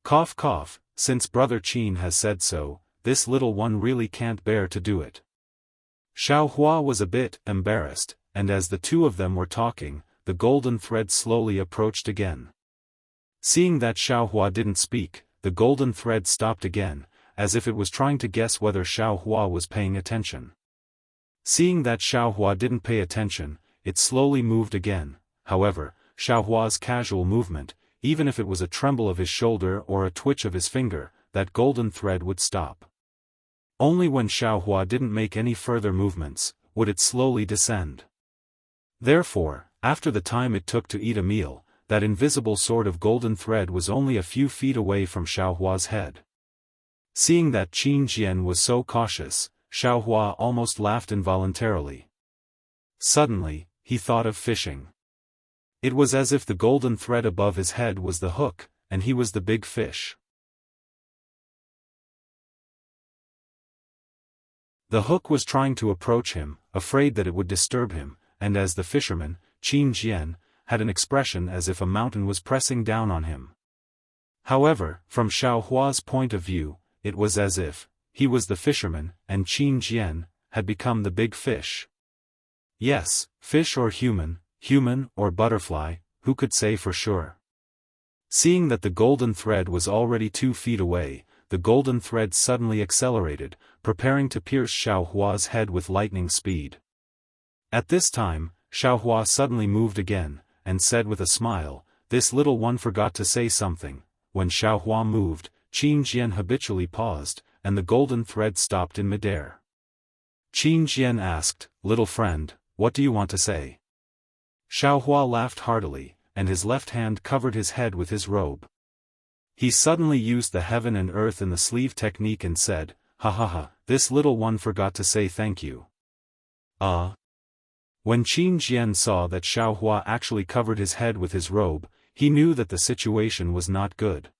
Cough cough, since Brother Qin has said so, this little one really can't bear to do it. Xiao Hua was a bit embarrassed, and as the two of them were talking, the golden thread slowly approached again. Seeing that Xiao Hua didn't speak, the golden thread stopped again, as if it was trying to guess whether Xiao Hua was paying attention. Seeing that Xiao Hua didn't pay attention, it slowly moved again. However, Xiao Hua's casual movement, even if it was a tremble of his shoulder or a twitch of his finger, that golden thread would stop. Only when Xiao Hua didn't make any further movements, would it slowly descend. Therefore, after the time it took to eat a meal, that invisible sword of golden thread was only a few feet away from Xiao Hua's head. Seeing that Qin Jian was so cautious, Xiao Hua almost laughed involuntarily. Suddenly, he thought of fishing. It was as if the golden thread above his head was the hook, and he was the big fish. The hook was trying to approach him, afraid that it would disturb him, and as the fisherman, Qin Jian, had an expression as if a mountain was pressing down on him. However, from Xiao Hua's point of view, it was as if he was the fisherman, and Qin Jian had become the big fish. Yes, fish or human or butterfly, who could say for sure? Seeing that the golden thread was already 2 feet away, the golden thread suddenly accelerated, preparing to pierce Xiao Hua's head with lightning speed. At this time, Xiao Hua suddenly moved again, and said with a smile, "This little one forgot to say something." When Xiao Hua moved, Qin Jian habitually paused, and the golden thread stopped in midair. Qin Jian asked, "Little friend, what do you want to say?" Xiao Hua laughed heartily, and his left hand covered his head with his robe. He suddenly used the heaven and earth in the sleeve technique and said, "Ha ha ha, this little one forgot to say thank you." When Qin Jian saw that Xiao Hua actually covered his head with his robe, he knew that the situation was not good.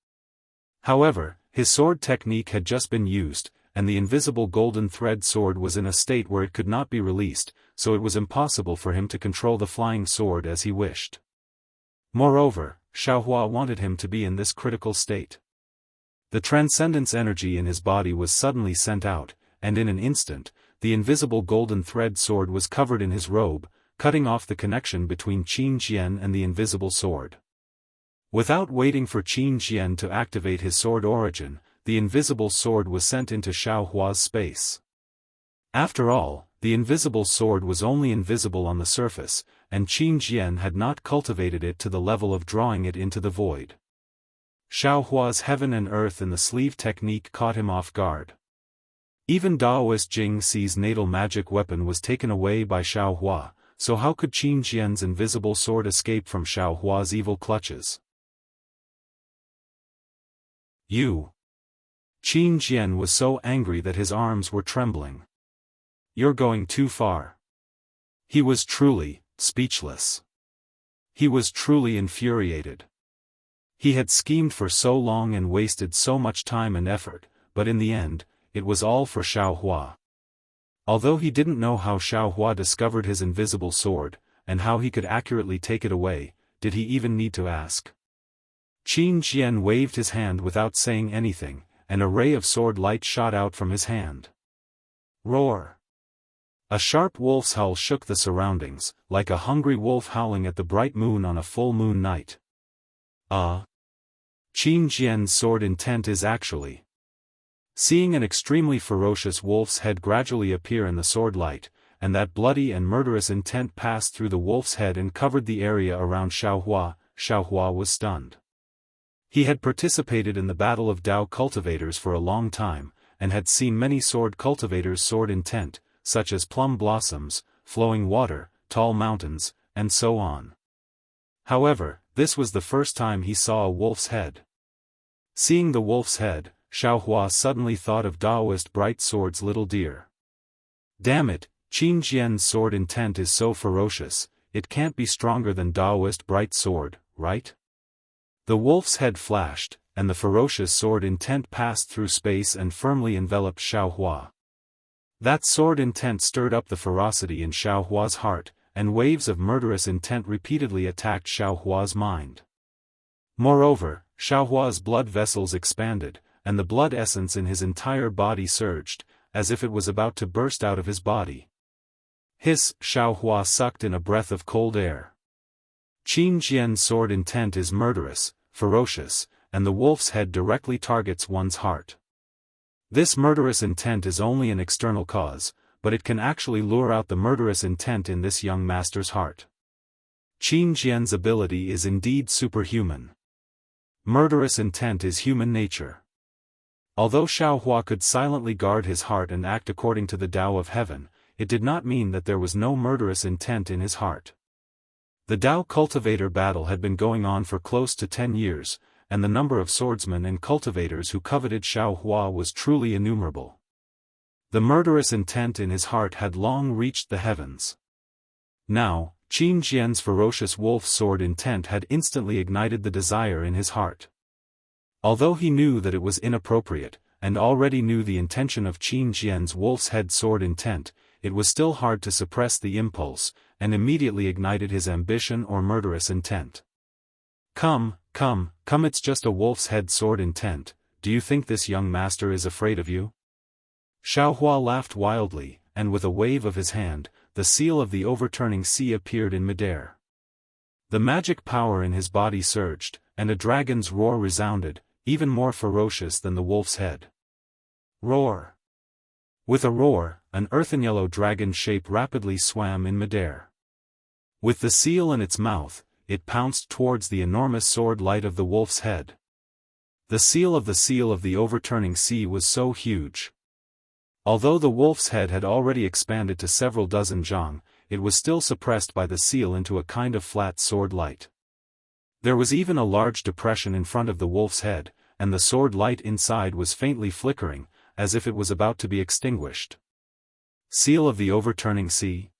However, his sword technique had just been used, and the invisible golden thread sword was in a state where it could not be released, so it was impossible for him to control the flying sword as he wished. Moreover, Xiao Hua wanted him to be in this critical state. The transcendence energy in his body was suddenly sent out, and in an instant, the invisible golden thread sword was covered in his robe, cutting off the connection between Qin Jian and the invisible sword. Without waiting for Qin Jian to activate his sword origin, the invisible sword was sent into Xiao Hua's space. After all, the invisible sword was only invisible on the surface, and Qin Jian had not cultivated it to the level of drawing it into the void. Xiao Hua's heaven and earth in the sleeve technique caught him off guard. Even Daoist Jing Si's natal magic weapon was taken away by Xiao Hua, so how could Qin Jian's invisible sword escape from Xiao Hua's evil clutches? You! Qin Jian was so angry that his arms were trembling. You're going too far. He was truly speechless. He was truly infuriated. He had schemed for so long and wasted so much time and effort, but in the end, it was all for Xiao Hua. Although he didn't know how Xiao Hua discovered his invisible sword, and how he could accurately take it away, did he even need to ask? Qin Jian waved his hand without saying anything, and a ray of sword light shot out from his hand. Roar! A sharp wolf's howl shook the surroundings, like a hungry wolf howling at the bright moon on a full moon night. Qin Jian's sword intent is actually. Seeing an extremely ferocious wolf's head gradually appear in the sword light, and that bloody and murderous intent passed through the wolf's head and covered the area around Xiaohua was stunned. He had participated in the Battle of Dao cultivators for a long time, and had seen many sword cultivators' sword intent, such as plum blossoms, flowing water, tall mountains, and so on. However, this was the first time he saw a wolf's head. Seeing the wolf's head, Xiaohua suddenly thought of Daoist Bright Sword's little deer. Damn it, Qin Jian's sword intent is so ferocious, it can't be stronger than Daoist Bright Sword, right? The wolf's head flashed, and the ferocious sword intent passed through space and firmly enveloped Xiaohua. That sword intent stirred up the ferocity in Xiaohua's heart, and waves of murderous intent repeatedly attacked Xiaohua's mind. Moreover, Xiaohua's blood vessels expanded, and the blood essence in his entire body surged, as if it was about to burst out of his body. Hiss! Xiaohua sucked in a breath of cold air. Qin Jian's sword intent is murderous, ferocious, and the wolf's head directly targets one's heart. This murderous intent is only an external cause, but it can actually lure out the murderous intent in this young master's heart. Qin Jian's ability is indeed superhuman. Murderous intent is human nature. Although Xiaohua could silently guard his heart and act according to the Tao of Heaven, it did not mean that there was no murderous intent in his heart. The Tao cultivator battle had been going on for close to 10 years, and the number of swordsmen and cultivators who coveted Xiaohua was truly innumerable. The murderous intent in his heart had long reached the heavens. Now, Qin Jian's ferocious wolf sword intent had instantly ignited the desire in his heart. Although he knew that it was inappropriate, and already knew the intention of Qin Jian's wolf's head sword intent, it was still hard to suppress the impulse, and immediately ignited his ambition or murderous intent. Come, it's just a wolf's head sword intent, do you think this young master is afraid of you? Xiaohua laughed wildly, and with a wave of his hand, the seal of the overturning sea appeared in midair. The magic power in his body surged, and a dragon's roar resounded, even more ferocious than the wolf's head. Roar! With a roar, an earthen-yellow dragon shape rapidly swam in midair. With the seal in its mouth, it pounced towards the enormous sword light of the wolf's head. The seal of the overturning sea was so huge. Although the wolf's head had already expanded to several dozen zhang, it was still suppressed by the seal into a kind of flat sword light. There was even a large depression in front of the wolf's head, and the sword light inside was faintly flickering, as if it was about to be extinguished. Seal of the overturning sea?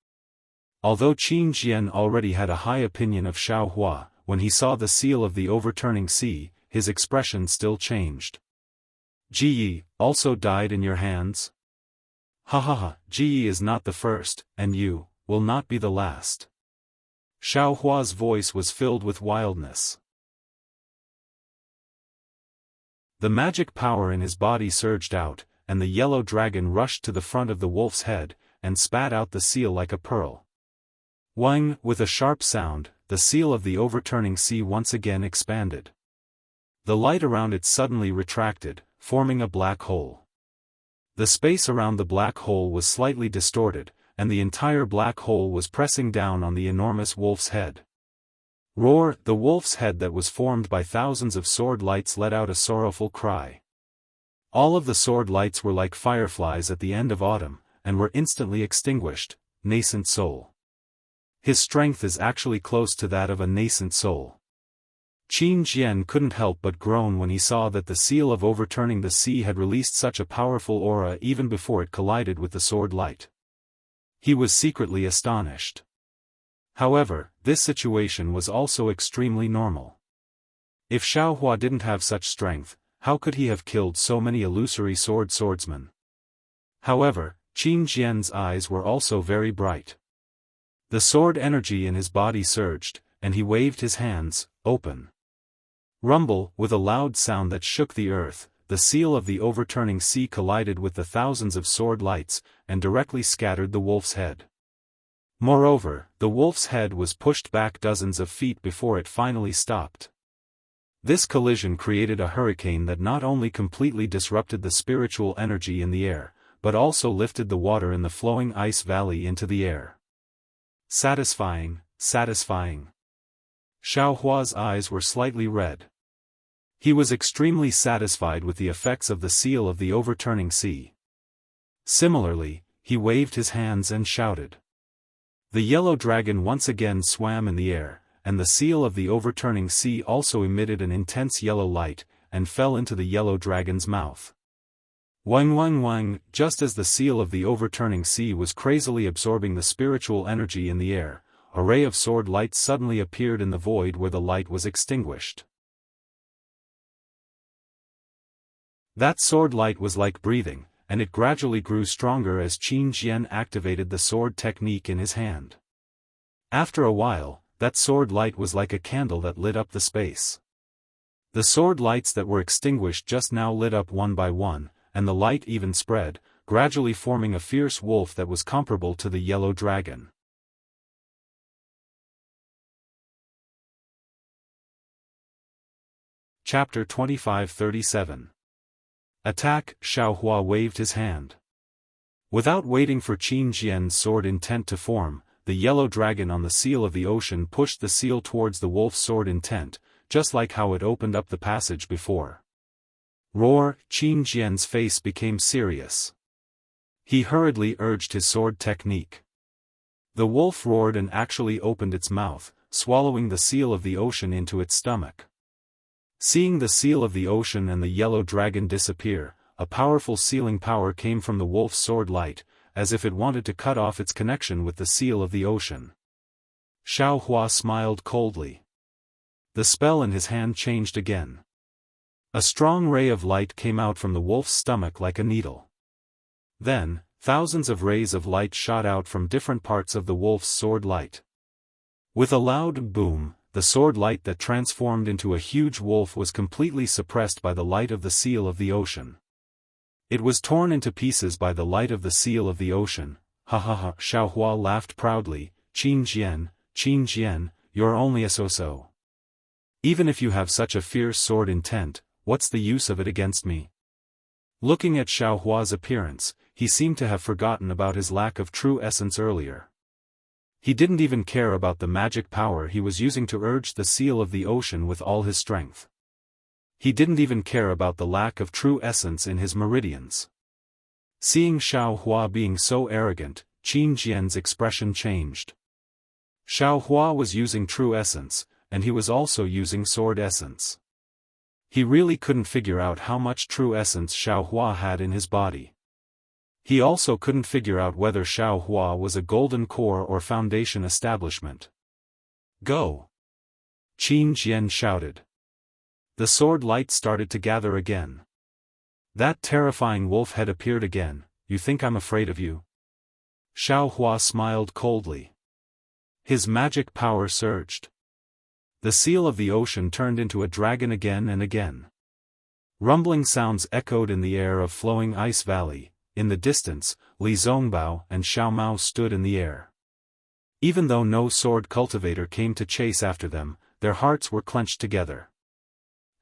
Although Qin Jian already had a high opinion of Xiaohua, when he saw the seal of the overturning sea, his expression still changed. Ji Yi also died in your hands? Ha ha ha, Ji Yi is not the first, and you will not be the last. Xiaohua's voice was filled with wildness. The magic power in his body surged out, and the yellow dragon rushed to the front of the wolf's head, and spat out the seal like a pearl. Wang! With a sharp sound, the seal of the overturning sea once again expanded. The light around it suddenly retracted, forming a black hole. The space around the black hole was slightly distorted, and the entire black hole was pressing down on the enormous wolf's head. Roar! The wolf's head that was formed by thousands of sword lights let out a sorrowful cry. All of the sword lights were like fireflies at the end of autumn, and were instantly extinguished. Nascent soul. His strength is actually close to that of a nascent soul. Qin Jian couldn't help but groan when he saw that the seal of overturning the sea had released such a powerful aura even before it collided with the sword light. He was secretly astonished. However, this situation was also extremely normal. If Xiaohua didn't have such strength, how could he have killed so many illusory swordsmen? However, Qin Jian's eyes were also very bright. The sword energy in his body surged, and he waved his hands, open. Rumble, with a loud sound that shook the earth, the seal of the overturning sea collided with the thousands of sword lights, and directly scattered the wolf's head. Moreover, the wolf's head was pushed back dozens of feet before it finally stopped. This collision created a hurricane that not only completely disrupted the spiritual energy in the air, but also lifted the water in the flowing ice valley into the air. Satisfying, satisfying. Xiao Hua's eyes were slightly red. He was extremely satisfied with the effects of the seal of the overturning sea. Similarly, he waved his hands and shouted. The yellow dragon once again swam in the air, and the seal of the overturning sea also emitted an intense yellow light, and fell into the yellow dragon's mouth. Wang wang wang, just as the seal of the overturning sea was crazily absorbing the spiritual energy in the air, a ray of sword light suddenly appeared in the void where the light was extinguished. That sword light was like breathing, and it gradually grew stronger as Qin Jian activated the sword technique in his hand. After a while, that sword light was like a candle that lit up the space. The sword lights that were extinguished just now lit up one by one, and the light even spread, gradually forming a fierce wolf that was comparable to the yellow dragon. Chapter 25-37. Attack. Xiao Hua waved his hand. Without waiting for Qin Jian's sword intent to form, the yellow dragon on the seal of the ocean pushed the seal towards the wolf's sword intent, just like how it opened up the passage before. Roar. Qin Jian's face became serious. He hurriedly urged his sword technique. The wolf roared and actually opened its mouth, swallowing the seal of the ocean into its stomach. Seeing the seal of the ocean and the yellow dragon disappear, a powerful sealing power came from the wolf's sword light, as if it wanted to cut off its connection with the seal of the ocean. Xiao Hua smiled coldly. The spell in his hand changed again. A strong ray of light came out from the wolf's stomach like a needle. Then, thousands of rays of light shot out from different parts of the wolf's sword light. With a loud boom, the sword light that transformed into a huge wolf was completely suppressed by the light of the seal of the ocean. It was torn into pieces by the light of the seal of the ocean. Ha ha ha! Xiao Hua laughed proudly. Qin Jian, you're only a so-so. Even if you have such a fierce sword intent, what's the use of it against me? Looking at Xiao Hua's appearance, he seemed to have forgotten about his lack of true essence earlier. He didn't even care about the magic power he was using to urge the seal of the ocean with all his strength. He didn't even care about the lack of true essence in his meridians. Seeing Xiao Hua being so arrogant, Qin Jian's expression changed. Xiao Hua was using true essence, and he was also using sword essence. He really couldn't figure out how much true essence Xiao Hua had in his body. He also couldn't figure out whether Xiao Hua was a golden core or foundation establishment. Go! Qin Jian shouted. The sword light started to gather again. That terrifying wolf head appeared again. You think I'm afraid of you? Xiao Hua smiled coldly. His magic power surged. The seal of the ocean turned into a dragon again and again. Rumbling sounds echoed in the air of flowing ice valley. In the distance, Li Zongbao and Xiao Mao stood in the air. Even though no sword cultivator came to chase after them, their hearts were clenched together.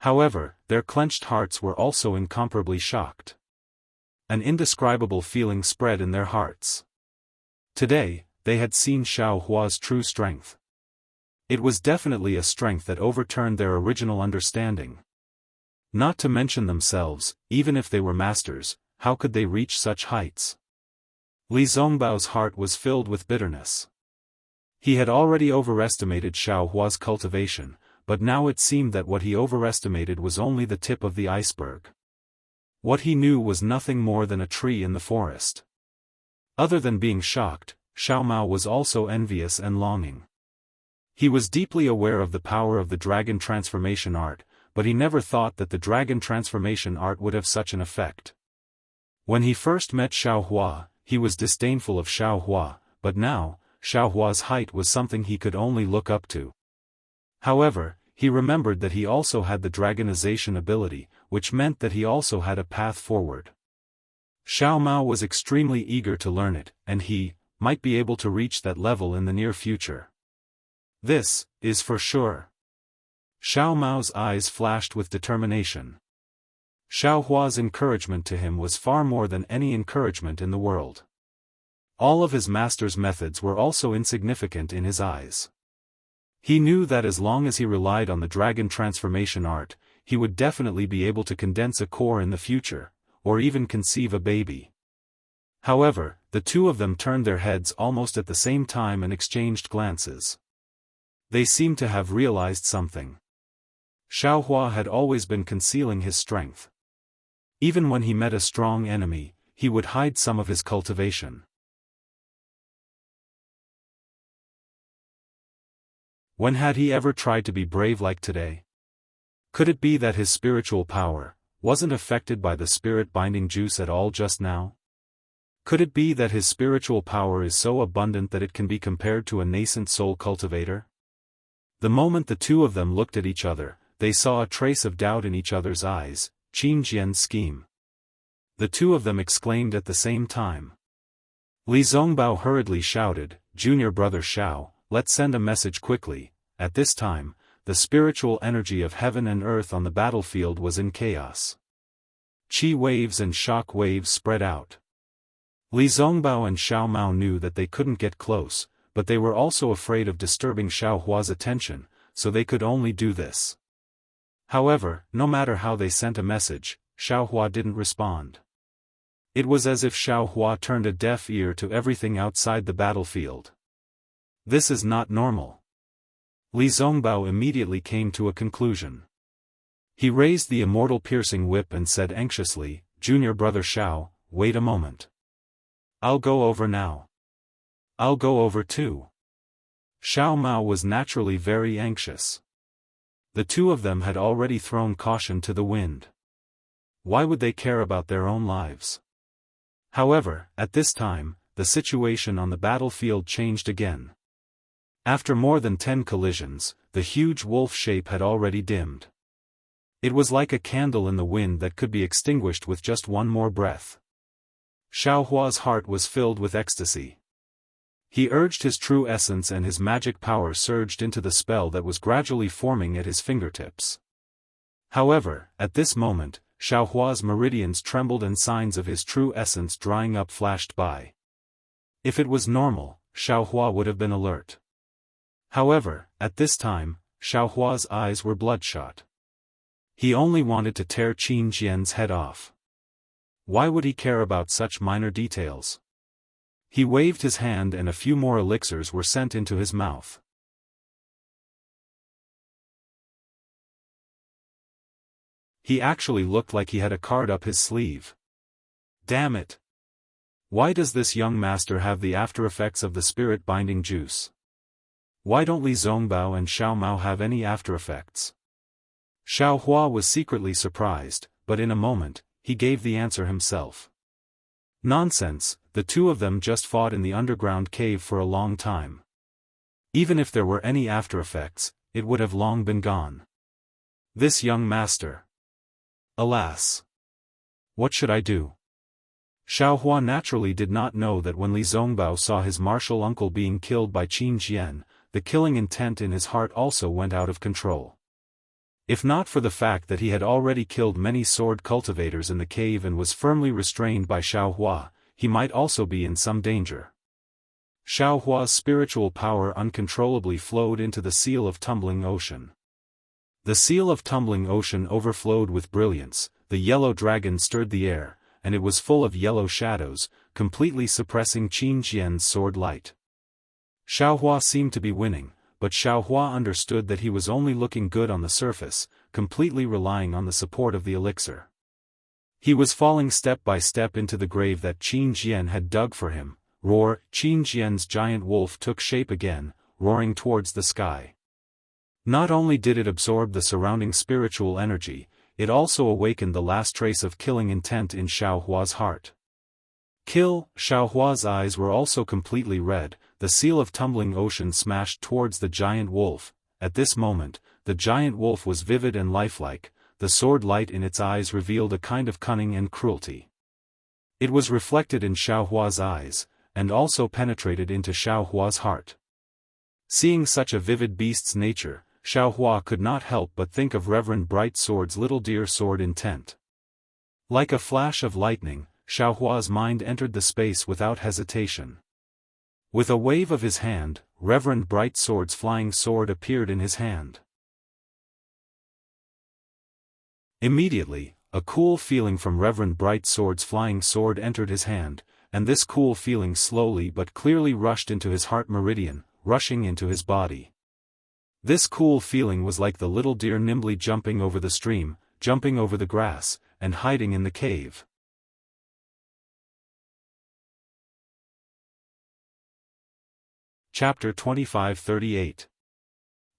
However, their clenched hearts were also incomparably shocked. An indescribable feeling spread in their hearts. Today, they had seen Xiao Hua's true strength. It was definitely a strength that overturned their original understanding. Not to mention themselves, even if they were masters, how could they reach such heights? Li Zongbao's heart was filled with bitterness. He had already overestimated Xiao Hua's cultivation, but now it seemed that what he overestimated was only the tip of the iceberg. What he knew was nothing more than a tree in the forest. Other than being shocked, Xiao Mao was also envious and longing. He was deeply aware of the power of the dragon transformation art, but he never thought that the dragon transformation art would have such an effect. When he first met Xiao Hua, he was disdainful of Xiao Hua, but now, Xiao Hua's height was something he could only look up to. However, he remembered that he also had the dragonization ability, which meant that he also had a path forward. Xiao Mao was extremely eager to learn it, and he might be able to reach that level in the near future. This is for sure. Xiao Mao's eyes flashed with determination. Xiao Hua's encouragement to him was far more than any encouragement in the world. All of his master's methods were also insignificant in his eyes. He knew that as long as he relied on the dragon transformation art, he would definitely be able to condense a core in the future, or even conceive a baby. However, the two of them turned their heads almost at the same time and exchanged glances. They seemed to have realized something. Xiao Hua had always been concealing his strength. Even when he met a strong enemy, he would hide some of his cultivation. When had he ever tried to be brave like today? Could it be that his spiritual power wasn't affected by the spirit-binding juice at all just now? Could it be that his spiritual power is so abundant that it can be compared to a nascent soul cultivator? The moment the two of them looked at each other, they saw a trace of doubt in each other's eyes. Qin Jian's scheme. The two of them exclaimed at the same time. Li Zongbao hurriedly shouted, "Junior brother Xiao, let's send a message quickly." At this time, the spiritual energy of heaven and earth on the battlefield was in chaos. Qi waves and shock waves spread out. Li Zongbao and Xiao Mao knew that they couldn't get close, but they were also afraid of disturbing Xiao Hua's attention, so they could only do this. However, no matter how they sent a message, Xiao Hua didn't respond. It was as if Xiao Hua turned a deaf ear to everything outside the battlefield. This is not normal. Li Zongbao immediately came to a conclusion. He raised the immortal piercing whip and said anxiously, "Junior brother Xiao, wait a moment. I'll go over now." "I'll go over too." Xiao Mao was naturally very anxious. The two of them had already thrown caution to the wind. Why would they care about their own lives? However, at this time, the situation on the battlefield changed again. After more than 10 collisions, the huge wolf shape had already dimmed. It was like a candle in the wind that could be extinguished with just one more breath. Xiao Hua's heart was filled with ecstasy. He urged his true essence and his magic power surged into the spell that was gradually forming at his fingertips. However, at this moment, Xiao Hua's meridians trembled and signs of his true essence drying up flashed by. If it was normal, Xiao Hua would have been alert. However, at this time, Xiao Hua's eyes were bloodshot. He only wanted to tear Qin Jian's head off. Why would he care about such minor details? He waved his hand and a few more elixirs were sent into his mouth. He actually looked like he had a card up his sleeve. Damn it! Why does this young master have the after-effects of the spirit-binding juice? Why don't Li Zongbao and Xiao Mao have any after-effects? Xiao Hua was secretly surprised, but in a moment, he gave the answer himself. Nonsense, the two of them just fought in the underground cave for a long time. Even if there were any after-effects, it would have long been gone. This young master. Alas! What should I do? Xiao Hua naturally did not know that when Li Zongbao saw his martial uncle being killed by Qin Jian, the killing intent in his heart also went out of control. If not for the fact that he had already killed many sword cultivators in the cave and was firmly restrained by Xiao Hua, he might also be in some danger. Xiao Hua's spiritual power uncontrollably flowed into the seal of tumbling ocean. The seal of tumbling ocean overflowed with brilliance, the yellow dragon stirred the air, and it was full of yellow shadows, completely suppressing Qin Jian's sword light. Xiao Hua seemed to be winning, but Xiao Hua understood that he was only looking good on the surface, completely relying on the support of the elixir. He was falling step by step into the grave that Qin Jian had dug for him. Roar! Qin Jian's giant wolf took shape again, roaring towards the sky. Not only did it absorb the surrounding spiritual energy, it also awakened the last trace of killing intent in Xiao Hua's heart. Kill! Xiao Hua's eyes were also completely red. The seal of tumbling ocean smashed towards the giant wolf, at this moment, the giant wolf was vivid and lifelike, the sword light in its eyes revealed a kind of cunning and cruelty. It was reflected in Xiao Hua's eyes, and also penetrated into Xiao Hua's heart. Seeing such a vivid beast's nature, Xiao Hua could not help but think of Reverend Bright Sword's little deer sword intent. Like a flash of lightning, Xiao Hua's mind entered the space without hesitation. With a wave of his hand, Reverend Bright Sword's flying sword appeared in his hand. Immediately, a cool feeling from Reverend Bright Sword's flying sword entered his hand, and this cool feeling slowly but clearly rushed into his heart meridian, rushing into his body. This cool feeling was like the little deer nimbly jumping over the stream, jumping over the grass, and hiding in the cave. Chapter 25-38.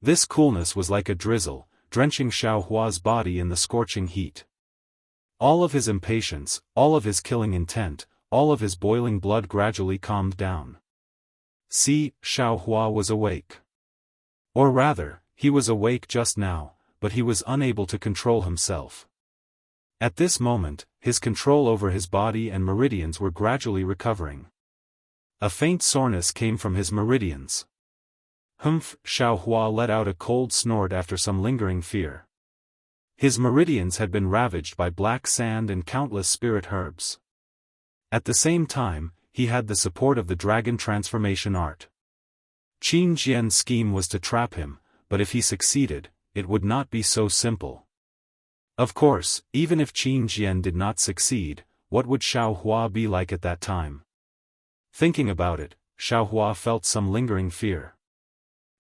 This coolness was like a drizzle, drenching Xiao Hua's body in the scorching heat. All of his impatience, all of his killing intent, all of his boiling blood gradually calmed down. See, Xiao Hua was awake. Or rather, he was awake just now, but he was unable to control himself. At this moment, his control over his body and meridians were gradually recovering. A faint soreness came from his meridians. Humph! Xiao Hua let out a cold snort after some lingering fear. His meridians had been ravaged by black sand and countless spirit herbs. At the same time, he had the support of the dragon transformation art. Qin Jian's scheme was to trap him, but if he succeeded, it would not be so simple. Of course, even if Qin Jian did not succeed, what would Xiao Hua be like at that time? Thinking about it, Xiao Hua felt some lingering fear.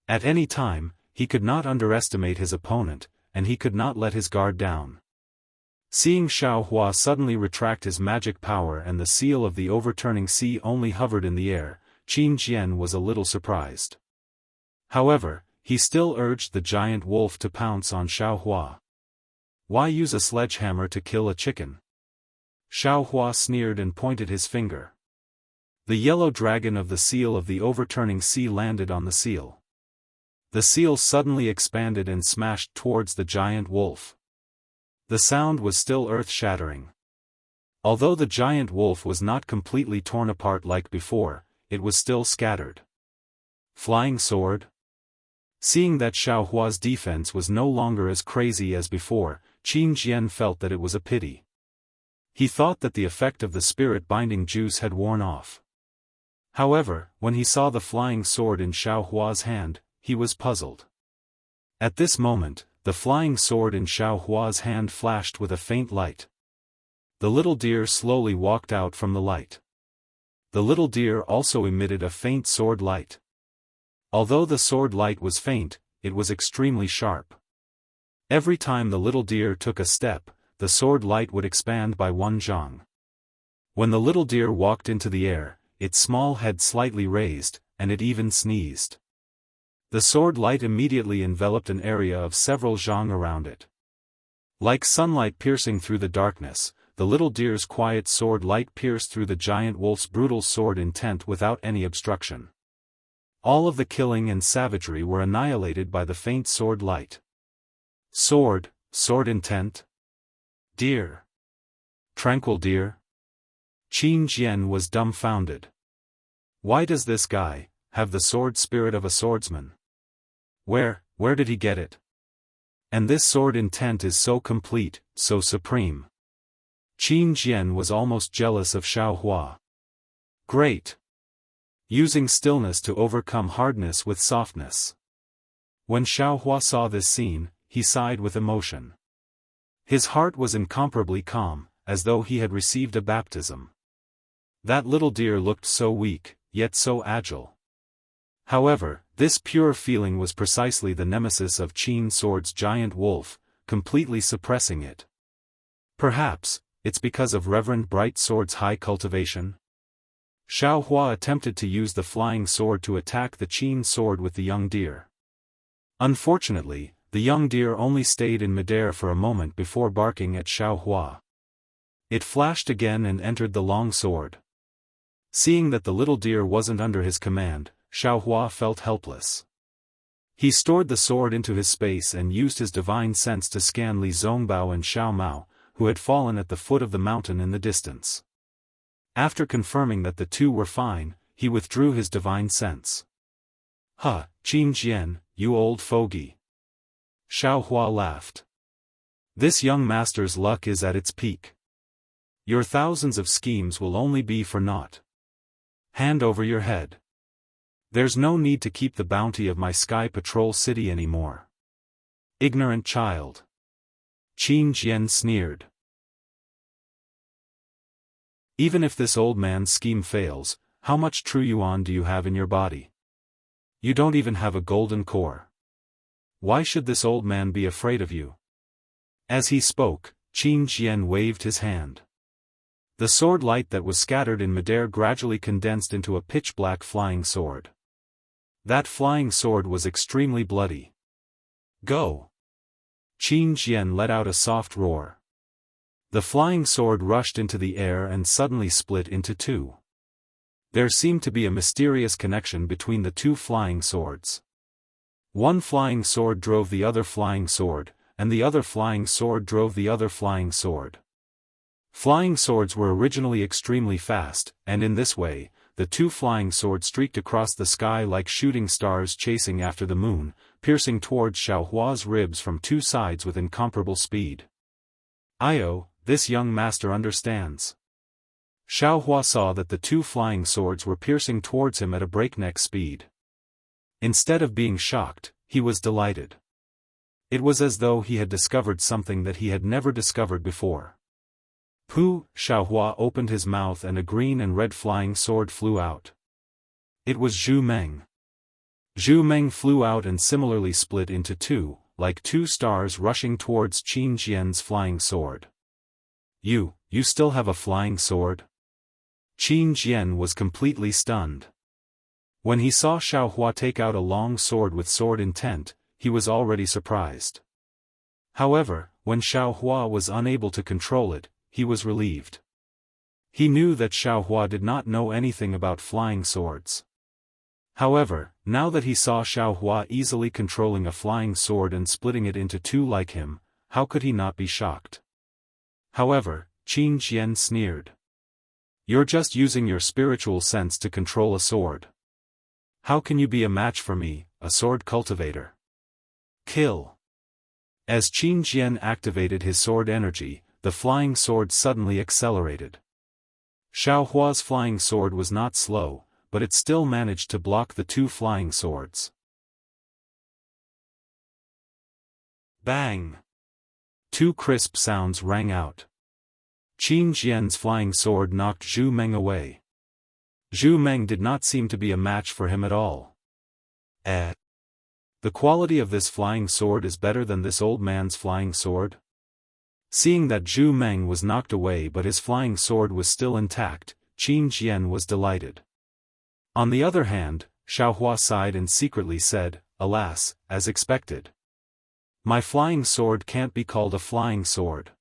At any time, he could not underestimate his opponent, and he could not let his guard down. Seeing Xiao Hua suddenly retract his magic power and the seal of the overturning sea only hovered in the air, Qin Jian was a little surprised. However, he still urged the giant wolf to pounce on Xiao Hua. Why use a sledgehammer to kill a chicken? Xiao Hua sneered and pointed his finger. The yellow dragon of the seal of the overturning sea landed on the seal. The seal suddenly expanded and smashed towards the giant wolf. The sound was still earth-shattering. Although the giant wolf was not completely torn apart like before, it was still scattered. Flying sword? Seeing that Xiao Hua's defense was no longer as crazy as before, Qin Jian felt that it was a pity. He thought that the effect of the spirit-binding juice had worn off. However, when he saw the flying sword in Xiao Hua's hand, he was puzzled. At this moment, the flying sword in Xiao Hua's hand flashed with a faint light. The little deer slowly walked out from the light. The little deer also emitted a faint sword light. Although the sword light was faint, it was extremely sharp. Every time the little deer took a step, the sword light would expand by 1 zhang. When the little deer walked into the air, its small head slightly raised, and it even sneezed. The sword light immediately enveloped an area of several zhang around it. Like sunlight piercing through the darkness, the little deer's quiet sword light pierced through the giant wolf's brutal sword intent without any obstruction. All of the killing and savagery were annihilated by the faint sword light. Sword intent? Deer. Tranquil deer? Qin Jian was dumbfounded. Why does this guy have the sword spirit of a swordsman? Where did he get it? And this sword intent is so complete, so supreme. Qin Jian was almost jealous of Xiao Hua. Great! Using stillness to overcome hardness with softness. When Xiao Hua saw this scene, he sighed with emotion. His heart was incomparably calm, as though he had received a baptism. That little deer looked so weak, yet so agile. However, this pure feeling was precisely the nemesis of Qin Sword's giant wolf, completely suppressing it. Perhaps, it's because of Reverend Bright Sword's high cultivation? Xiao Hua attempted to use the flying sword to attack the Qin sword with the young deer. Unfortunately, the young deer only stayed in midair for a moment before barking at Xiao Hua. It flashed again and entered the long sword. Seeing that the little deer wasn't under his command, Xiao Hua felt helpless. He stored the sword into his space and used his divine sense to scan Li Zongbao and Xiao Mao, who had fallen at the foot of the mountain in the distance. After confirming that the two were fine, he withdrew his divine sense. "Huh, Qin Jian, you old fogey." Xiao Hua laughed. "This young master's luck is at its peak. Your thousands of schemes will only be for naught. Hand over your head. There's no need to keep the bounty of my Sky Patrol City anymore." "Ignorant child." Qin Jian sneered. "Even if this old man's scheme fails, how much true yuan do you have in your body? You don't even have a golden core. Why should this old man be afraid of you?" As he spoke, Qin Jian waved his hand. The sword light that was scattered in midair gradually condensed into a pitch-black flying sword. That flying sword was extremely bloody. "Go!" Qin Jian let out a soft roar. The flying sword rushed into the air and suddenly split into two. There seemed to be a mysterious connection between the two flying swords. One flying sword drove the other flying sword, and the other flying sword drove the other flying sword. Flying swords were originally extremely fast, and in this way, the two flying swords streaked across the sky like shooting stars chasing after the moon, piercing towards Xiao Hua's ribs from two sides with incomparable speed. "Io, this young master understands." Xiao Hua saw that the two flying swords were piercing towards him at a breakneck speed. Instead of being shocked, he was delighted. It was as though he had discovered something that he had never discovered before. "Pooh!" Xiao Hua opened his mouth and a green and red flying sword flew out. It was Zhu Meng. Zhu Meng flew out and similarly split into two, like two stars rushing towards Qin Jian's flying sword. You still have a flying sword?" Qin Jian was completely stunned. When he saw Xiao Hua take out a long sword with sword intent, he was already surprised. However, when Xiao Hua was unable to control it, he was relieved. He knew that Xiao Hua did not know anything about flying swords. However, now that he saw Xiao Hua easily controlling a flying sword and splitting it into two like him, how could he not be shocked? However, Qin Jian sneered. "You're just using your spiritual sense to control a sword. How can you be a match for me, a sword cultivator? Kill!" As Qin Jian activated his sword energy, the flying sword suddenly accelerated. Xiao Hua's flying sword was not slow, but it still managed to block the two flying swords. Bang! Two crisp sounds rang out. Qin Jian's flying sword knocked Zhu Meng away. Zhu Meng did not seem to be a match for him at all. The quality of this flying sword is better than this old man's flying sword? Seeing that Zhu Meng was knocked away but his flying sword was still intact, Qin Jian was delighted. On the other hand, Xiao Hua sighed and secretly said, "Alas, as expected. My flying sword can't be called a flying sword.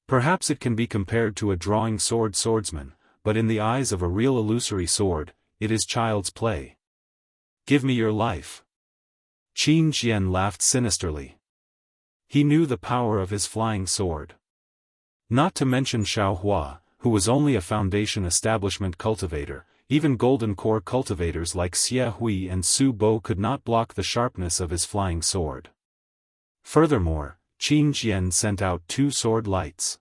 Perhaps it can be compared to a drawing sword swordsman, but in the eyes of a real illusory sword, it is child's play. Give me your life." Qin Jian laughed sinisterly. He knew the power of his flying sword. Not to mention Xiao Hua, who was only a foundation establishment cultivator, even golden core cultivators like Xie Hui and Su Bo could not block the sharpness of his flying sword. Furthermore, Qin Jian sent out two sword lights.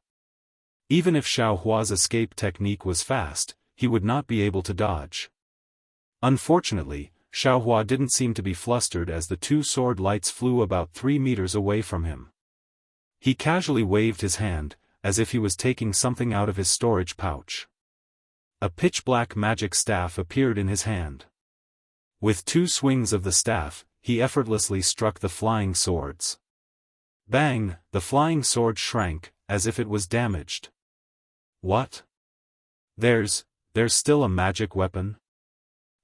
Even if Xiao Hua's escape technique was fast, he would not be able to dodge. Unfortunately, Xiao Hua didn't seem to be flustered as the two sword lights flew about 3 meters away from him. He casually waved his hand, as if he was taking something out of his storage pouch. A pitch-black magic staff appeared in his hand. With two swings of the staff, he effortlessly struck the flying swords. Bang! The flying sword shrank, as if it was damaged. What? There's still a magic weapon?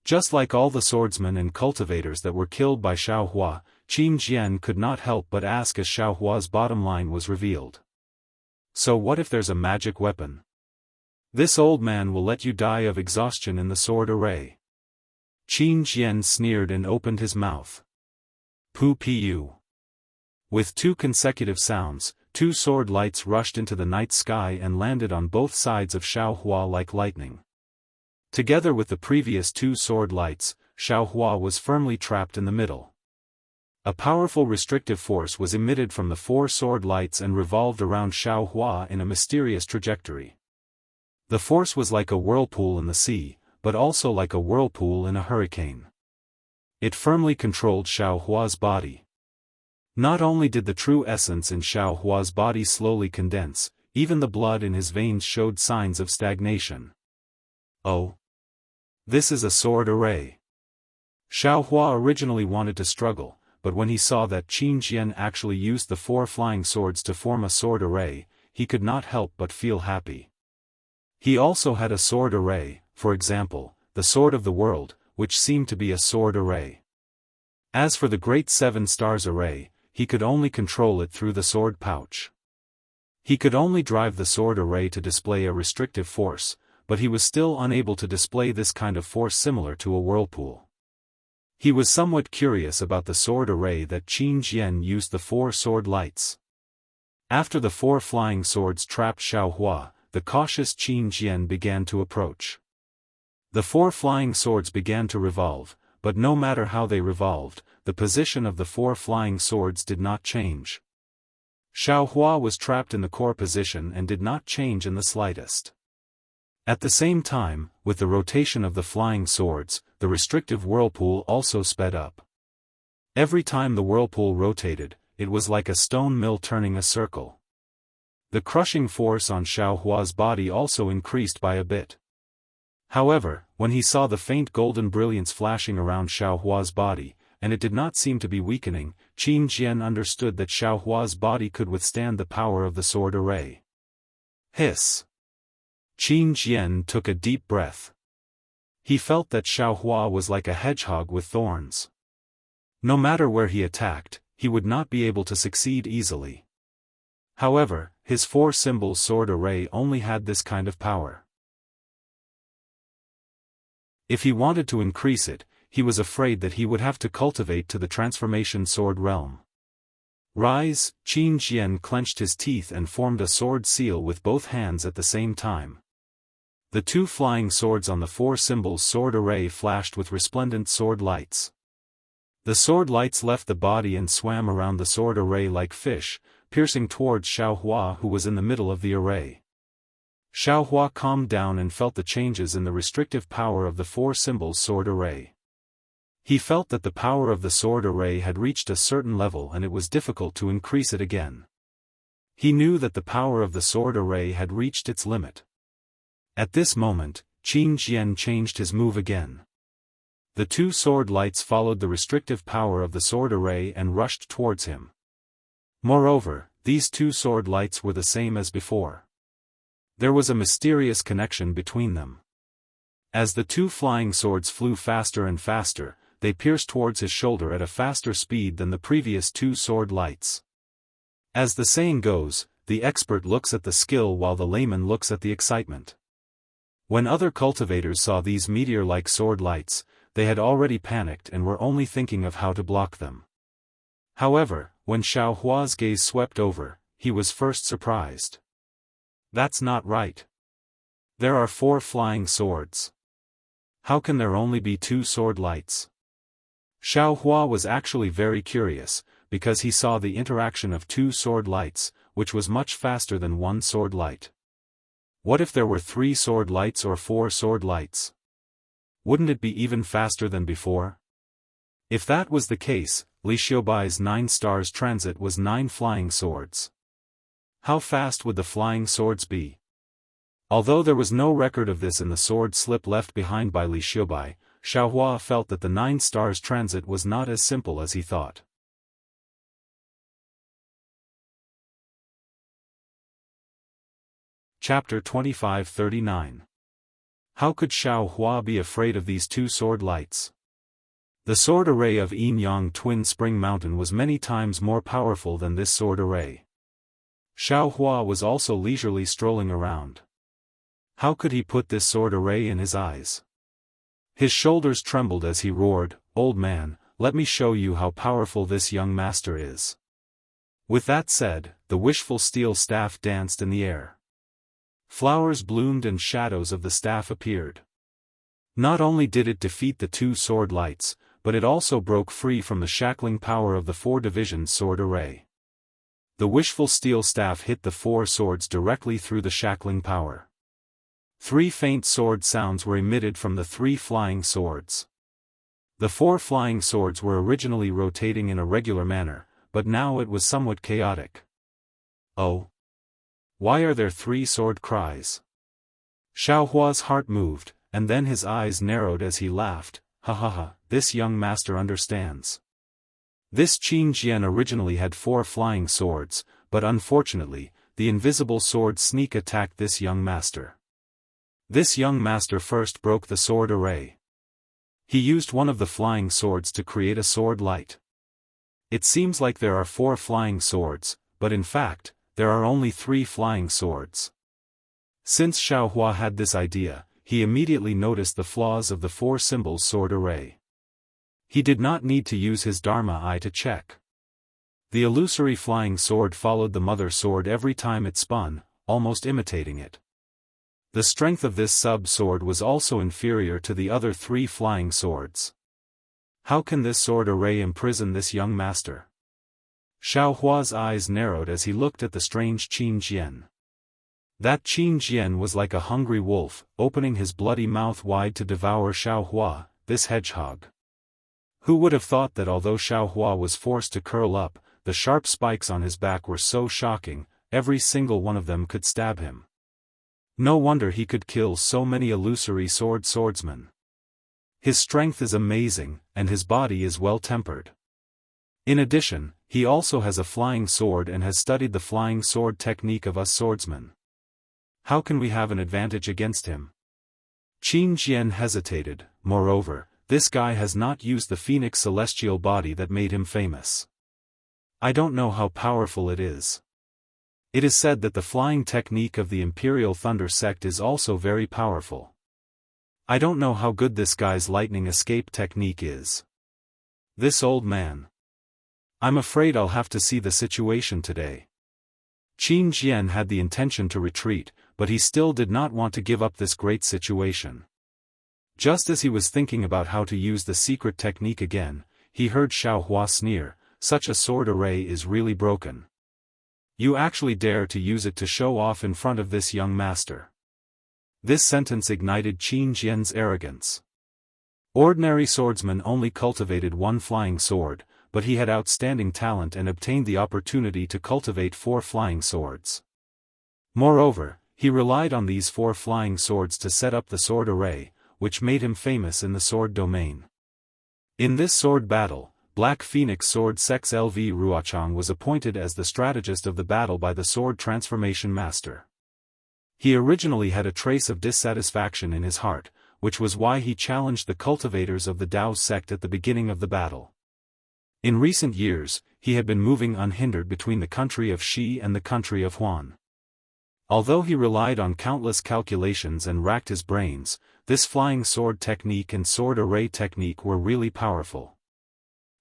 Just like all the swordsmen and cultivators that were killed by Xiao Hua, Qin Jian could not help but ask as Xiao Hua's bottom line was revealed. So what if there's a magic weapon? This old man will let you die of exhaustion in the sword array. Qin Jian sneered and opened his mouth. Pu. With two consecutive sounds, two sword lights rushed into the night sky and landed on both sides of Xiao Hua like lightning. Together with the previous two sword lights, Xiao Hua was firmly trapped in the middle. A powerful restrictive force was emitted from the four sword lights and revolved around Xiao Hua in a mysterious trajectory. The force was like a whirlpool in the sea, but also like a whirlpool in a hurricane. It firmly controlled Xiao Hua's body. Not only did the true essence in Xiao Hua's body slowly condense, even the blood in his veins showed signs of stagnation. Oh! This is a sword array. Xiao Hua originally wanted to struggle, but when he saw that Qin Jian actually used the four flying swords to form a sword array, he could not help but feel happy. He also had a sword array, for example, the Sword of the World, which seemed to be a sword array. As for the Great Seven Stars array, he could only control it through the sword pouch. He could only drive the sword array to display a restrictive force, but he was still unable to display this kind of force similar to a whirlpool. He was somewhat curious about the sword array that Qin Jian used the four sword lights. After the four flying swords trapped Xiao Hua, the cautious Qin Jian began to approach. The four flying swords began to revolve, but no matter how they revolved, the position of the four flying swords did not change. Xiao Hua was trapped in the core position and did not change in the slightest. At the same time, with the rotation of the flying swords, the restrictive whirlpool also sped up. Every time the whirlpool rotated, it was like a stone mill turning a circle. The crushing force on Xiao Hua's body also increased by a bit. However, when he saw the faint golden brilliance flashing around Xiao Hua's body, and it did not seem to be weakening, Qin Jian understood that Xiao Hua's body could withstand the power of the sword array. Hiss! Qin Jian took a deep breath. He felt that Xiao Hua was like a hedgehog with thorns. No matter where he attacked, he would not be able to succeed easily. However, his four-symbol sword array only had this kind of power. If he wanted to increase it, he was afraid that he would have to cultivate to the transformation sword realm. Rise! Qin Jian clenched his teeth and formed a sword seal with both hands at the same time. The two flying swords on the four-symbol sword array flashed with resplendent sword lights. The sword lights left the body and swam around the sword array like fish, piercing towards Xiao Hua who was in the middle of the array. Xiao Hua calmed down and felt the changes in the restrictive power of the four-symbol sword array. He felt that the power of the sword array had reached a certain level and it was difficult to increase it again. He knew that the power of the sword array had reached its limit. At this moment, Qin Jian changed his move again. The two sword lights followed the restrictive power of the sword array and rushed towards him. Moreover, these two sword lights were the same as before. There was a mysterious connection between them. As the two flying swords flew faster and faster, they pierced towards his shoulder at a faster speed than the previous two sword lights. As the saying goes, the expert looks at the skill while the layman looks at the excitement. When other cultivators saw these meteor-like sword lights, they had already panicked and were only thinking of how to block them. However, when Xiao Hua's gaze swept over, he was first surprised. That's not right. There are four flying swords. How can there only be two sword lights? Xiao Hua was actually very curious, because he saw the interaction of two sword lights, which was much faster than one sword light. What if there were three sword lights or four sword lights? Wouldn't it be even faster than before? If that was the case, Li Xiaobai's 9 stars transit was 9 flying swords. How fast would the flying swords be? Although there was no record of this in the sword slip left behind by Li Xiaobai, Xiao Hua felt that the 9 stars transit was not as simple as he thought. Chapter 2539. How could Xiao Hua be afraid of these two sword lights? The sword array of Yin Yang Twin Spring Mountain was many times more powerful than this sword array. Xiao Hua was also leisurely strolling around. How could he put this sword array in his eyes? His shoulders trembled as he roared, "Old man, let me show you how powerful this young master is." With that said, the wishful steel staff danced in the air. Flowers bloomed and shadows of the staff appeared. Not only did it defeat the 2 sword lights, but it also broke free from the shackling power of the 4 divisions sword array. The wishful steel staff hit the 4 swords directly through the shackling power. 3 faint sword sounds were emitted from the 3 flying swords. The 4 flying swords were originally rotating in a regular manner, but now it was somewhat chaotic. "Oh! Why are there 3 sword cries?" Xiaohua's heart moved, and then his eyes narrowed as he laughed. "Ha ha ha, this young master understands." This Qin Jian originally had 4 flying swords, but unfortunately, the invisible sword sneak attacked this young master. This young master first broke the sword array. He used one of the flying swords to create a sword light. It seems like there are 4 flying swords, but in fact, there are only 3 flying swords. Since Xiaohua had this idea, he immediately noticed the flaws of the 4 symbols sword array. He did not need to use his Dharma eye to check. The illusory flying sword followed the mother sword every time it spun, almost imitating it. The strength of this sub-sword was also inferior to the other 3 flying swords. How can this sword array imprison this young master? Xiaohua's eyes narrowed as he looked at the strange Qin Jian. That Qin Jian was like a hungry wolf, opening his bloody mouth wide to devour Xiaohua, this hedgehog. Who would have thought that although Xiaohua was forced to curl up, the sharp spikes on his back were so shocking, every single one of them could stab him. No wonder he could kill so many illusory swordsmen. His strength is amazing, and his body is well-tempered. In addition, he also has a flying sword and has studied the flying sword technique of us swordsmen. How can we have an advantage against him? Qin Jian hesitated. Moreover, this guy has not used the phoenix celestial body that made him famous. I don't know how powerful it is. It is said that the flying technique of the Imperial Thunder sect is also very powerful. I don't know how good this guy's lightning escape technique is. This old man. I'm afraid I'll have to see the situation today. Qin Jian had the intention to retreat, but he still did not want to give up this great situation. Just as he was thinking about how to use the secret technique again, he heard Xiaohua sneer, "Such a sword array is really broken. You actually dare to use it to show off in front of this young master." This sentence ignited Qin Jian's arrogance. Ordinary swordsmen only cultivated 1 flying sword, but he had outstanding talent and obtained the opportunity to cultivate 4 flying swords. Moreover, he relied on these 4 flying swords to set up the sword array, which made him famous in the sword domain. In this sword battle, Black Phoenix Sword Sex LV Ruochang was appointed as the strategist of the battle by the sword transformation master. He originally had a trace of dissatisfaction in his heart, which was why he challenged the cultivators of the Dao sect at the beginning of the battle. In recent years, he had been moving unhindered between the country of Shi and the country of Huan. Although he relied on countless calculations and racked his brains, this flying sword technique and sword array technique were really powerful.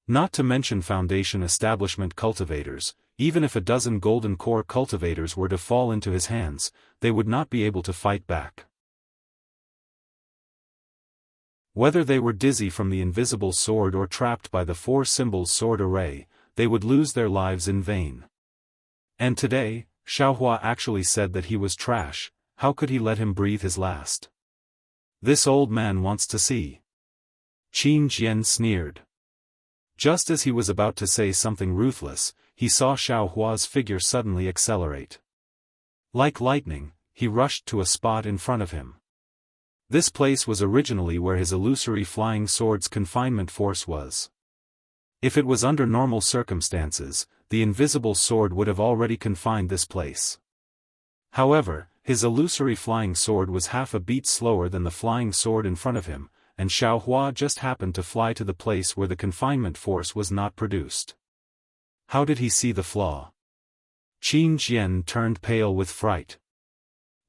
Not to mention foundation establishment cultivators, even if a dozen golden core cultivators were to fall into his hands, they would not be able to fight back. Whether they were dizzy from the invisible sword or trapped by the 4 symbols sword array, they would lose their lives in vain. And today, Xiaohua actually said that he was trash. How could he let him breathe his last? This old man wants to see. Qin Jian sneered. Just as he was about to say something ruthless, he saw Xiaohua's figure suddenly accelerate. Like lightning, he rushed to a spot in front of him. This place was originally where his illusory flying sword's confinement force was. If it was under normal circumstances, the invisible sword would have already confined this place. However, his illusory flying sword was half a beat slower than the flying sword in front of him, and Xiaohua just happened to fly to the place where the confinement force was not produced. How did he see the flaw? Qin Jian turned pale with fright.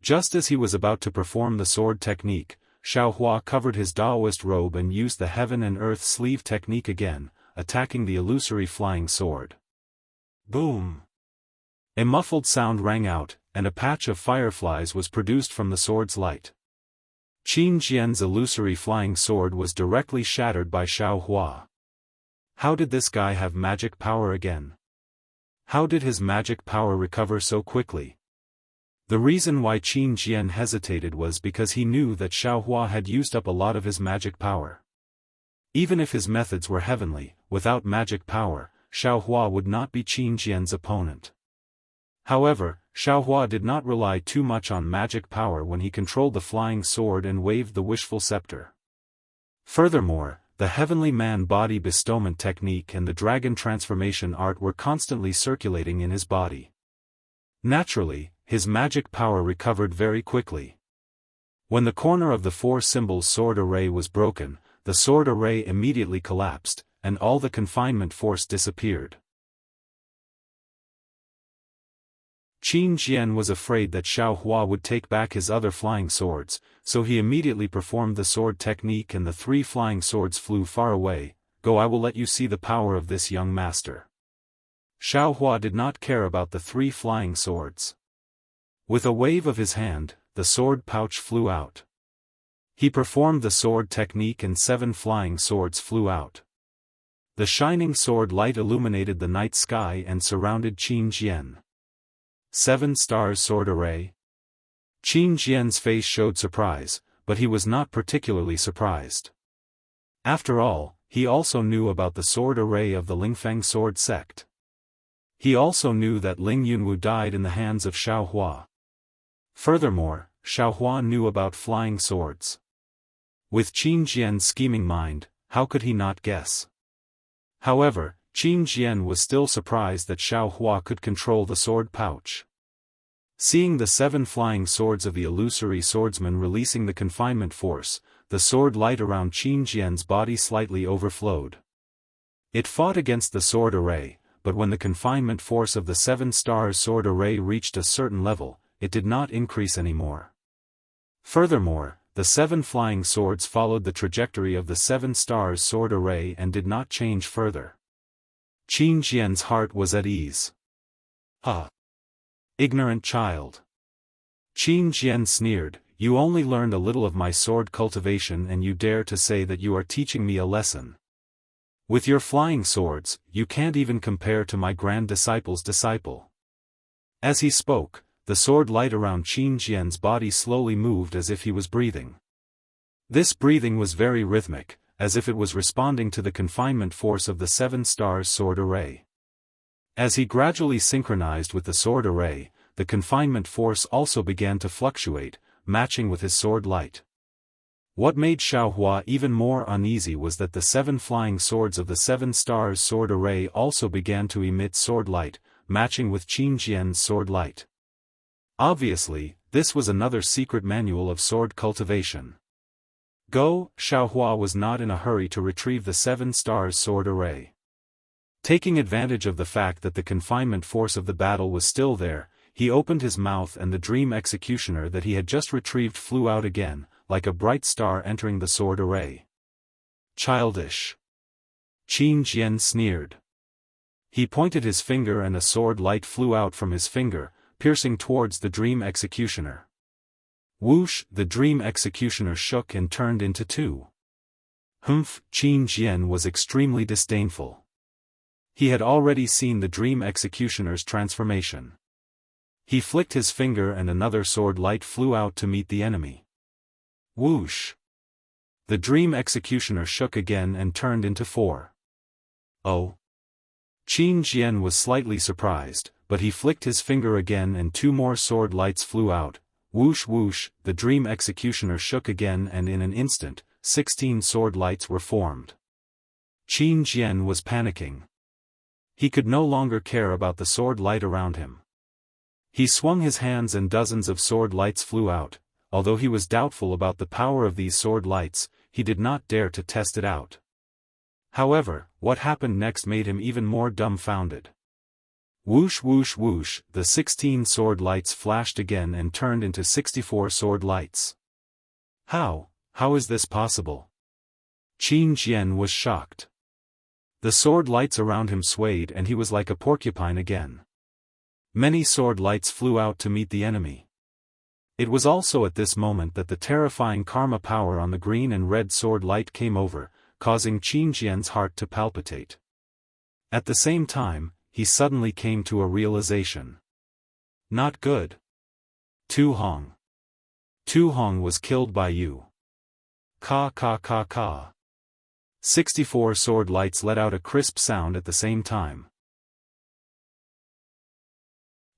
Just as he was about to perform the sword technique, Xiaohua covered his Daoist robe and used the heaven and earth sleeve technique again, attacking the illusory flying sword. Boom! A muffled sound rang out, and a patch of fireflies was produced from the sword's light. Qin Jian's illusory flying sword was directly shattered by Xiao Hua. How did this guy have magic power again? How did his magic power recover so quickly? The reason why Qin Jian hesitated was because he knew that Xiao Hua had used up a lot of his magic power. Even if his methods were heavenly, without magic power, Xiao Hua would not be Qin Jian's opponent. However, Xiao Hua did not rely too much on magic power when he controlled the flying sword and waved the wishful scepter. Furthermore, the heavenly man body bestowment technique and the dragon transformation art were constantly circulating in his body. Naturally, his magic power recovered very quickly. When the corner of the four symbols sword array was broken, the sword array immediately collapsed, and all the confinement force disappeared. Qin Jian was afraid that Xiao Hua would take back his other flying swords, so he immediately performed the sword technique and the three flying swords flew far away. Go, I will let you see the power of this young master. Xiao Hua did not care about the three flying swords. With a wave of his hand, the sword pouch flew out. He performed the sword technique and 7 flying swords flew out. The shining sword light illuminated the night sky and surrounded Qin Jian. 7 stars sword array. Qin Jian's face showed surprise, but he was not particularly surprised. After all, he also knew about the sword array of the Lingfeng sword sect. He also knew that Ling Yunwu died in the hands of Xiao Hua. Furthermore, Xiao Hua knew about flying swords. With Qin Jian's scheming mind, how could he not guess? However, Qin Jian was still surprised that Xiao Hua could control the sword pouch. Seeing the 7 flying swords of the illusory swordsman releasing the confinement force, the sword light around Qin Jian's body slightly overflowed. It fought against the sword array, but when the confinement force of the 7 stars sword array reached a certain level, it did not increase anymore. Furthermore, the 7 flying swords followed the trajectory of the 7 stars sword array and did not change further. Qin Jian's heart was at ease. Ah! Ignorant child. Qin Jian sneered, you only learned a little of my sword cultivation and you dare to say that you are teaching me a lesson. With your flying swords, you can't even compare to my grand disciple's disciple. As he spoke, the sword light around Qin Jian's body slowly moved as if he was breathing. This breathing was very rhythmic, as if it was responding to the confinement force of the 7 stars sword array. As he gradually synchronized with the sword array, the confinement force also began to fluctuate, matching with his sword light. What made Xiao Hua even more uneasy was that the 7 flying swords of the 7 stars sword array also began to emit sword light, matching with Qin Jian's sword light. Obviously, this was another secret manual of sword cultivation. Go, Xiao Hua was not in a hurry to retrieve the 7 stars sword array. Taking advantage of the fact that the confinement force of the battle was still there, he opened his mouth and the dream executioner that he had just retrieved flew out again, like a bright star entering the sword array. Childish. Qin Jian sneered. He pointed his finger and a sword light flew out from his finger, piercing towards the dream executioner. Whoosh! The dream executioner shook and turned into 2. Humph! Qin Jian was extremely disdainful. He had already seen the dream executioner's transformation. He flicked his finger and another sword light flew out to meet the enemy. Whoosh! The dream executioner shook again and turned into 4. Oh! Qin Jian was slightly surprised, but he flicked his finger again and 2 more sword lights flew out. Whoosh whoosh, the dream executioner shook again and in an instant, 16 sword lights were formed. Qin Jian was panicking. He could no longer care about the sword light around him. He swung his hands and dozens of sword lights flew out. Although he was doubtful about the power of these sword lights, he did not dare to test it out. However, what happened next made him even more dumbfounded. Whoosh whoosh whoosh, the 16 sword lights flashed again and turned into 64 sword lights. How is this possible? Qin Jian was shocked. The sword lights around him swayed and he was like a porcupine again. Many sword lights flew out to meet the enemy. It was also at this moment that the terrifying karma power on the green and red sword light came over, causing Qin Jian's heart to palpitate. At the same time, he suddenly came to a realization. Not good. Tu Hong. Tu Hong was killed by you. Ka ka ka ka. 64 sword lights let out a crisp sound at the same time.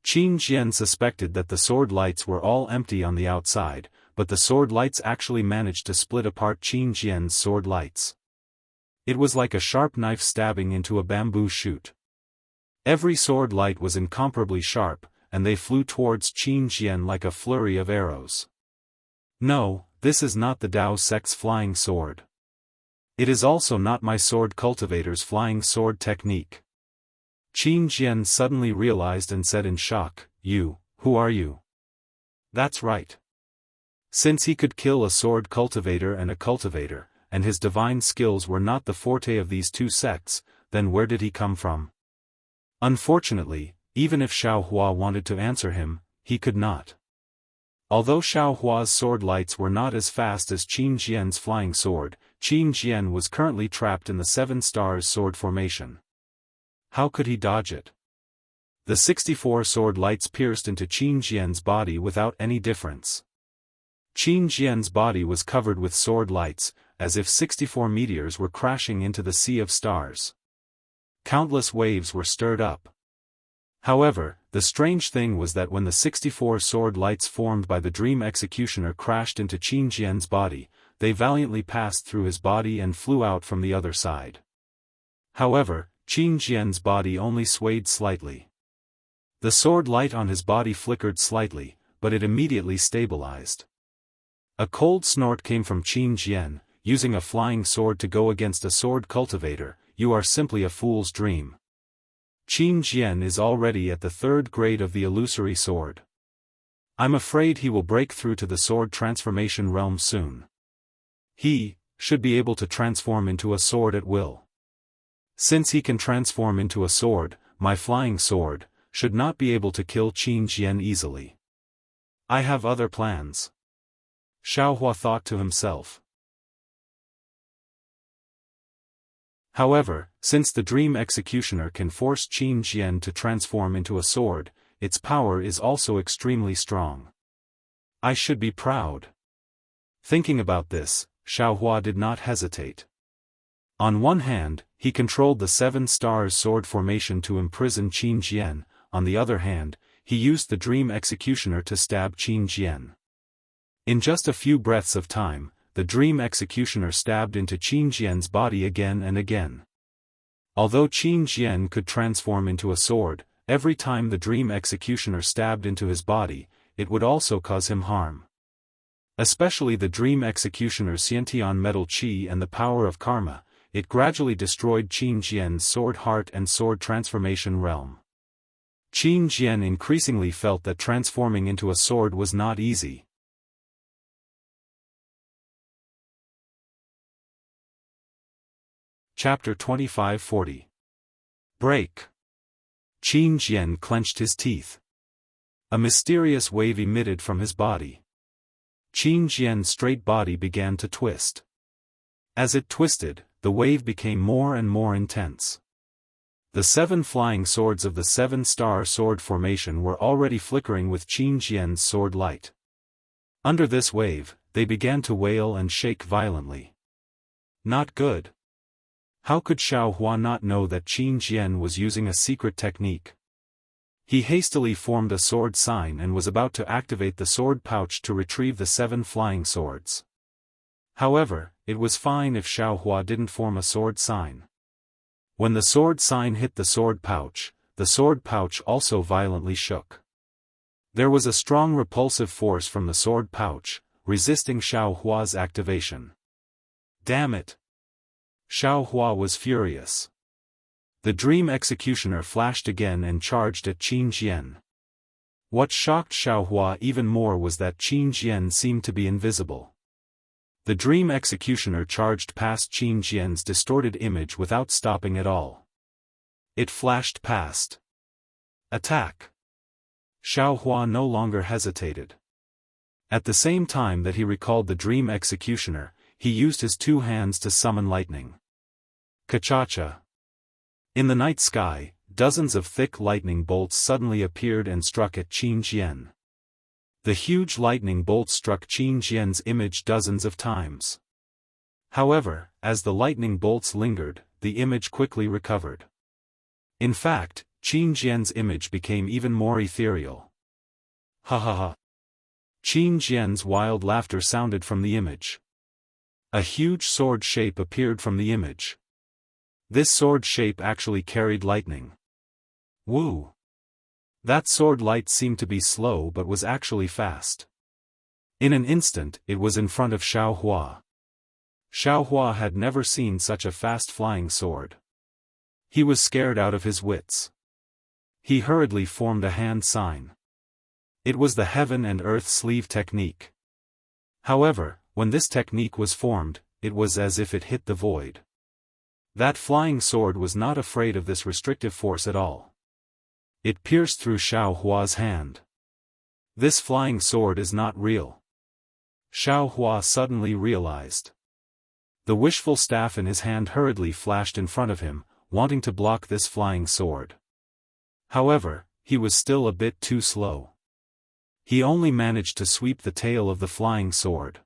Qin Jian suspected that the sword lights were all empty on the outside, but the sword lights actually managed to split apart Qin Jian's sword lights. It was like a sharp knife stabbing into a bamboo shoot. Every sword light was incomparably sharp, and they flew towards Qin Jian like a flurry of arrows. No, this is not the Dao sect's flying sword. It is also not my sword cultivator's flying sword technique. Qin Jian suddenly realized and said in shock, "You, who are you?" That's right. Since he could kill a sword cultivator, and his divine skills were not the forte of these two sects, then where did he come from? Unfortunately, even if Xiao Hua wanted to answer him, he could not. Although Xiao Hua's sword lights were not as fast as Qin Jian's flying sword, Qin Jian was currently trapped in the 7 stars sword formation. How could he dodge it? The 64 sword lights pierced into Qin Jian's body without any difference. Qin Jian's body was covered with sword lights, as if 64 meteors were crashing into the sea of stars. Countless waves were stirred up. However, the strange thing was that when the 64 sword lights formed by the Dream Executioner crashed into Qin Jian's body, they valiantly passed through his body and flew out from the other side. However, Qin Jian's body only swayed slightly. The sword light on his body flickered slightly, but it immediately stabilized. A cold snort came from Qin Jian, using a flying sword to go against a sword cultivator. You are simply a fool's dream. Qin Jian is already at the 3rd grade of the illusory sword. I'm afraid he will break through to the sword transformation realm soon. He should be able to transform into a sword at will. Since he can transform into a sword, my flying sword should not be able to kill Qin Jian easily. I have other plans. Xiao Hua thought to himself. However, since the Dream Executioner can force Qin Jian to transform into a sword, its power is also extremely strong. I should be proud. Thinking about this, Xiao Hua did not hesitate. On one hand, he controlled the 7 stars sword formation to imprison Qin Jian, on the other hand, he used the Dream Executioner to stab Qin Jian. In just a few breaths of time, the Dream Executioner stabbed into Qin Jian's body again and again. Although Qin Jian could transform into a sword, every time the Dream Executioner stabbed into his body, it would also cause him harm. Especially the Dream Executioner's Xiantian metal qi and the power of karma, it gradually destroyed Qin Jian's sword heart and sword transformation realm. Qin Jian increasingly felt that transforming into a sword was not easy. Chapter 2540. Break. Qin Jian clenched his teeth. A mysterious wave emitted from his body. Qin Jian's straight body began to twist. As it twisted, the wave became more and more intense. The 7 flying swords of the 7-star sword formation were already flickering with Qin Jian's sword light. Under this wave, they began to wail and shake violently. Not good. How could Xiao Hua not know that Qin Jian was using a secret technique? He hastily formed a sword sign and was about to activate the sword pouch to retrieve the 7 flying swords. However, it was fine if Xiao Hua didn't form a sword sign. When the sword sign hit the sword pouch also violently shook. There was a strong repulsive force from the sword pouch, resisting Xiao Hua's activation. Damn it! Xiao Hua was furious. The Dream Executioner flashed again and charged at Qin Jian. What shocked Xiao Hua even more was that Qin Jian seemed to be invisible. The dream executioner charged past Qin Jian's distorted image without stopping at all. It flashed past. Attack! Xiao Hua no longer hesitated. At the same time that he recalled the dream executioner, he used his two hands to summon lightning. Ka-cha-cha! In the night sky, dozens of thick lightning bolts suddenly appeared and struck at Qin Jian. The huge lightning bolts struck Qin Jian's image dozens of times. However, as the lightning bolts lingered, the image quickly recovered. In fact, Qin Jian's image became even more ethereal. Ha ha ha! Qin Jian's wild laughter sounded from the image. A huge sword shape appeared from the image. This sword shape actually carried lightning. Woo! That sword light seemed to be slow but was actually fast. In an instant, it was in front of Xiao Hua. Xiao Hua had never seen such a fast flying sword. He was scared out of his wits. He hurriedly formed a hand sign. It was the heaven and earth sleeve technique. However, when this technique was formed, it was as if it hit the void. That flying sword was not afraid of this restrictive force at all. It pierced through Xiao Hua's hand. This flying sword is not real. Xiao Hua suddenly realized. The wishful staff in his hand hurriedly flashed in front of him, wanting to block this flying sword. However, he was still a bit too slow. He only managed to sweep the tail of the flying sword.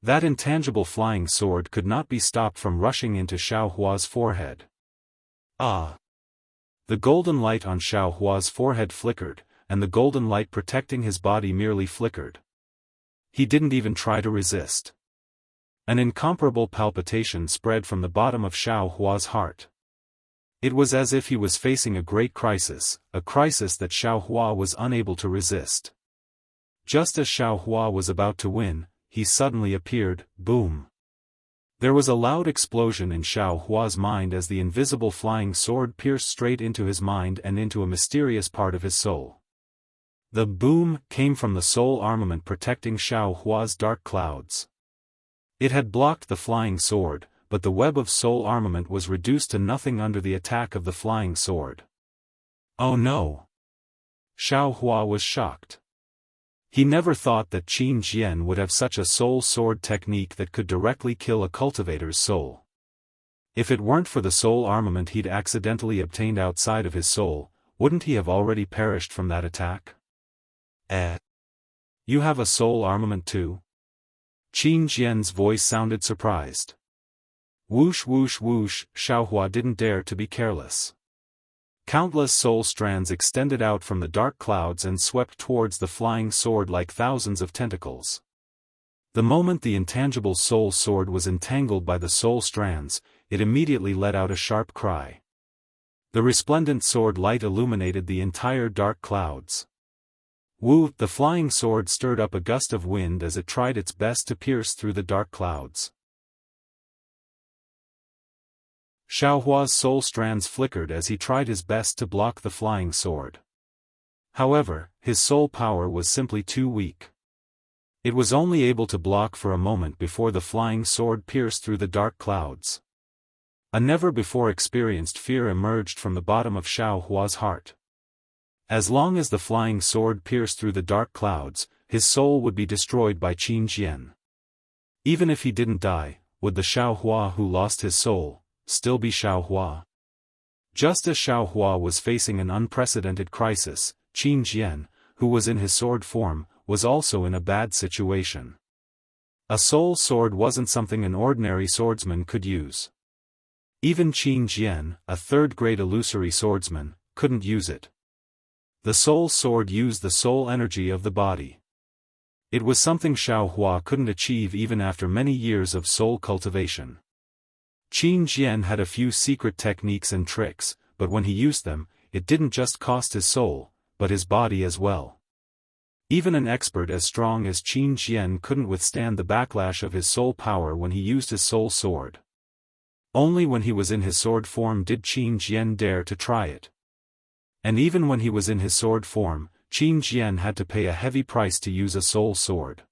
That intangible flying sword could not be stopped from rushing into Xiao Hua's forehead. Ah! The golden light on Xiao Hua's forehead flickered, and the golden light protecting his body merely flickered. He didn't even try to resist. An incomparable palpitation spread from the bottom of Xiao Hua's heart. It was as if he was facing a great crisis, a crisis that Xiao Hua was unable to resist. Just as Xiao Hua was about to win, he suddenly appeared, boom! There was a loud explosion in Xiao Hua's mind as the invisible flying sword pierced straight into his mind and into a mysterious part of his soul. The boom came from the soul armament protecting Xiao Hua's dark clouds. It had blocked the flying sword, but the web of soul armament was reduced to nothing under the attack of the flying sword. Oh no! Xiao Hua was shocked. He never thought that Qin Jian would have such a soul sword technique that could directly kill a cultivator's soul. If it weren't for the soul armament he'd accidentally obtained outside of his soul, wouldn't he have already perished from that attack? You have a soul armament too? Qin Jian's voice sounded surprised. Whoosh whoosh whoosh, Xiao Hua didn't dare to be careless. Countless soul strands extended out from the dark clouds and swept towards the flying sword like thousands of tentacles. The moment the intangible soul sword was entangled by the soul strands, it immediately let out a sharp cry. The resplendent sword light illuminated the entire dark clouds. Woo! The flying sword stirred up a gust of wind as it tried its best to pierce through the dark clouds. Xiao Hua's soul strands flickered as he tried his best to block the flying sword. However, his soul power was simply too weak. It was only able to block for a moment before the flying sword pierced through the dark clouds. A never-before-experienced fear emerged from the bottom of Xiao Hua's heart. As long as the flying sword pierced through the dark clouds, his soul would be destroyed by Qin Jian. Even if he didn't die, would the Xiao Hua who lost his soul still be Xiao Hua? Just as Xiao Hua was facing an unprecedented crisis, Qin Jian, who was in his sword form, was also in a bad situation. A soul sword wasn't something an ordinary swordsman could use. Even Qin Jian, a third-grade illusory swordsman, couldn't use it. The soul sword used the soul energy of the body. It was something Xiao Hua couldn't achieve even after many years of soul cultivation. Qin Jian had a few secret techniques and tricks, but when he used them, it didn't just cost his soul, but his body as well. Even an expert as strong as Qin Jian couldn't withstand the backlash of his soul power when he used his soul sword. Only when he was in his sword form did Qin Jian dare to try it. And even when he was in his sword form, Qin Jian had to pay a heavy price to use a soul sword.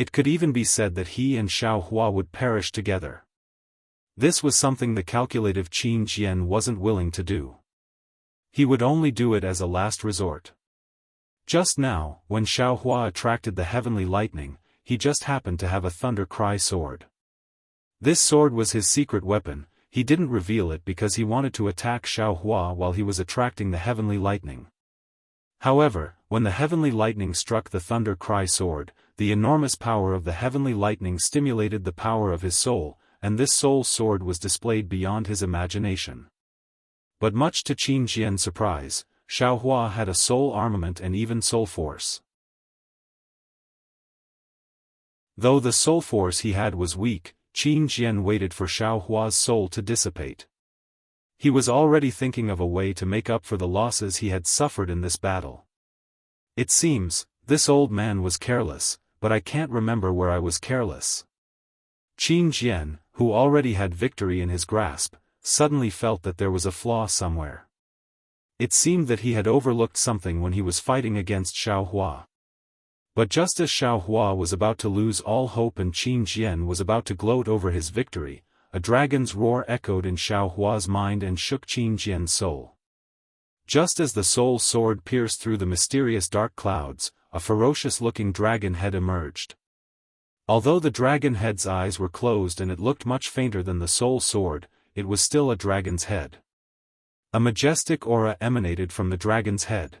It could even be said that he and Xiao Hua would perish together. This was something the calculative Qin Jian wasn't willing to do. He would only do it as a last resort. Just now, when Xiao Hua attracted the heavenly lightning, he just happened to have a thunder cry sword. This sword was his secret weapon. He didn't reveal it because he wanted to attack Xiao Hua while he was attracting the heavenly lightning. However, when the heavenly lightning struck the thunder cry sword, the enormous power of the heavenly lightning stimulated the power of his soul, and this soul sword was displayed beyond his imagination. But much to Qin Jian's surprise, Xiao Hua had a soul armament and even soul force. Though the soul force he had was weak, Qin Jian waited for Xiao Hua's soul to dissipate. He was already thinking of a way to make up for the losses he had suffered in this battle. It seems, this old man was careless, but I can't remember where I was careless. Qin Jian, who already had victory in his grasp, suddenly felt that there was a flaw somewhere. It seemed that he had overlooked something when he was fighting against Xiao Hua. But just as Xiao Hua was about to lose all hope and Qin Jian was about to gloat over his victory, a dragon's roar echoed in Xiao Hua's mind and shook Qin Jian's soul. Just as the soul sword pierced through the mysterious dark clouds, a ferocious-looking dragon head emerged. Although the dragon head's eyes were closed and it looked much fainter than the soul sword, it was still a dragon's head. A majestic aura emanated from the dragon's head.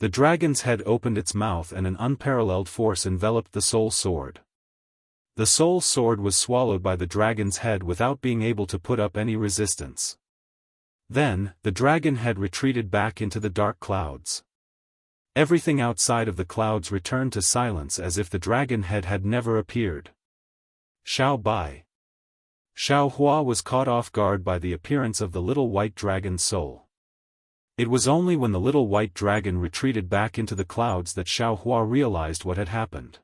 The dragon's head opened its mouth and an unparalleled force enveloped the soul sword. The soul sword was swallowed by the dragon's head without being able to put up any resistance. Then, the dragon head retreated back into the dark clouds. Everything outside of the clouds returned to silence as if the dragon head had never appeared. Xiao Bai. Xiao Hua was caught off guard by the appearance of the little white dragon's soul. It was only when the little white dragon retreated back into the clouds that Xiao Hua realized what had happened.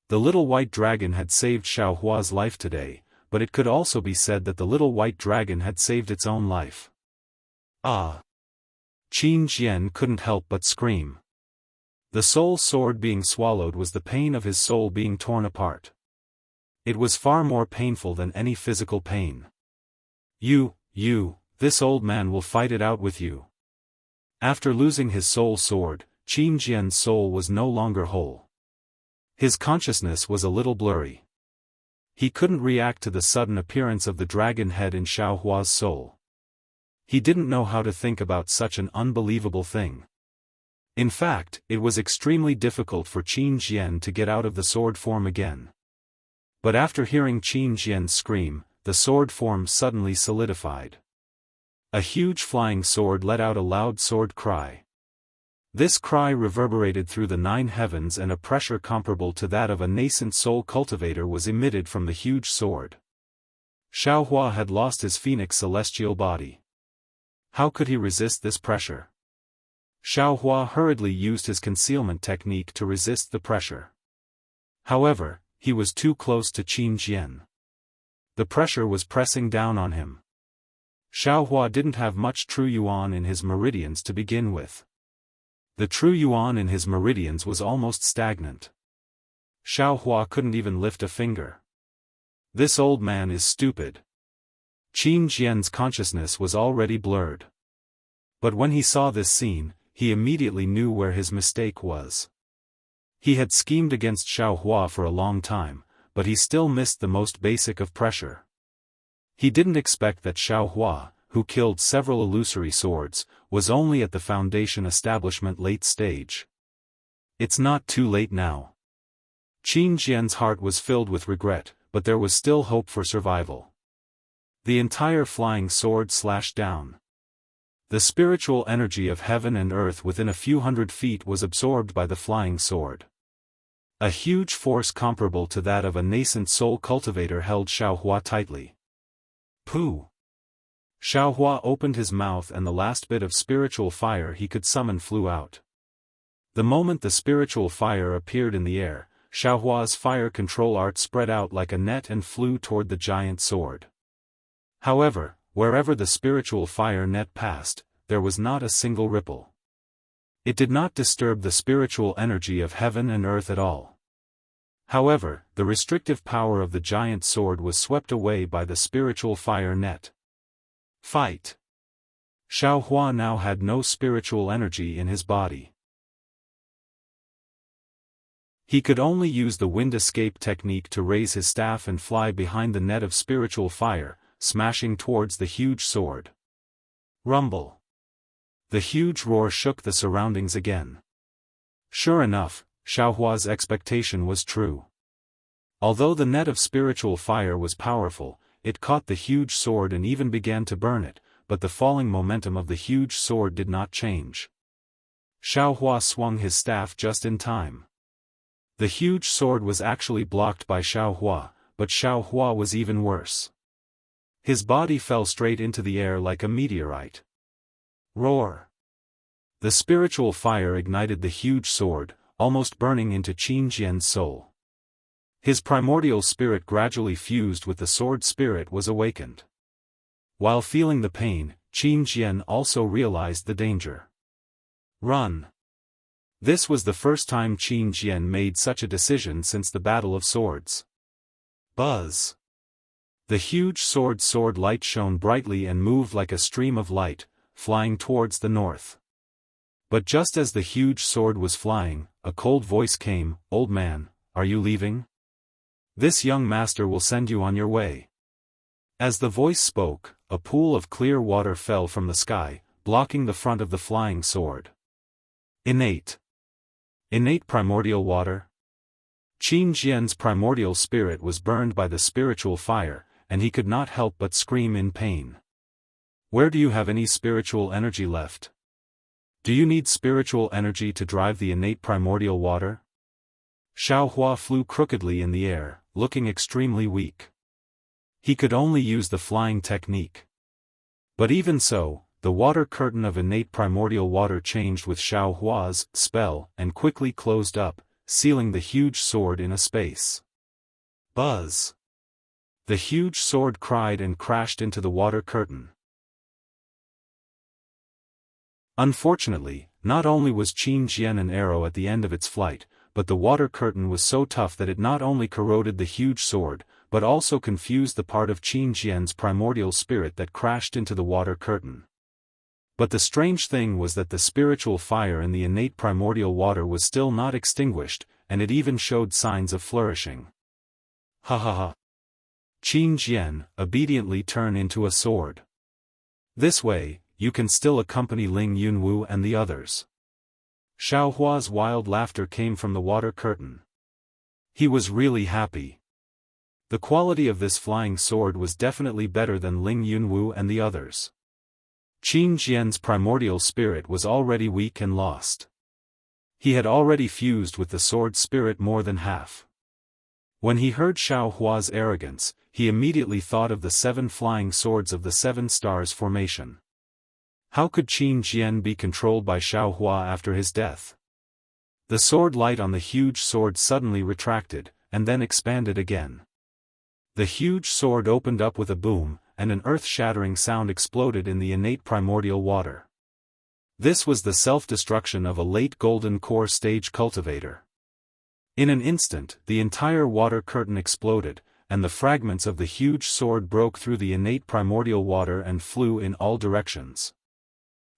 The little white dragon had saved Xiao Hua's life today, but it could also be said that the little white dragon had saved its own life. Ah! Qin Jian couldn't help but scream. The soul sword being swallowed was the pain of his soul being torn apart. It was far more painful than any physical pain. This old man will fight it out with you. After losing his soul sword, Qin Jian's soul was no longer whole. His consciousness was a little blurry. He couldn't react to the sudden appearance of the dragon head in Xiao Hua's soul. He didn't know how to think about such an unbelievable thing. In fact, it was extremely difficult for Qin Jian to get out of the sword form again. But after hearing Qin Jian's scream, the sword form suddenly solidified. A huge flying sword let out a loud sword cry. This cry reverberated through the 9 heavens and a pressure comparable to that of a nascent soul cultivator was emitted from the huge sword. Xiao Hua had lost his phoenix celestial body. How could he resist this pressure? Xiao Hua hurriedly used his concealment technique to resist the pressure. However, he was too close to Qin Jian. The pressure was pressing down on him. Xiao Hua didn't have much true yuan in his meridians to begin with. The true yuan in his meridians was almost stagnant. Xiao Hua couldn't even lift a finger. This old man is stupid. Qin Jian's consciousness was already blurred. But when he saw this scene, he immediately knew where his mistake was. He had schemed against Xiao Hua for a long time, but he still missed the most basic of pressure. He didn't expect that Xiao Hua, who killed several illusory swords, was only at the Foundation establishment late stage. It's not too late now. Qin Jian's heart was filled with regret, but there was still hope for survival. The entire flying sword slashed down. The spiritual energy of heaven and earth within a few hundred feet was absorbed by the flying sword. A huge force comparable to that of a nascent soul cultivator held Xiao Hua tightly. Pooh! Xiao Hua opened his mouth and the last bit of spiritual fire he could summon flew out. The moment the spiritual fire appeared in the air, Xiao Hua's fire control art spread out like a net and flew toward the giant sword. However, wherever the spiritual fire net passed, there was not a single ripple. It did not disturb the spiritual energy of heaven and earth at all. However, the restrictive power of the giant sword was swept away by the spiritual fire net. Fight! Xiao Hua now had no spiritual energy in his body. He could only use the wind escape technique to raise his staff and fly behind the net of spiritual fire, smashing towards the huge sword. Rumble! The huge roar shook the surroundings again. Sure enough, Xiao Hua's expectation was true. Although the net of spiritual fire was powerful, it caught the huge sword and even began to burn it, but the falling momentum of the huge sword did not change. Xiao Hua swung his staff just in time. The huge sword was actually blocked by Xiao Hua, but Xiao Hua was even worse. His body fell straight into the air like a meteorite. Roar! The spiritual fire ignited the huge sword, almost burning into Qin Jian's soul. His primordial spirit gradually fused with the sword spirit was awakened. While feeling the pain, Qin Jian also realized the danger. Run! This was the first time Qin Jian made such a decision since the Battle of Swords. Buzz! The huge sword light shone brightly and moved like a stream of light, flying towards the north. But just as the huge sword was flying, a cold voice came, "Old man, are you leaving? This young master will send you on your way." As the voice spoke, a pool of clear water fell from the sky, blocking the front of the flying sword. Innate primordial water? Qin Jian's primordial spirit was burned by the spiritual fire, and he could not help but scream in pain. Where do you have any spiritual energy left? Do you need spiritual energy to drive the innate primordial water? Xiao Hua flew crookedly in the air, looking extremely weak. He could only use the flying technique. But even so, the water curtain of innate primordial water changed with Xiao Hua's spell and quickly closed up, sealing the huge sword in a space. Buzz! The huge sword cried and crashed into the water curtain. Unfortunately, not only was Qin Jian an arrow at the end of its flight, but the water curtain was so tough that it not only corroded the huge sword, but also confused the part of Qin Jian's primordial spirit that crashed into the water curtain. But the strange thing was that the spiritual fire in the innate primordial water was still not extinguished, and it even showed signs of flourishing. Ha ha ha! Qin Jian, obediently turn into a sword. This way, you can still accompany Ling Yunwu and the others. Xiao Hua's wild laughter came from the water curtain. He was really happy. The quality of this flying sword was definitely better than Ling Yunwu and the others. Qin Jian's primordial spirit was already weak and lost. He had already fused with the sword spirit more than half. When he heard Xiao Hua's arrogance, he immediately thought of the 7 flying swords of the 7 stars formation. How could Qin Jian be controlled by Xiao Hua after his death? The sword light on the huge sword suddenly retracted, and then expanded again. The huge sword opened up with a boom, and an earth-shattering sound exploded in the innate primordial water. This was the self-destruction of a late golden core stage cultivator. In an instant, the entire water curtain exploded, and the fragments of the huge sword broke through the innate primordial water and flew in all directions.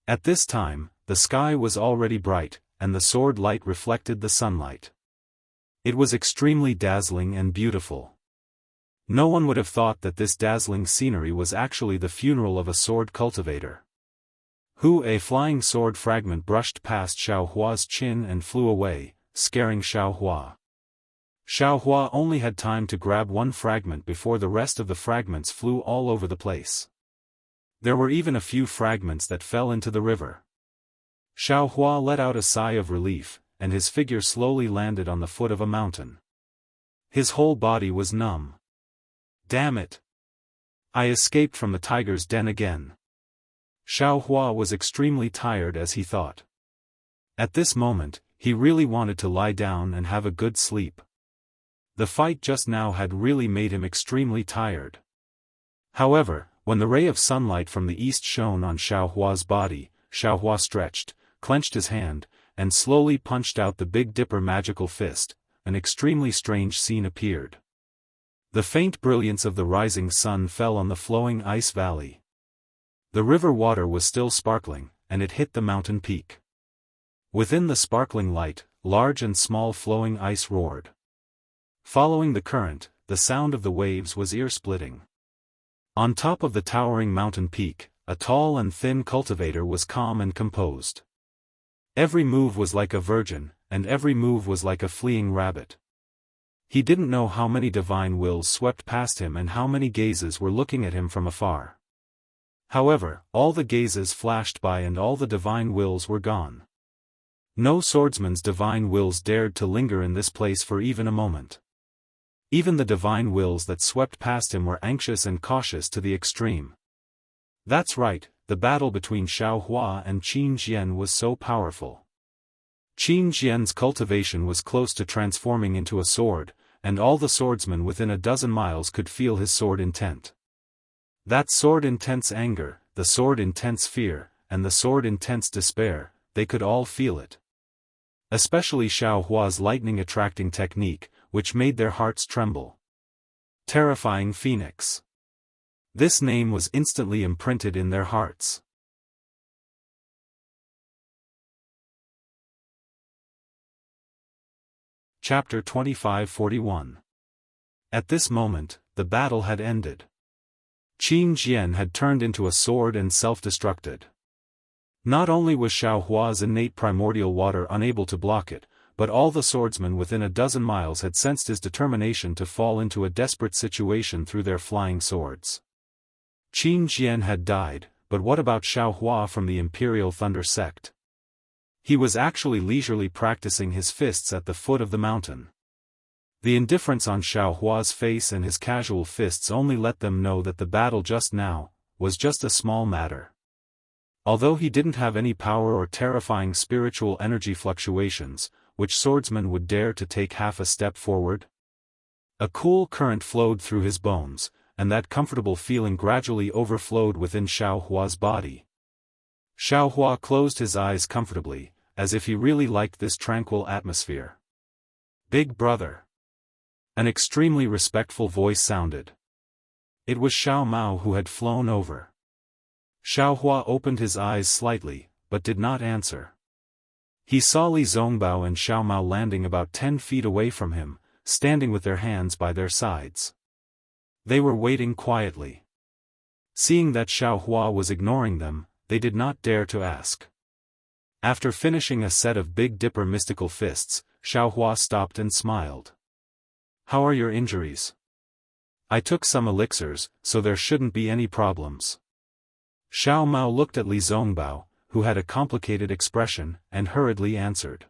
At this time, the sky was already bright, and the sword light reflected the sunlight. It was extremely dazzling and beautiful. No one would have thought that this dazzling scenery was actually the funeral of a sword cultivator. A flying sword fragment brushed past Xiao Hua's chin and flew away, scaring Xiao Hua. Xiao Hua only had time to grab one fragment before the rest of the fragments flew all over the place. There were even a few fragments that fell into the river. Xiao Hua let out a sigh of relief, and his figure slowly landed on the foot of a mountain. His whole body was numb. Damn it! I escaped from the tiger's den again. Xiao Hua was extremely tired as he thought. At this moment, he really wanted to lie down and have a good sleep. The fight just now had really made him extremely tired. However, when the ray of sunlight from the east shone on Xiao Hua's body, Xiao Hua stretched, clenched his hand, and slowly punched out the Big Dipper magical fist, an extremely strange scene appeared. The faint brilliance of the rising sun fell on the flowing ice valley. The river water was still sparkling, and it hit the mountain peak. Within the sparkling light, large and small flowing ice roared. Following the current, the sound of the waves was ear-splitting. On top of the towering mountain peak, a tall and thin cultivator was calm and composed. Every move was like a virgin, and every move was like a fleeing rabbit. He didn't know how many divine wills swept past him and how many gazes were looking at him from afar. However, all the gazes flashed by and all the divine wills were gone. No swordsman's divine wills dared to linger in this place for even a moment. Even the divine wills that swept past him were anxious and cautious to the extreme. That's right, the battle between Xiao Hua and Qin Jian was so powerful. Qin Jian's cultivation was close to transforming into a sword, and all the swordsmen within a dozen miles could feel his sword intent. That sword intense anger, the sword intense fear, and the sword intense despair, they could all feel it. Especially Xiao Hua's lightning-attracting technique, which made their hearts tremble. Terrifying Phoenix. This name was instantly imprinted in their hearts. Chapter 2541. At this moment, the battle had ended. Qin Jian had turned into a sword and self-destructed. Not only was Xiao Hua's innate primordial water unable to block it, but all the swordsmen within a dozen miles had sensed his determination to fall into a desperate situation through their flying swords. Qin Jian had died, but what about Xiao Hua from the Imperial Thunder sect? He was actually leisurely practicing his fists at the foot of the mountain. The indifference on Xiao Hua's face and his casual fists only let them know that the battle just now was just a small matter. Although he didn't have any power or terrifying spiritual energy fluctuations, which swordsman would dare to take half a step forward? A cool current flowed through his bones, and that comfortable feeling gradually overflowed within Xiao Hua's body. Xiao Hua closed his eyes comfortably, as if he really liked this tranquil atmosphere. "Big brother." An extremely respectful voice sounded. It was Xiao Mao who had flown over. Xiao Hua opened his eyes slightly, but did not answer. He saw Li Zongbao and Xiao Mao landing about 10 feet away from him, standing with their hands by their sides. They were waiting quietly. Seeing that Xiao Hua was ignoring them, they did not dare to ask. After finishing a set of Big Dipper mystical fists, Xiao Hua stopped and smiled. "How are your injuries?" "I took some elixirs, so there shouldn't be any problems." Xiao Mao looked at Li Zongbao, who had a complicated expression, and hurriedly answered.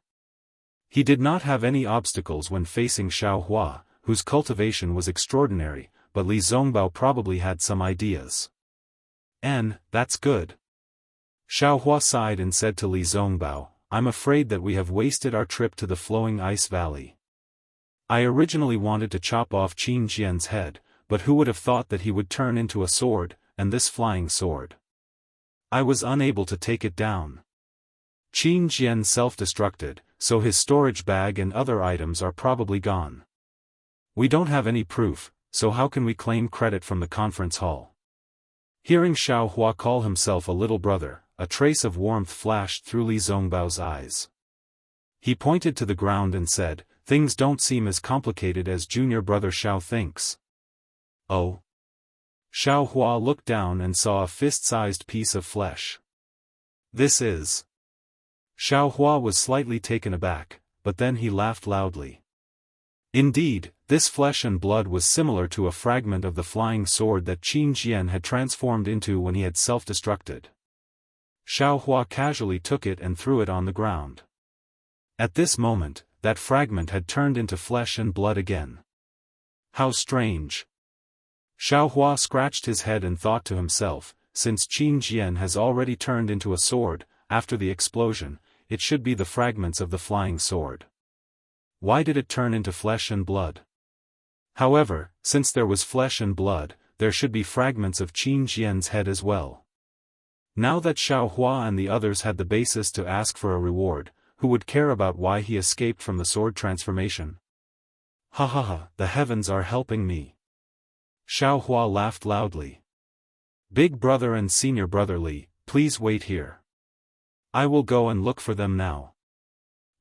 He did not have any obstacles when facing Xiao Hua, whose cultivation was extraordinary, but Li Zongbao probably had some ideas. That's good." Xiao Hua sighed and said to Li Zongbao, "I'm afraid that we have wasted our trip to the flowing ice valley. I originally wanted to chop off Qin Jian's head, but who would have thought that he would turn into a sword, and this flying sword? I was unable to take it down. Qin Jian self-destructed, so his storage bag and other items are probably gone. We don't have any proof, so how can we claim credit from the conference hall?" Hearing Xiao Hua call himself a little brother, a trace of warmth flashed through Li Zongbao's eyes. He pointed to the ground and said, "Things don't seem as complicated as junior brother Xiao thinks." "Oh?" Xiao Hua looked down and saw a fist-sized piece of flesh. "This is..." Xiao Hua was slightly taken aback, but then he laughed loudly. Indeed, this flesh and blood was similar to a fragment of the flying sword that Qin Jian had transformed into when he had self-destructed. Xiao Hua casually took it and threw it on the ground. At this moment, that fragment had turned into flesh and blood again. How strange. Xiao Hua scratched his head and thought to himself, since Qin Jian has already turned into a sword, after the explosion, it should be the fragments of the flying sword. Why did it turn into flesh and blood? However, since there was flesh and blood, there should be fragments of Qin Jian's head as well. Now that Xiao Hua and the others had the basis to ask for a reward, who would care about why he escaped from the sword transformation? Ha ha ha, the heavens are helping me. Xiao Hua laughed loudly. Big brother and senior brother Li, please wait here. I will go and look for them now.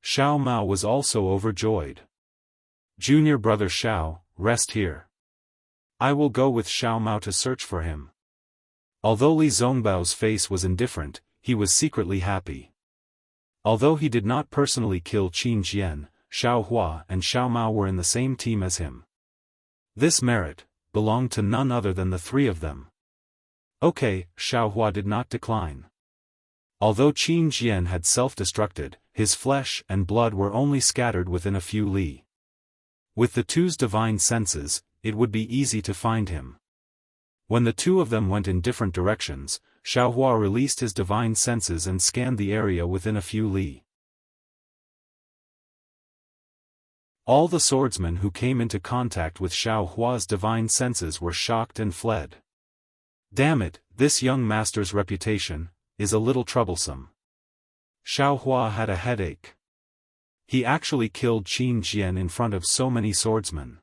Xiao Mao was also overjoyed. Junior brother Xiao, rest here. I will go with Xiao Mao to search for him. Although Li Zongbao's face was indifferent, he was secretly happy. Although he did not personally kill Qin Jian, Xiao Hua and Xiao Mao were in the same team as him. This merit belonged to none other than the three of them. Okay, Xiao Hua did not decline. Although Qin Jian had self-destructed, his flesh and blood were only scattered within a few li. With the two's divine senses, it would be easy to find him. When the two of them went in different directions, Xiao Hua released his divine senses and scanned the area within a few li. All the swordsmen who came into contact with Xiao Hua's divine senses were shocked and fled. Damn it, this young master's reputation is a little troublesome. Xiao Hua had a headache. He actually killed Qin Jian in front of so many swordsmen.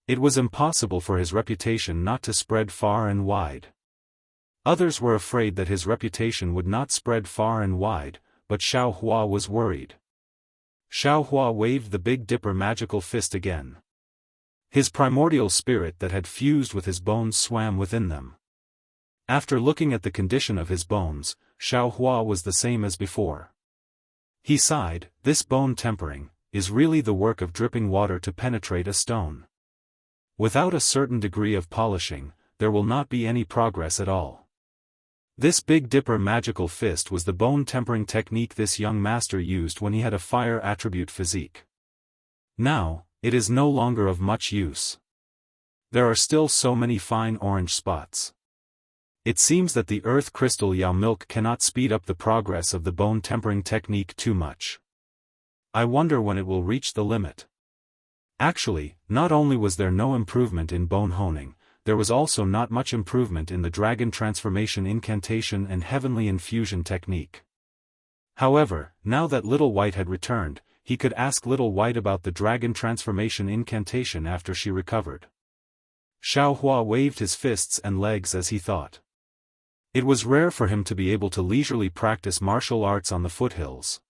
It was impossible for his reputation not to spread far and wide. Others were afraid that his reputation would not spread far and wide, but Xiao Hua was worried. Xiao Hua waved the Big Dipper magical fist again. His primordial spirit that had fused with his bones swam within them. After looking at the condition of his bones, Xiao Hua was the same as before. He sighed, this bone tempering is really the work of dripping water to penetrate a stone. Without a certain degree of polishing, there will not be any progress at all. This Big Dipper magical fist was the bone tempering technique this young master used when he had a fire attribute physique. Now, it is no longer of much use. There are still so many fine orange spots. It seems that the earth crystal Yao milk cannot speed up the progress of the bone tempering technique too much. I wonder when it will reach the limit. Actually, not only was there no improvement in bone honing, there was also not much improvement in the dragon transformation incantation and heavenly infusion technique. However, now that Little White had returned, he could ask Little White about the dragon transformation incantation after she recovered. Xiao Hua waved his fists and legs as he thought. It was rare for him to be able to leisurely practice martial arts on the foothills.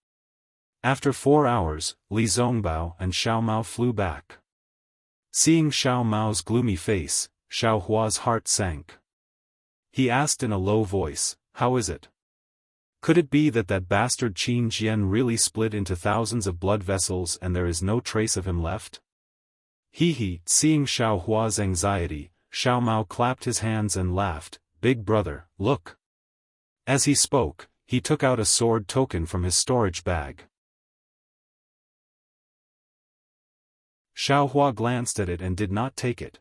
After 4 hours, Li Zongbao and Xiao Mao flew back. Seeing Xiao Mao's gloomy face, Xiao Hua's heart sank. He asked in a low voice, "How is it? Could it be that that bastard Qin Jian really split into thousands of blood vessels and there is no trace of him left?" Seeing Xiao Hua's anxiety, Xiao Mao clapped his hands and laughed, "Big brother, look." As he spoke, he took out a sword token from his storage bag. Xiao Hua glanced at it and did not take it.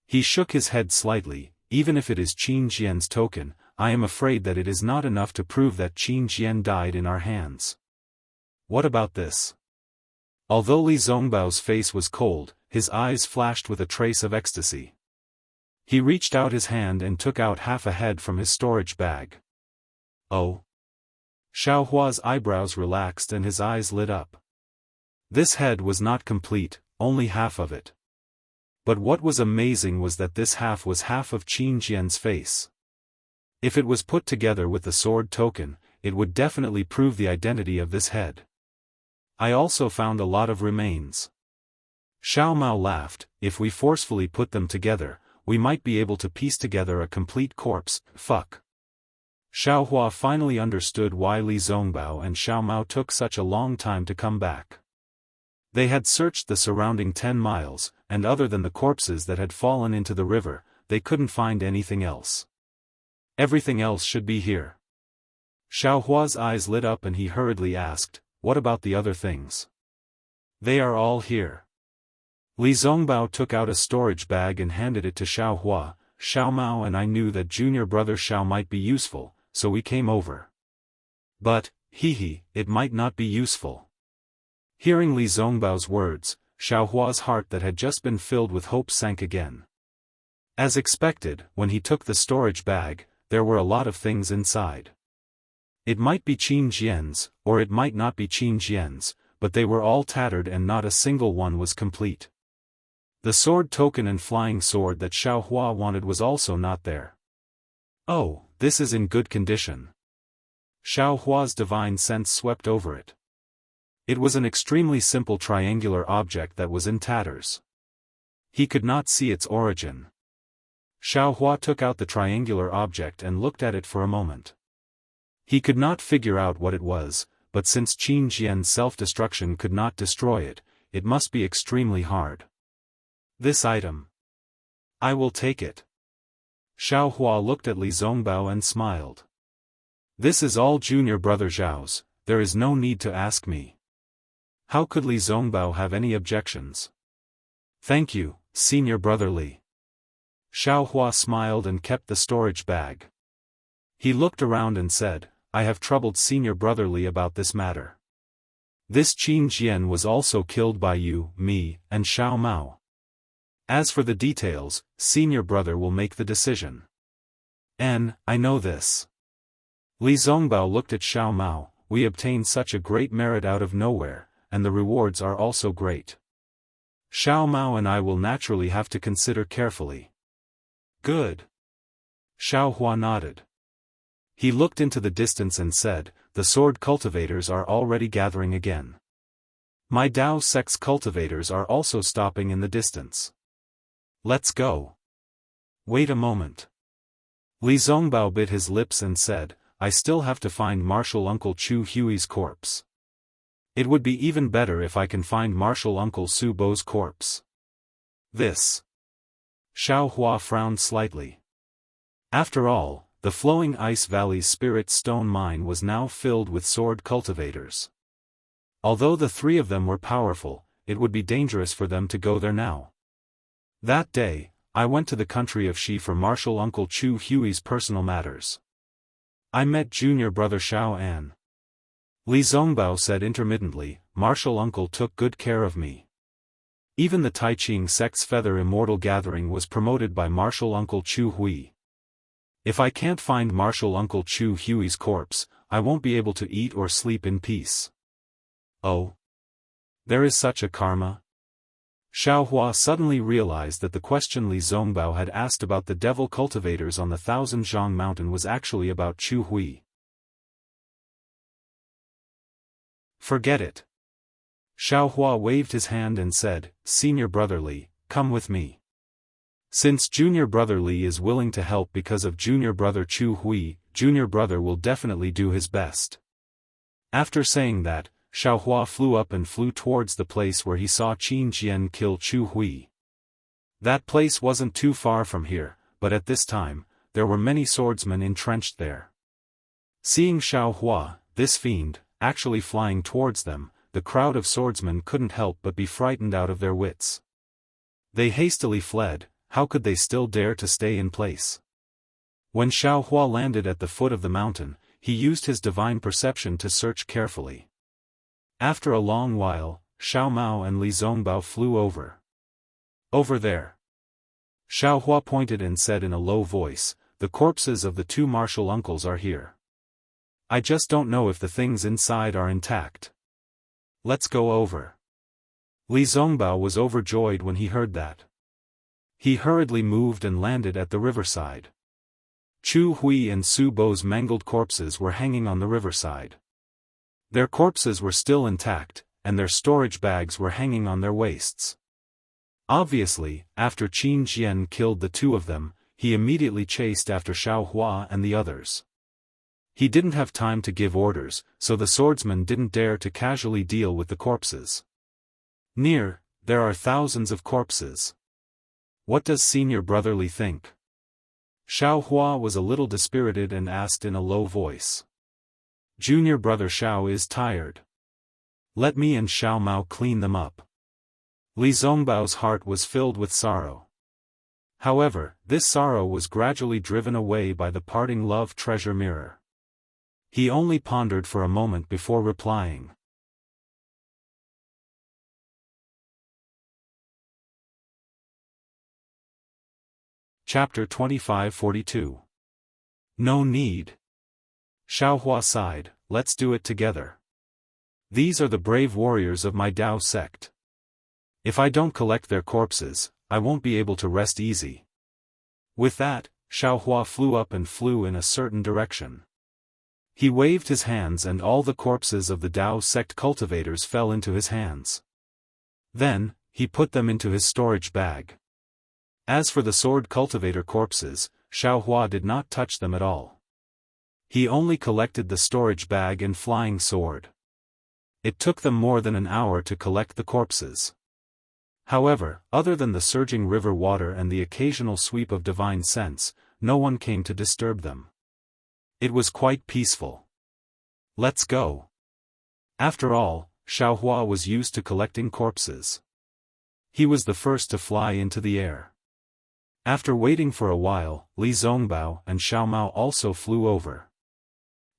He shook his head slightly. Even if it is Qin Jian's token, I am afraid that it is not enough to prove that Qin Jian died in our hands. What about this? Although Li Zongbao's face was cold, his eyes flashed with a trace of ecstasy. He reached out his hand and took out half a head from his storage bag. Oh! Xiao Hua's eyebrows relaxed and his eyes lit up. This head was not complete, only half of it. But what was amazing was that this half was half of Qin Jian's face. If it was put together with the sword token, it would definitely prove the identity of this head. I also found a lot of remains. Xiao Mao laughed, if we forcefully put them together, we might be able to piece together a complete corpse. Fuck. Xiao Hua finally understood why Li Zongbao and Xiao Mao took such a long time to come back. They had searched the surrounding 10 miles, and other than the corpses that had fallen into the river, they couldn't find anything else. Everything else should be here. Xiao Hua's eyes lit up and he hurriedly asked, "What about the other things?" "They are all here." Li Zongbao took out a storage bag and handed it to Xiao Hua. "Xiao Mao and I knew that junior brother Xiao might be useful, so we came over. But, it might not be useful." Hearing Li Zongbao's words, Xiao Hua's heart that had just been filled with hope sank again. As expected, when he took the storage bag, there were a lot of things inside. It might be Qin Jian's, or it might not be Qin Jian's, but they were all tattered and not a single one was complete. The sword token and flying sword that Xiao Hua wanted was also not there. Oh, this is in good condition. Xiao Hua's divine sense swept over it. It was an extremely simple triangular object that was in tatters. He could not see its origin. Xiao Hua took out the triangular object and looked at it for a moment. He could not figure out what it was, but since Qin Jian's self-destruction could not destroy it, it must be extremely hard. This item. I will take it. Xiao Hua looked at Li Zongbao and smiled. This is all junior brother Zhao's, there is no need to ask me. How could Li Zongbao have any objections? Thank you, senior brother Li. Xiao Hua smiled and kept the storage bag. He looked around and said, I have troubled senior brother Li about this matter. This Qin Jian was also killed by you, me, and Xiao Mao. As for the details, senior brother will make the decision. I know this. Li Zongbao looked at Xiao Mao, we obtained such a great merit out of nowhere, and the rewards are also great. Xiao Mao and I will naturally have to consider carefully. Good. Xiao Hua nodded. He looked into the distance and said, the sword cultivators are already gathering again. My Dao sect's cultivators are also stopping in the distance. Let's go. Wait a moment. Li Zongbao bit his lips and said, I still have to find Martial Uncle Chu Hui's corpse. It would be even better if I can find Martial Uncle Su Bo's corpse. This. Xiao Hua frowned slightly. After all, the Flowing Ice Valley's Spirit Stone Mine was now filled with sword cultivators. Although the three of them were powerful, it would be dangerous for them to go there now. That day, I went to the country of Shi for Martial Uncle Chu Hui's personal matters. I met junior brother Xiao An. Li Zongbao said intermittently, Martial Uncle took good care of me. Even the Taiqing sect's Feather Immortal Gathering was promoted by Martial Uncle Chu Hui. If I can't find Martial Uncle Chu Hui's corpse, I won't be able to eat or sleep in peace. Oh. There is such a karma? Xiao Hua suddenly realized that the question Li Zongbao had asked about the devil cultivators on the Thousand Zhang Mountain was actually about Chu Hui. Forget it. Xiao Hua waved his hand and said, Senior brother Li, come with me. Since junior brother Li is willing to help because of junior brother Chu Hui, junior brother will definitely do his best. After saying that, Xiao Hua flew up and flew towards the place where he saw Qin Jian kill Chu Hui. That place wasn't too far from here, but at this time, there were many swordsmen entrenched there. Seeing Xiao Hua, this fiend, actually flying towards them, the crowd of swordsmen couldn't help but be frightened out of their wits. They hastily fled. How could they still dare to stay in place? When Xiao Hua landed at the foot of the mountain, he used his divine perception to search carefully. After a long while, Xiao Mao and Li Zongbao flew over. Over there. Xiao Hua pointed and said in a low voice, the corpses of the two martial uncles are here. I just don't know if the things inside are intact. Let's go over. Li Zongbao was overjoyed when he heard that. He hurriedly moved and landed at the riverside. Chu Hui and Su Bo's mangled corpses were hanging on the riverside. Their corpses were still intact, and their storage bags were hanging on their waists. Obviously, after Qin Jian killed the two of them, he immediately chased after Xiao Hua and the others. He didn't have time to give orders, so the swordsman didn't dare to casually deal with the corpses. There are thousands of corpses. What does senior brother Li think? Xiao Hua was a little dispirited and asked in a low voice. Junior brother Xiao is tired. Let me and Xiao Mao clean them up. Li Zongbao's heart was filled with sorrow. However, this sorrow was gradually driven away by the parting love treasure mirror. He only pondered for a moment before replying. Chapter 2542. No need. Xiao Hua sighed, let's do it together. These are the brave warriors of my Tao sect. If I don't collect their corpses, I won't be able to rest easy." With that, Xiaohua flew up and flew in a certain direction. He waved his hands and all the corpses of the Tao sect cultivators fell into his hands. Then, he put them into his storage bag. As for the sword cultivator corpses, Xiaohua did not touch them at all. He only collected the storage bag and flying sword. It took them more than an hour to collect the corpses. However, other than the surging river water and the occasional sweep of divine sense, no one came to disturb them. It was quite peaceful. "Let's go." After all, Xiaohua was used to collecting corpses. He was the first to fly into the air. After waiting for a while, Li Zongbao and Xiao Mao also flew over.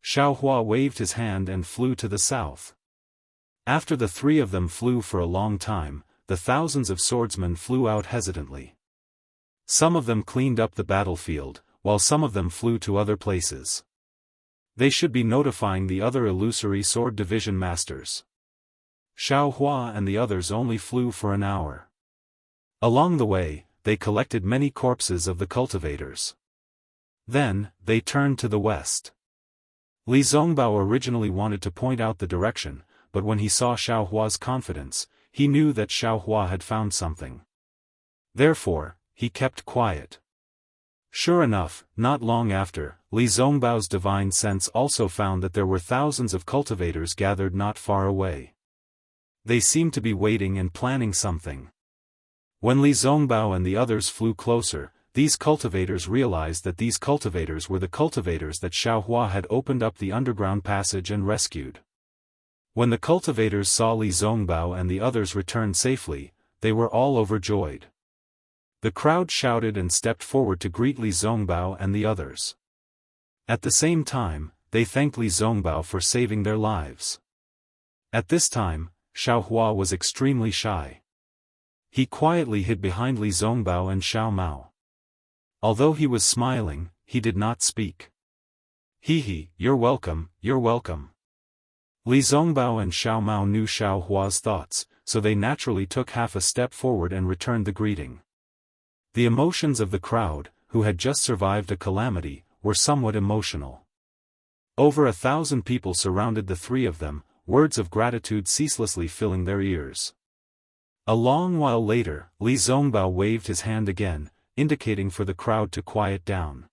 Xiaohua waved his hand and flew to the south. After the three of them flew for a long time, the thousands of swordsmen flew out hesitantly. Some of them cleaned up the battlefield, while some of them flew to other places. They should be notifying the other illusory sword division masters. Xiaohua and the others only flew for an hour. Along the way, they collected many corpses of the cultivators. Then, they turned to the west. Li Zongbao originally wanted to point out the direction, but when he saw Xiaohua's confidence, he knew that Xiaohua had found something. Therefore, he kept quiet. Sure enough, not long after, Li Zongbao's divine sense also found that there were thousands of cultivators gathered not far away. They seemed to be waiting and planning something. When Li Zongbao and the others flew closer, these cultivators realized that these cultivators were the cultivators that Xiaohua had opened up the underground passage and rescued. When the cultivators saw Li Zongbao and the others return safely, they were all overjoyed. The crowd shouted and stepped forward to greet Li Zongbao and the others. At the same time, they thanked Li Zongbao for saving their lives. At this time, Xiaohua was extremely shy. He quietly hid behind Li Zongbao and Xiao Mao. Although he was smiling, he did not speak. "Hee, you're welcome, you're welcome." Li Zongbao and Xiao Mao knew Xiaohua's thoughts, so they naturally took half a step forward and returned the greeting. The emotions of the crowd, who had just survived a calamity, were somewhat emotional. Over 1,000 people surrounded the three of them, words of gratitude ceaselessly filling their ears. A long while later, Li Zongbao waved his hand again, indicating for the crowd to quiet down.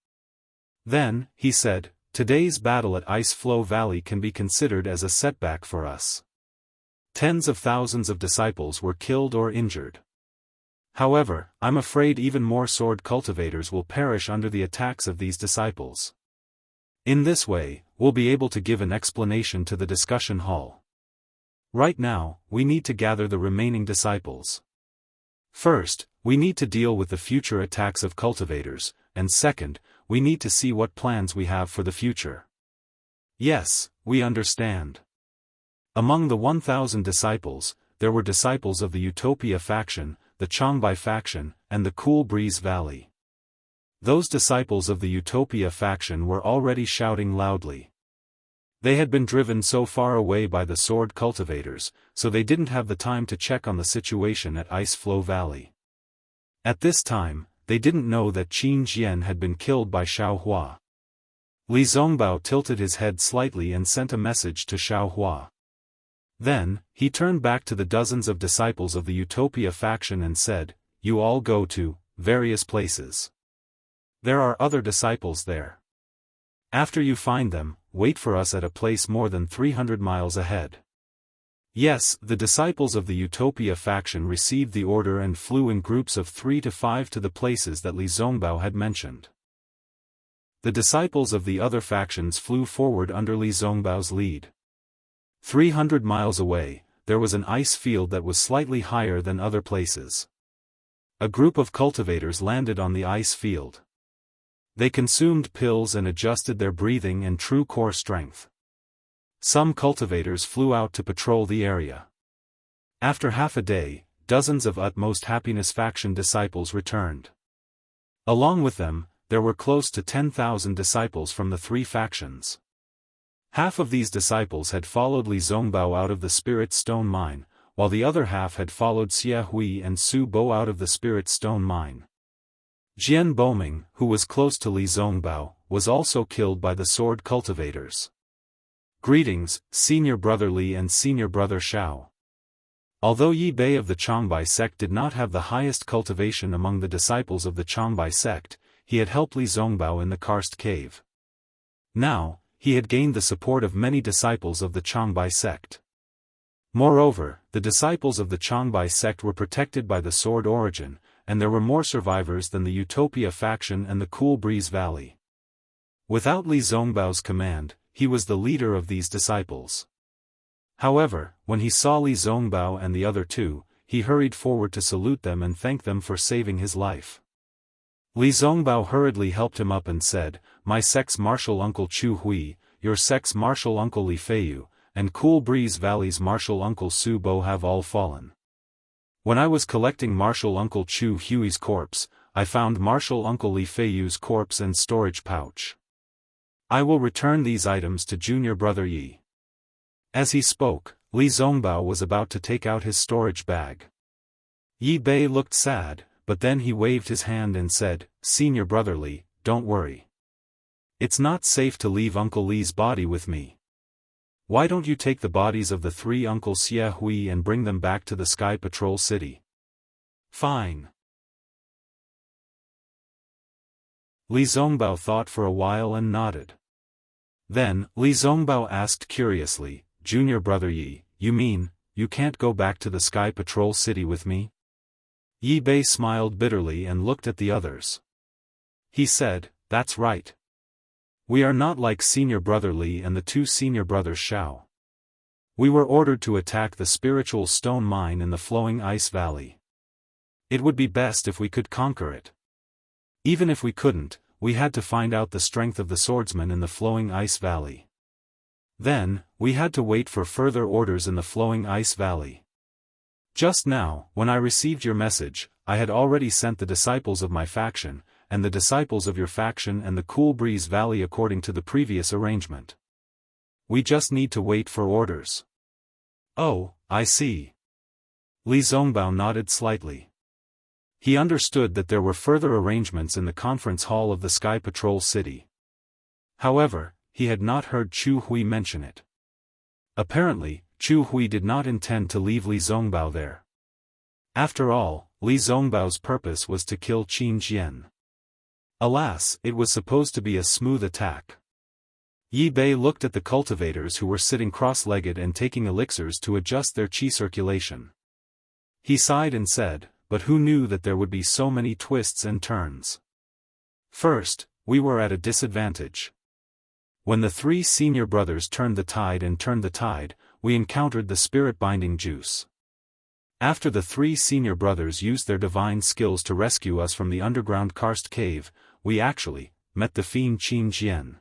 Then, he said, "Today's battle at Ice Flow Valley can be considered as a setback for us. Tens of thousands of disciples were killed or injured. However, I'm afraid even more sword cultivators will perish under the attacks of these disciples. In this way, we'll be able to give an explanation to the discussion hall. Right now, we need to gather the remaining disciples. First, we need to deal with the future attacks of cultivators, and second, we need to see what plans we have for the future." "Yes, we understand." Among the 1,000 disciples, there were disciples of the Utopia faction, the Changbai faction, and the Cool Breeze Valley. Those disciples of the Utopia faction were already shouting loudly. They had been driven so far away by the sword cultivators, so they didn't have the time to check on the situation at Ice Flow Valley. At this time, they didn't know that Qin Jian had been killed by Xiaohua. Li Zongbao tilted his head slightly and sent a message to Xiaohua. Then, he turned back to the dozens of disciples of the Utopia faction and said, "You all go to various places. There are other disciples there. After you find them, wait for us at a place more than 300 miles ahead." Yes, the disciples of the Utopia faction received the order and flew in groups of 3 to 5 to the places that Li Zongbao had mentioned. The disciples of the other factions flew forward under Li Zongbao's lead. 300 miles away, there was an ice field that was slightly higher than other places. A group of cultivators landed on the ice field. They consumed pills and adjusted their breathing and true core strength. Some cultivators flew out to patrol the area. After half a day, dozens of Utmost Happiness faction disciples returned. Along with them, there were close to 10,000 disciples from the three factions. Half of these disciples had followed Li Zongbao out of the Spirit Stone Mine, while the other half had followed Xie Hui and Su Bo out of the Spirit Stone Mine. Jian Boming, who was close to Li Zongbao, was also killed by the sword cultivators. Greetings, Senior Brother Li and Senior Brother Shao. Although Yi Bei of the Changbai sect did not have the highest cultivation among the disciples of the Changbai sect, he had helped Li Zongbao in the karst cave. Now, he had gained the support of many disciples of the Changbai sect. Moreover, the disciples of the Changbai sect were protected by the sword origin, and there were more survivors than the Utopia faction and the Cool Breeze Valley. Without Li Zongbao's command, he was the leader of these disciples. However, when he saw Li Zongbao and the other two, he hurried forward to salute them and thank them for saving his life. Li Zongbao hurriedly helped him up and said, "My sect's martial uncle Chu Hui, your sect's martial uncle Li Feiyu, and Cool Breeze Valley's martial uncle Su Bo have all fallen. When I was collecting martial uncle Chu Hui's corpse, I found martial uncle Li Feiyu's corpse and storage pouch. I will return these items to junior brother Yi." As he spoke, Li Zongbao was about to take out his storage bag. Yi Bei looked sad, but then he waved his hand and said, "Senior brother Li, don't worry. It's not safe to leave Uncle Li's body with me. Why don't you take the bodies of the three uncles Xie Hui and bring them back to the Sky Patrol City?" "Fine." Li Zongbao thought for a while and nodded. Then, Li Zongbao asked curiously, "Junior brother Yi, you mean, you can't go back to the Sky Patrol City with me?" Yi Bei smiled bitterly and looked at the others. He said, "That's right. We are not like senior brother Li and the two senior brothers Shao. We were ordered to attack the spiritual stone mine in the flowing ice valley. It would be best if we could conquer it. Even if we couldn't, we had to find out the strength of the swordsman in the flowing ice valley. Then, we had to wait for further orders in the flowing ice valley. Just now, when I received your message, I had already sent the disciples of my faction, and the disciples of your faction and the Cool Breeze Valley according to the previous arrangement. We just need to wait for orders." "Oh, I see." Li Zongbao nodded slightly. He understood that there were further arrangements in the conference hall of the Sky Patrol City. However, he had not heard Chu Hui mention it. Apparently, Chu Hui did not intend to leave Li Zongbao there. After all, Li Zongbao's purpose was to kill Qin Jian. Alas, it was supposed to be a smooth attack. Yi Bei looked at the cultivators who were sitting cross-legged and taking elixirs to adjust their qi circulation. He sighed and said, "But who knew that there would be so many twists and turns? First, we were at a disadvantage. When the three senior brothers turned the tide, we encountered the spirit-binding juice. After the three senior brothers used their divine skills to rescue us from the underground karst cave, we actually met the fiend Qin Jian.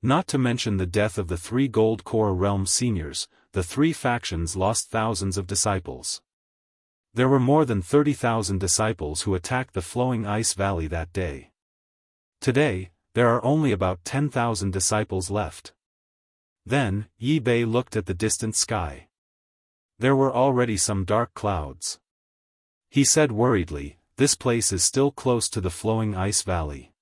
Not to mention the death of the three Gold Core Realm seniors, the three factions lost thousands of disciples. There were more than 30,000 disciples who attacked the flowing ice valley that day. Today, there are only about 10,000 disciples left." Then, Yi Bei looked at the distant sky. There were already some dark clouds. He said worriedly, "This place is still close to the flowing ice valley.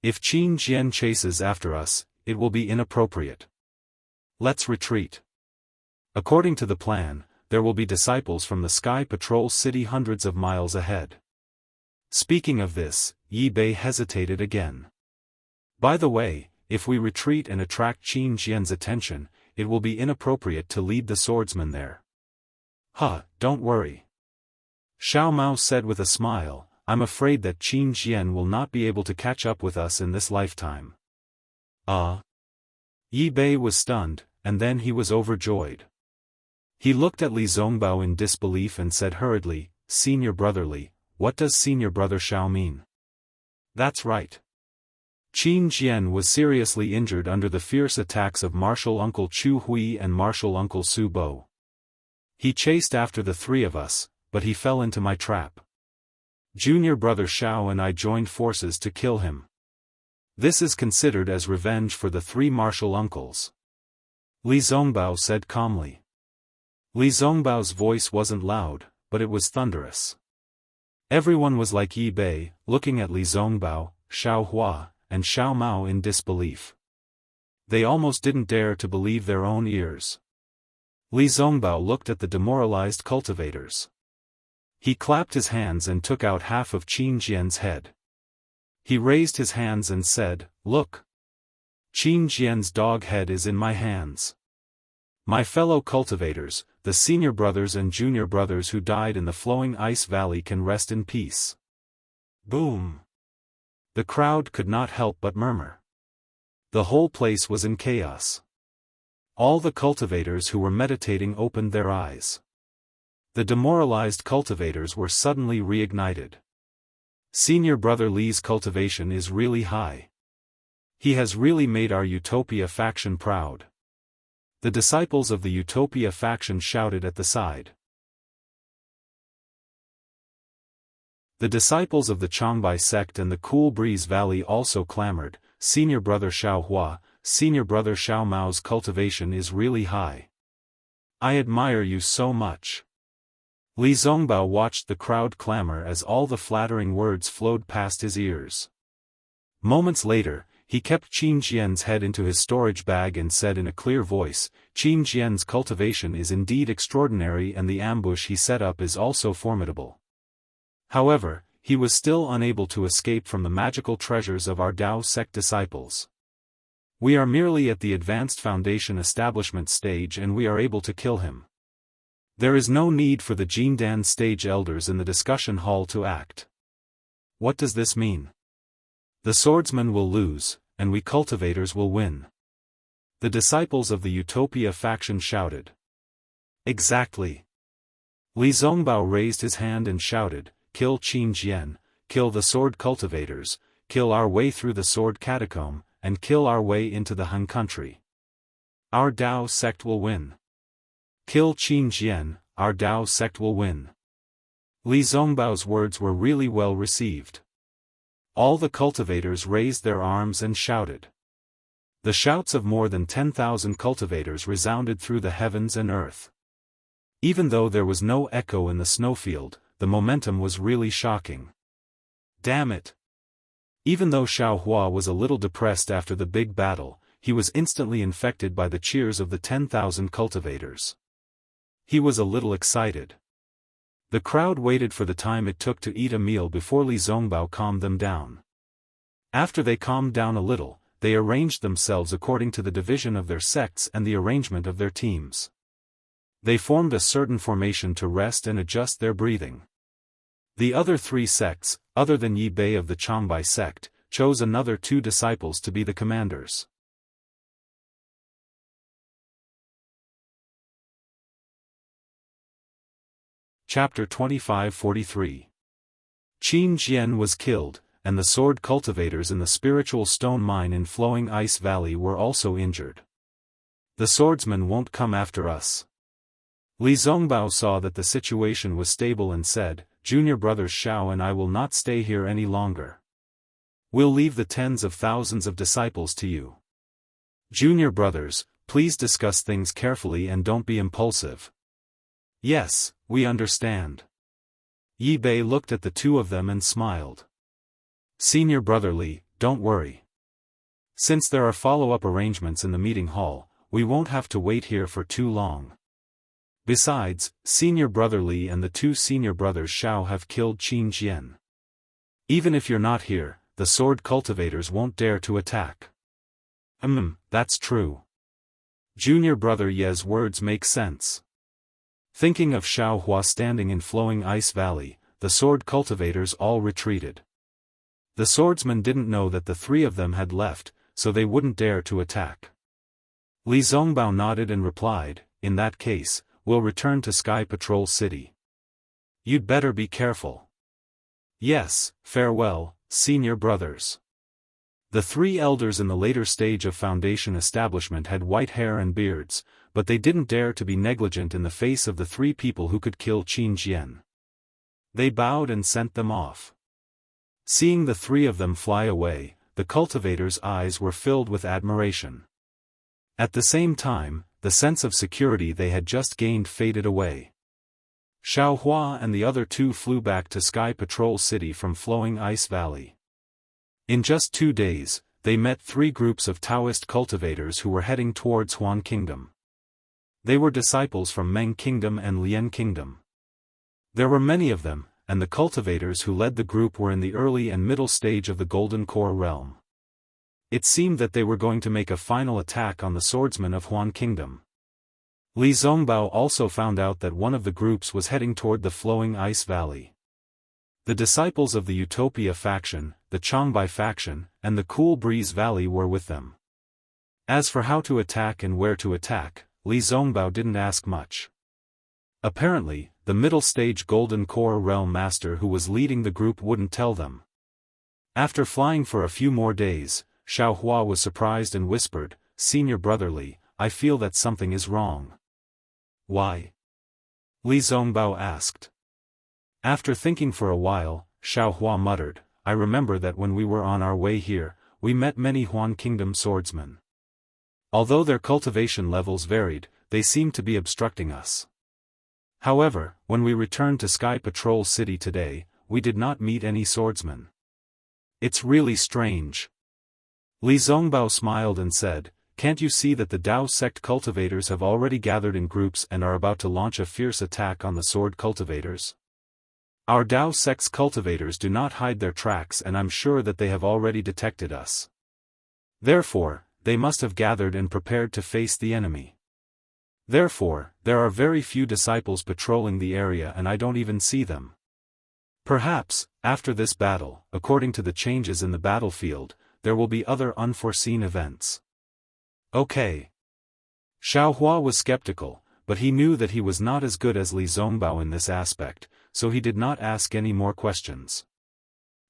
If Qin Jian chases after us, it will be inappropriate. Let's retreat. According to the plan, there will be disciples from the Sky Patrol City hundreds of miles ahead." Speaking of this, Yi Bei hesitated again. "By the way, if we retreat and attract Qin Jian's attention, it will be inappropriate to lead the swordsman there." Don't worry." Xiao Mao said with a smile, "I'm afraid that Qin Jian will not be able to catch up with us in this lifetime." Yi Bei was stunned, and then he was overjoyed. He looked at Li Zongbao in disbelief and said hurriedly, "Senior brother Li, what does senior brother Shao mean?" "That's right. Qin Jian was seriously injured under the fierce attacks of martial uncle Chu Hui and martial uncle Su Bo. He chased after the three of us, but he fell into my trap. Junior brother Shao and I joined forces to kill him. This is considered as revenge for the three martial uncles. Li Zongbao said calmly. Li Zongbao's voice wasn't loud, but it was thunderous. Everyone was like Yi Bei, looking at Li Zongbao, Xiao Hua, and Xiao Mao in disbelief. They almost didn't dare to believe their own ears. Li Zongbao looked at the demoralized cultivators. He clapped his hands and took out half of Qin Jian's head. He raised his hands and said, "Look! Qin Jian's dog head is in my hands. My fellow cultivators, the senior brothers and junior brothers who died in the flowing ice valley can rest in peace." Boom! The crowd could not help but murmur. The whole place was in chaos. All the cultivators who were meditating opened their eyes. The demoralized cultivators were suddenly reignited. Senior brother Li's cultivation is really high. He has really made our Utopia faction proud. The disciples of the Utopia faction shouted at the side. The disciples of the Changbai sect and the Cool Breeze Valley also clamored, "Senior brother Xiao Hua, senior brother Xiao Mao's cultivation is really high. I admire you so much." Li Zongbao watched the crowd clamor as all the flattering words flowed past his ears. Moments later, he kept Qin Jian's head into his storage bag and said in a clear voice, "Qin Jian's cultivation is indeed extraordinary and the ambush he set up is also formidable." However, he was still unable to escape from the magical treasures of our Dao sect disciples. "We are merely at the advanced foundation establishment stage and we are able to kill him. There is no need for the Jindan stage elders in the discussion hall to act." What does this mean? The swordsman will lose, and we cultivators will win. The disciples of the Utopia faction shouted. Exactly. Li Zongbao raised his hand and shouted, "Kill Qin Jian, kill the sword cultivators, kill our way through the sword catacomb, and kill our way into the Han country. Our Dao sect will win. Kill Qin Jian, our Dao sect will win." Li Zongbao's words were really well received. All the cultivators raised their arms and shouted. The shouts of more than 10,000 cultivators resounded through the heavens and earth. Even though there was no echo in the snowfield, the momentum was really shocking. Damn it! Even though Xiao Hua was a little depressed after the big battle, he was instantly infected by the cheers of the 10,000 cultivators. He was a little excited. The crowd waited for the time it took to eat a meal before Li Zongbao calmed them down. After they calmed down a little, they arranged themselves according to the division of their sects and the arrangement of their teams. They formed a certain formation to rest and adjust their breathing. The other three sects, other than Yi Bei of the Changbai sect, chose another 2 disciples to be the commanders. Chapter 25-43. Qin Jian was killed, and the sword cultivators in the spiritual stone mine in Flowing Ice Valley were also injured. The swordsman won't come after us. Li Zongbao saw that the situation was stable and said, "Junior brothers Xiao and I will not stay here any longer. We'll leave the tens of thousands of disciples to you. Junior brothers, please discuss things carefully and don't be impulsive." "Yes, we understand." Yi Bei looked at the 2 of them and smiled. "Senior brother Li, don't worry. Since there are follow-up arrangements in the meeting hall, we won't have to wait here for too long. Besides, senior brother Li and the 2 senior brothers Xiao have killed Qin Jian. Even if you're not here, the sword cultivators won't dare to attack." That's true. Junior brother Ye's words make sense. Thinking of Xiao Hua standing in Flowing Ice Valley, the sword cultivators all retreated. The swordsman didn't know that the 3 of them had left, so they wouldn't dare to attack. Li Zongbao nodded and replied, "In that case, we'll return to Sky Patrol City. You'd better be careful." "Yes, farewell, senior brothers." The 3 elders in the later stage of Foundation establishment had white hair and beards, but they didn't dare to be negligent in the face of the 3 people who could kill Qin Jian. They bowed and sent them off. Seeing the 3 of them fly away, the cultivators' eyes were filled with admiration. At the same time, the sense of security they had just gained faded away. Xiao Hua and the other two flew back to Sky Patrol City from Flowing Ice Valley. In just 2 days, they met 3 groups of Taoist cultivators who were heading towards Huan Kingdom. They were disciples from Meng Kingdom and Lian Kingdom. There were many of them, and the cultivators who led the group were in the early and middle stage of the Golden Core realm. It seemed that they were going to make a final attack on the swordsmen of Huan Kingdom. Li Zongbao also found out that one of the groups was heading toward the Flowing Ice Valley. The disciples of the Utopia faction, the Changbai faction, and the Cool Breeze Valley were with them. As for how to attack and where to attack, Li Zongbao didn't ask much. Apparently, the middle-stage Golden Core Realm Master who was leading the group wouldn't tell them. After flying for a few more days, Xiao Hua was surprised and whispered, "Senior Brother Li, I feel that something is wrong." "Why?" Li Zongbao asked. After thinking for a while, Xiao Hua muttered, "I remember that when we were on our way here, we met many Huan Kingdom swordsmen. Although their cultivation levels varied, they seemed to be obstructing us. However, when we returned to Sky Patrol City today, we did not meet any swordsmen. It's really strange." Li Zongbao smiled and said, "Can't you see that the Dao sect cultivators have already gathered in groups and are about to launch a fierce attack on the sword cultivators? Our Dao sect's cultivators do not hide their tracks, and I'm sure that they have already detected us. Therefore, they must have gathered and prepared to face the enemy. Therefore, there are very few disciples patrolling the area and I don't even see them. Perhaps, after this battle, according to the changes in the battlefield, there will be other unforeseen events." Okay. Xiao Hua was skeptical, but he knew that he was not as good as Li Zongbao in this aspect, so he did not ask any more questions.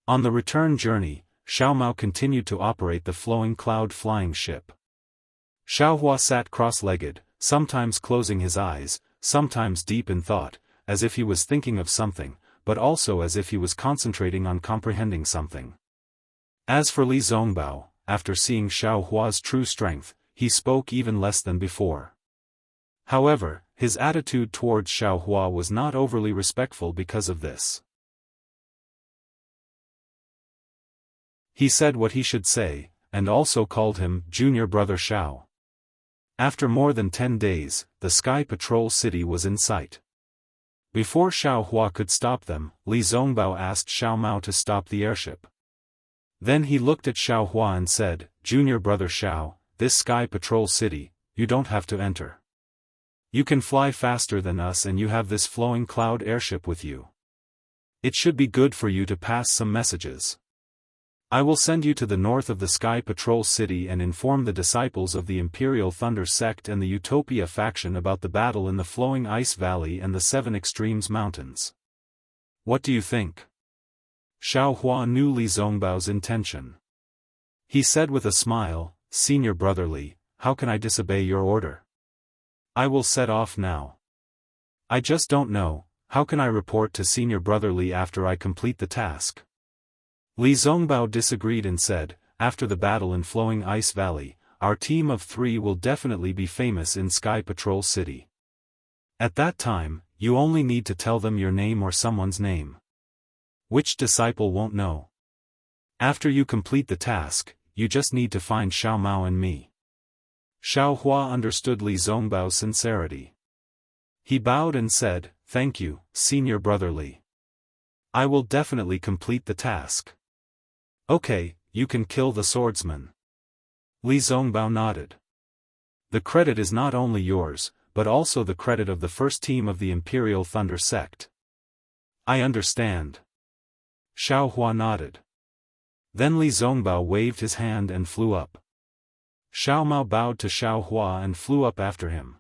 On the return journey, Xiao Mao continued to operate the Flowing Cloud flying ship. Xiao Hua sat cross-legged, sometimes closing his eyes, sometimes deep in thought, as if he was thinking of something, but also as if he was concentrating on comprehending something. As for Li Zongbao, after seeing Xiao Hua's true strength, he spoke even less than before. However, his attitude towards Xiao Hua was not overly respectful because of this. He said what he should say, and also called him Junior Brother Xiao. After more than 10 days, the Sky Patrol City was in sight. Before Xiao Hua could stop them, Li Zongbao asked Xiao Mao to stop the airship. Then he looked at Xiao Hua and said, "Junior Brother Xiao, this Sky Patrol City, you don't have to enter. You can fly faster than us and you have this Flowing Cloud airship with you. It should be good for you to pass some messages. I will send you to the north of the Sky Patrol City and inform the disciples of the Imperial Thunder sect and the Utopia faction about the battle in the Flowing Ice Valley and the 7 Extremes Mountains. What do you think?" Xiao Hua knew Li Zongbao's intention. He said with a smile, "Senior Brother Li, how can I disobey your order? I will set off now. I just don't know, how can I report to Senior Brother Li after I complete the task?" Li Zongbao disagreed and said, "After the battle in Flowing Ice Valley, our team of 3 will definitely be famous in Sky Patrol City. At that time, you only need to tell them your name or someone's name. Which disciple won't know? After you complete the task, you just need to find Xiao Mao and me." Xiao Hua understood Li Zongbao's sincerity. He bowed and said, "Thank you, Senior Brother Li. I will definitely complete the task." "Okay, you can kill the swordsman." Li Zongbao nodded. "The credit is not only yours, but also the credit of the first team of the Imperial Thunder sect." "I understand." Xiao Hua nodded. Then Li Zongbao waved his hand and flew up. Xiao Mao bowed to Xiao Hua and flew up after him.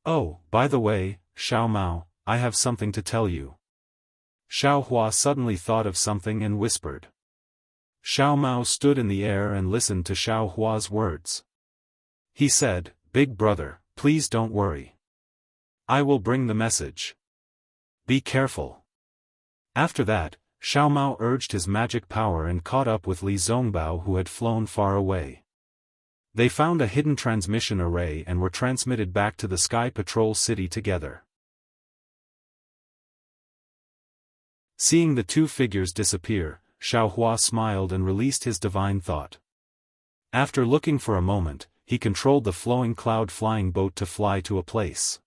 "Oh, by the way, Xiao Mao, I have something to tell you." Xiao Hua suddenly thought of something and whispered. Xiao Mao stood in the air and listened to Xiao Hua's words. He said, "Big brother, please don't worry. I will bring the message. Be careful." After that, Xiao Mao urged his magic power and caught up with Li Zongbao, who had flown far away. They found a hidden transmission array and were transmitted back to the Sky Patrol City together. Seeing the two figures disappear, Xiao Hua smiled and released his divine thought. After looking for a moment, he controlled the flowing cloud flying boat to fly to a place.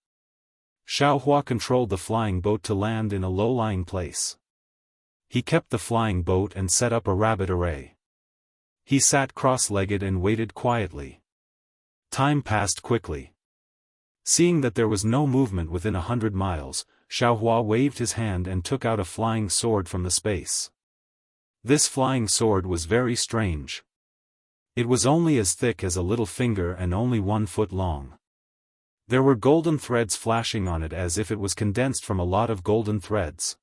Xiao Hua controlled the flying boat to land in a low-lying place. He kept the flying boat and set up a rabbit array. He sat cross-legged and waited quietly. Time passed quickly. Seeing that there was no movement within 100 miles, Xiao Hua waved his hand and took out a flying sword from the space. This flying sword was very strange. It was only as thick as a little finger and only 1 foot long. There were golden threads flashing on it as if it was condensed from a lot of golden threads.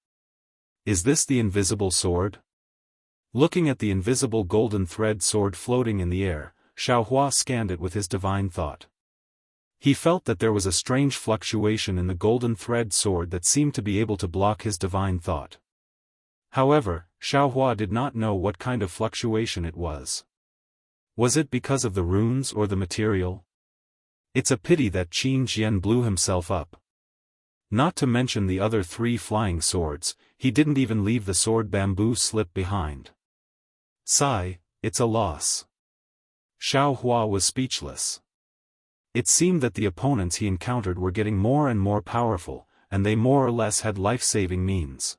Is this the invisible sword? Looking at the invisible golden thread sword floating in the air, Xiao Hua scanned it with his divine thought. He felt that there was a strange fluctuation in the golden thread sword that seemed to be able to block his divine thought. However, Xiao Hua did not know what kind of fluctuation it was. Was it because of the runes or the material? It's a pity that Qin Jian blew himself up. Not to mention the other 3 flying swords, he didn't even leave the sword bamboo slip behind. Sigh, it's a loss. Xiao Hua was speechless. It seemed that the opponents he encountered were getting more and more powerful, and they more or less had life-saving means.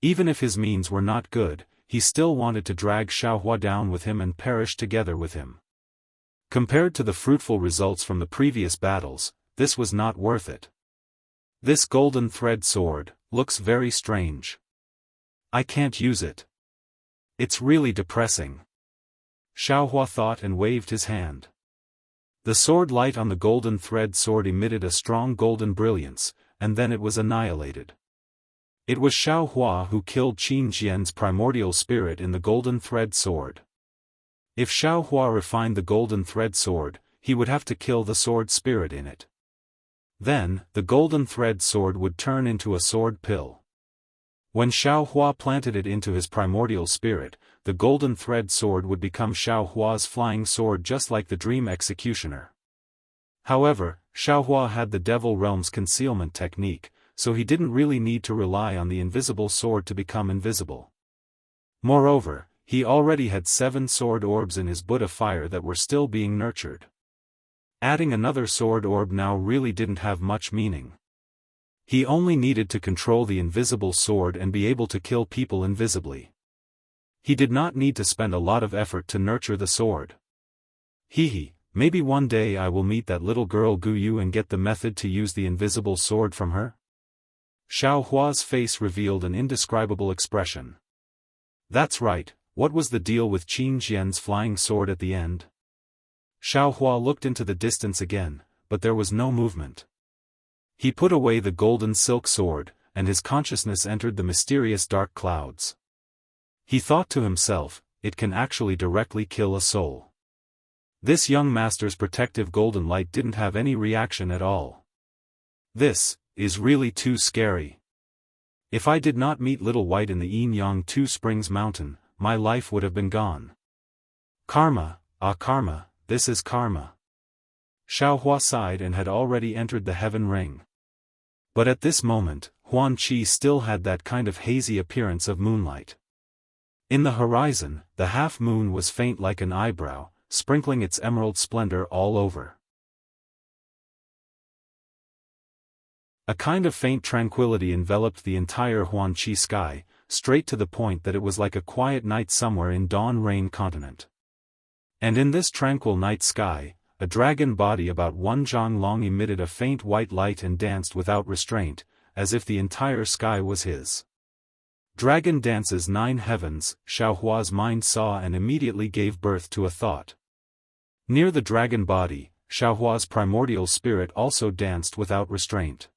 Even if his means were not good, he still wanted to drag Xiao Hua down with him and perish together with him. Compared to the fruitful results from the previous battles, this was not worth it. This golden thread sword looks very strange. I can't use it. It's really depressing. Xiao Hua thought and waved his hand. The sword light on the golden thread sword emitted a strong golden brilliance, and then it was annihilated. It was Xiao Hua who killed Qin Jian's primordial spirit in the golden thread sword. If Xiao Hua refined the golden thread sword, he would have to kill the sword spirit in it. Then, the golden thread sword would turn into a sword pill. When Xiao Hua planted it into his primordial spirit, the golden thread sword would become Xiao Hua's flying sword, just like the Dream Executioner. However, Xiao Hua had the Devil Realm's concealment technique, so he didn't really need to rely on the invisible sword to become invisible. Moreover, he already had 7 sword orbs in his Buddha fire that were still being nurtured. Adding another sword orb now really didn't have much meaning. He only needed to control the invisible sword and be able to kill people invisibly. He did not need to spend a lot of effort to nurture the sword. Maybe one day I will meet that little girl Gu Yu and get the method to use the invisible sword from her. Xiao Hua's face revealed an indescribable expression. That's right, what was the deal with Qin Jian's flying sword at the end? Xiao Hua looked into the distance again, but there was no movement. He put away the golden silk sword, and his consciousness entered the mysterious dark clouds. He thought to himself, it can actually directly kill a soul. This young master's protective golden light didn't have any reaction at all. This is really too scary. If I did not meet Little White in the Yin-Yang Two Springs Mountain, my life would have been gone. Karma, karma, this is karma. Xiao Hua sighed and had already entered the heaven ring. But at this moment, Huan Qi still had that kind of hazy appearance of moonlight. In the horizon, the half-moon was faint like an eyebrow, sprinkling its emerald splendor all over. A kind of faint tranquility enveloped the entire Huan Qi sky, straight to the point that it was like a quiet night somewhere in Dawn Rain continent. And in this tranquil night sky, a dragon body about 1 zhang long emitted a faint white light and danced without restraint, as if the entire sky was his. Dragon dances 9 heavens, Xiao Hua's mind saw and immediately gave birth to a thought. Near the dragon body, Xiao Hua's primordial spirit also danced without restraint.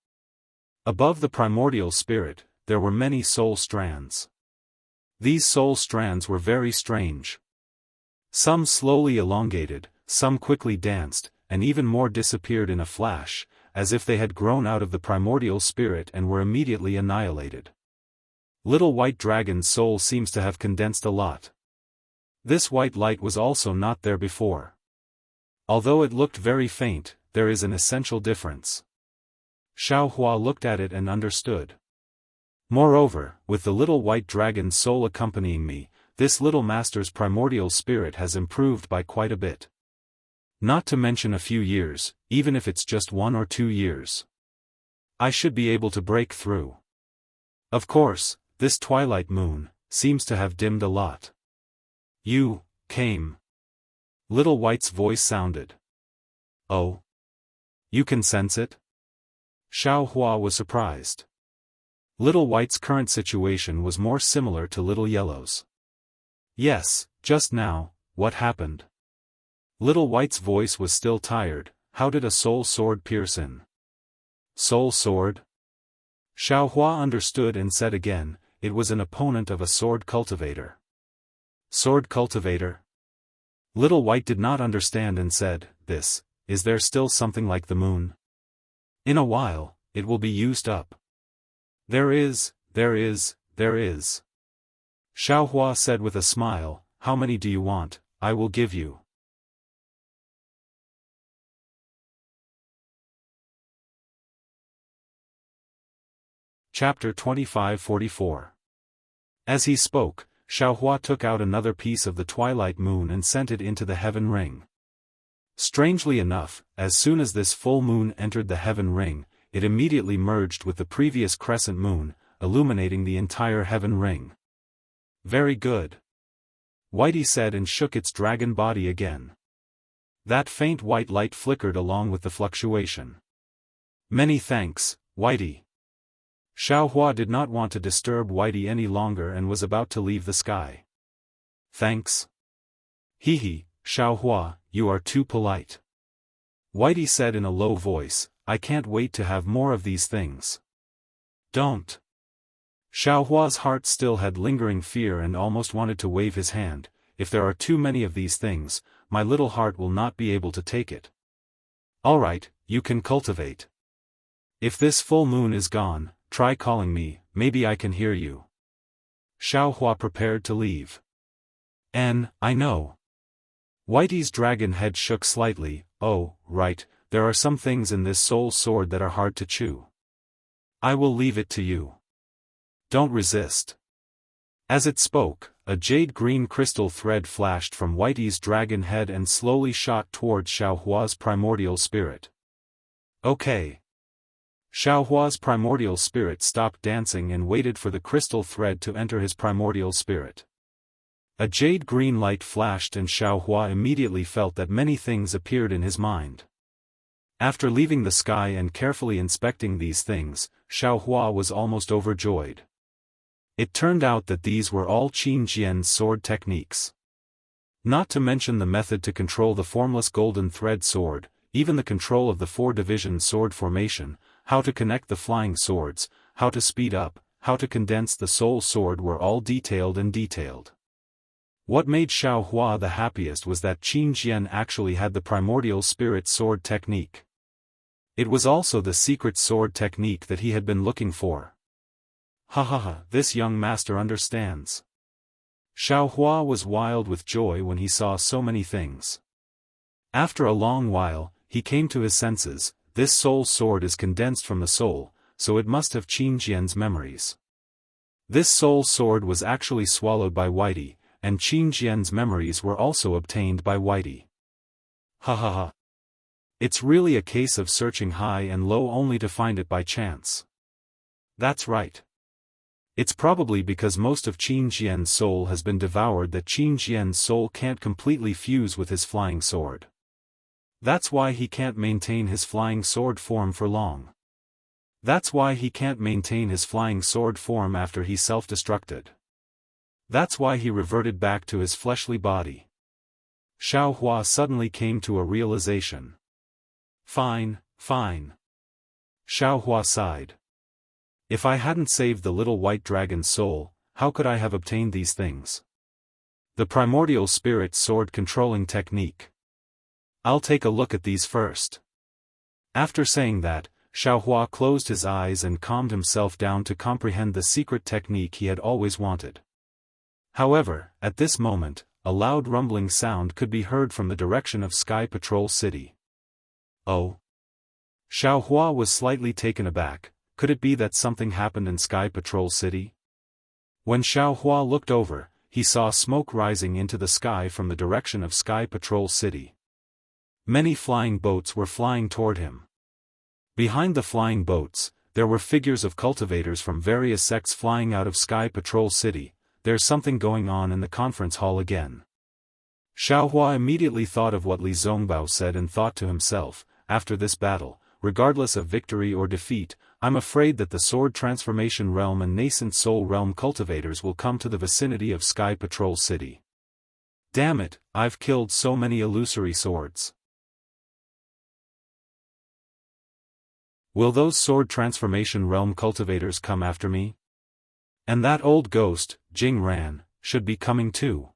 Above the primordial spirit, there were many soul strands. These soul strands were very strange. Some slowly elongated, some quickly danced, and even more disappeared in a flash, as if they had grown out of the primordial spirit and were immediately annihilated. Little white dragon's soul seems to have condensed a lot. This white light was also not there before. Although it looked very faint, there is an essential difference. Xiao Hua looked at it and understood. Moreover, with the little white dragon's soul accompanying me, this little master's primordial spirit has improved by quite a bit. Not to mention a few years, even if it's just 1 or 2 years. I should be able to break through. Of course, this twilight moon seems to have dimmed a lot. You came. Little White's voice sounded. Oh? You can sense it? Xiao Hua was surprised. Little White's current situation was more similar to Little Yellow's. Yes, just now, what happened? Little White's voice was still tired. How did a soul sword pierce in? Soul sword? Xiao Hua understood and said again, it was an opponent of a sword cultivator. Sword cultivator? Little White did not understand and said, is there still something like the moon? In a while, it will be used up. There is. Xiao Hua said with a smile, how many do you want? I will give you. Chapter 25-44. As he spoke, Xiao Hua took out another piece of the twilight moon and sent it into the heaven ring. Strangely enough, as soon as this full moon entered the heaven ring, it immediately merged with the previous crescent moon, illuminating the entire heaven ring. Very good. Whitey said and shook its dragon body again. That faint white light flickered along with the fluctuation. Many thanks, Whitey. Xiao Hua did not want to disturb Whitey any longer and was about to leave the sky. Thanks. Hee, Xiao Hua, you are too polite. Whitey said in a low voice, I can't wait to have more of these things. Don't. Xiao Hua's heart still had lingering fear and almost wanted to wave his hand. If there are too many of these things, my little heart will not be able to take it. Alright, you can cultivate. If this full moon is gone, try calling me, maybe I can hear you. Xiao Hua prepared to leave. I know. Whitey's dragon head shook slightly. Oh, right, there are some things in this soul sword that are hard to chew. I will leave it to you. Don't resist. As it spoke, a jade-green crystal thread flashed from Whitey's dragon head and slowly shot towards Xiao Hua's primordial spirit. Okay. Xiao Hua's primordial spirit stopped dancing and waited for the crystal thread to enter his primordial spirit. A jade-green light flashed and Xiao Hua immediately felt that many things appeared in his mind. After leaving the sky and carefully inspecting these things, Xiao Hua was almost overjoyed. It turned out that these were all Qin Jian's sword techniques. Not to mention the method to control the formless golden thread sword, even the control of the 4-division sword formation, how to connect the flying swords, how to speed up, how to condense the soul sword were all detailed. What made Xiao Hua the happiest was that Qin Jian actually had the primordial spirit sword technique. It was also the secret sword technique that he had been looking for. This young master understands. Xiao Hua was wild with joy when he saw so many things. After a long while, he came to his senses. This soul sword is condensed from the soul, so it must have Qin Jian's memories. This soul sword was actually swallowed by Whitey, and Qin Jian's memories were also obtained by Whitey. It's really a case of searching high and low only to find it by chance. That's right. It's probably because most of Qin Jian's soul has been devoured that Qin Jian's soul can't completely fuse with his flying sword. That's why he can't maintain his flying sword form for long. That's why he can't maintain his flying sword form after he self-destructed. That's why he reverted back to his fleshly body. Xiao Hua suddenly came to a realization. Fine. Xiao Hua sighed. If I hadn't saved the little white dragon's soul, how could I have obtained these things? The primordial spirit sword controlling technique. I'll take a look at these first. After saying that, Xiaohua closed his eyes and calmed himself down to comprehend the secret technique he had always wanted. However, at this moment, a loud rumbling sound could be heard from the direction of Sky Patrol City. Oh! Xiaohua was slightly taken aback. Could it be that something happened in Sky Patrol City? When Xiaohua looked over, he saw smoke rising into the sky from the direction of Sky Patrol City. Many flying boats were flying toward him. Behind the flying boats, there were figures of cultivators from various sects flying out of Sky Patrol City. There's something going on in the conference hall again. Xiaohua immediately thought of what Li Zongbao said and thought to himself, after this battle, regardless of victory or defeat, I'm afraid that the Sword Transformation Realm and Nascent Soul Realm cultivators will come to the vicinity of Sky Patrol City. Damn it, I've killed so many illusory swords. Will those Sword Transformation Realm cultivators come after me? And that old ghost, Jing Ran, should be coming too.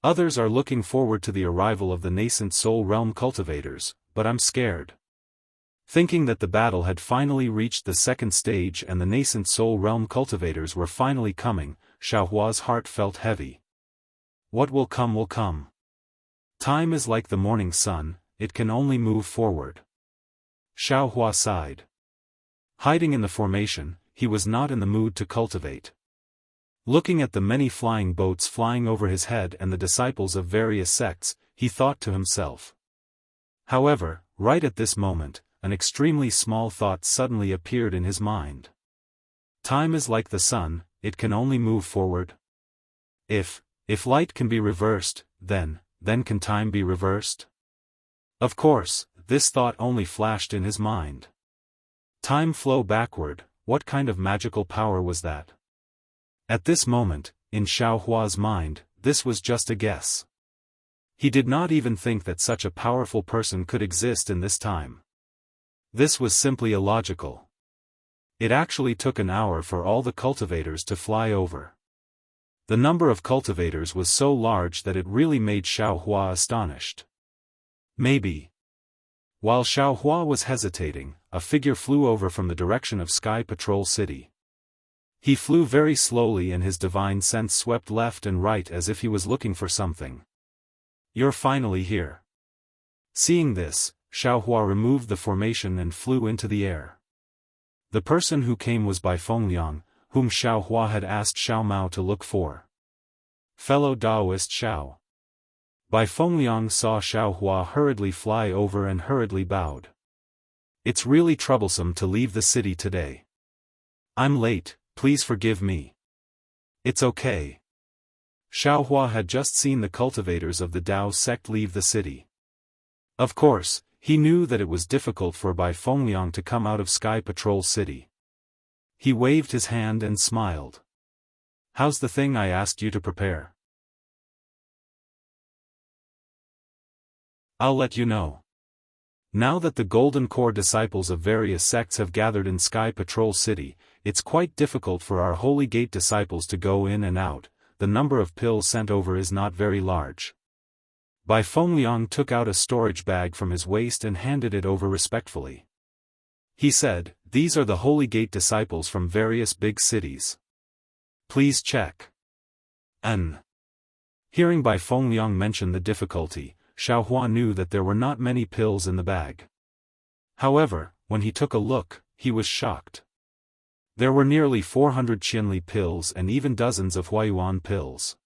Others are looking forward to the arrival of the Nascent Soul Realm cultivators, but I'm scared. Thinking that the battle had finally reached the second stage and the Nascent Soul Realm cultivators were finally coming, Xiaohua's heart felt heavy. What will come will come. Time is like the morning sun, it can only move forward. Xiaohua sighed. Hiding in the formation, he was not in the mood to cultivate. Looking at the many flying boats flying over his head and the disciples of various sects, he thought to himself. However, right at this moment, an extremely small thought suddenly appeared in his mind. Time is like the sun, it can only move forward. If light can be reversed, then can time be reversed? Of course, this thought only flashed in his mind. Time flow backward, what kind of magical power was that? At this moment, in Xiaohua's mind, this was just a guess. He did not even think that such a powerful person could exist in this time. This was simply illogical. It actually took an hour for all the cultivators to fly over. The number of cultivators was so large that it really made Xiaohua astonished. Maybe. While Xiaohua was hesitating, a figure flew over from the direction of Sky Patrol City. He flew very slowly and his divine sense swept left and right as if he was looking for something. You're finally here. Seeing this, Xiaohua removed the formation and flew into the air. The person who came was Bai Fengliang, whom Xiaohua had asked Xiao Mao to look for. Fellow Taoist Xiao. Bai Fengliang saw Xiaohua hurriedly fly over and hurriedly bowed. It's really troublesome to leave the city today. I'm late, please forgive me. It's okay. Xiaohua had just seen the cultivators of the Dao sect leave the city. Of course, he knew that it was difficult for Bai Fengliang to come out of Sky Patrol City. He waved his hand and smiled. How's the thing I asked you to prepare? I'll let you know. Now that the Golden Core disciples of various sects have gathered in Sky Patrol City, it's quite difficult for our Holy Gate disciples to go in and out. The number of pills sent over is not very large. Bai Fengliang took out a storage bag from his waist and handed it over respectfully. He said, these are the Holy Gate disciples from various big cities. Please check. Hearing Bai Fengliang mention the difficulty, Xiaohua knew that there were not many pills in the bag. However, when he took a look, he was shocked. There were nearly 400 Qinli pills and even dozens of Huayuan pills.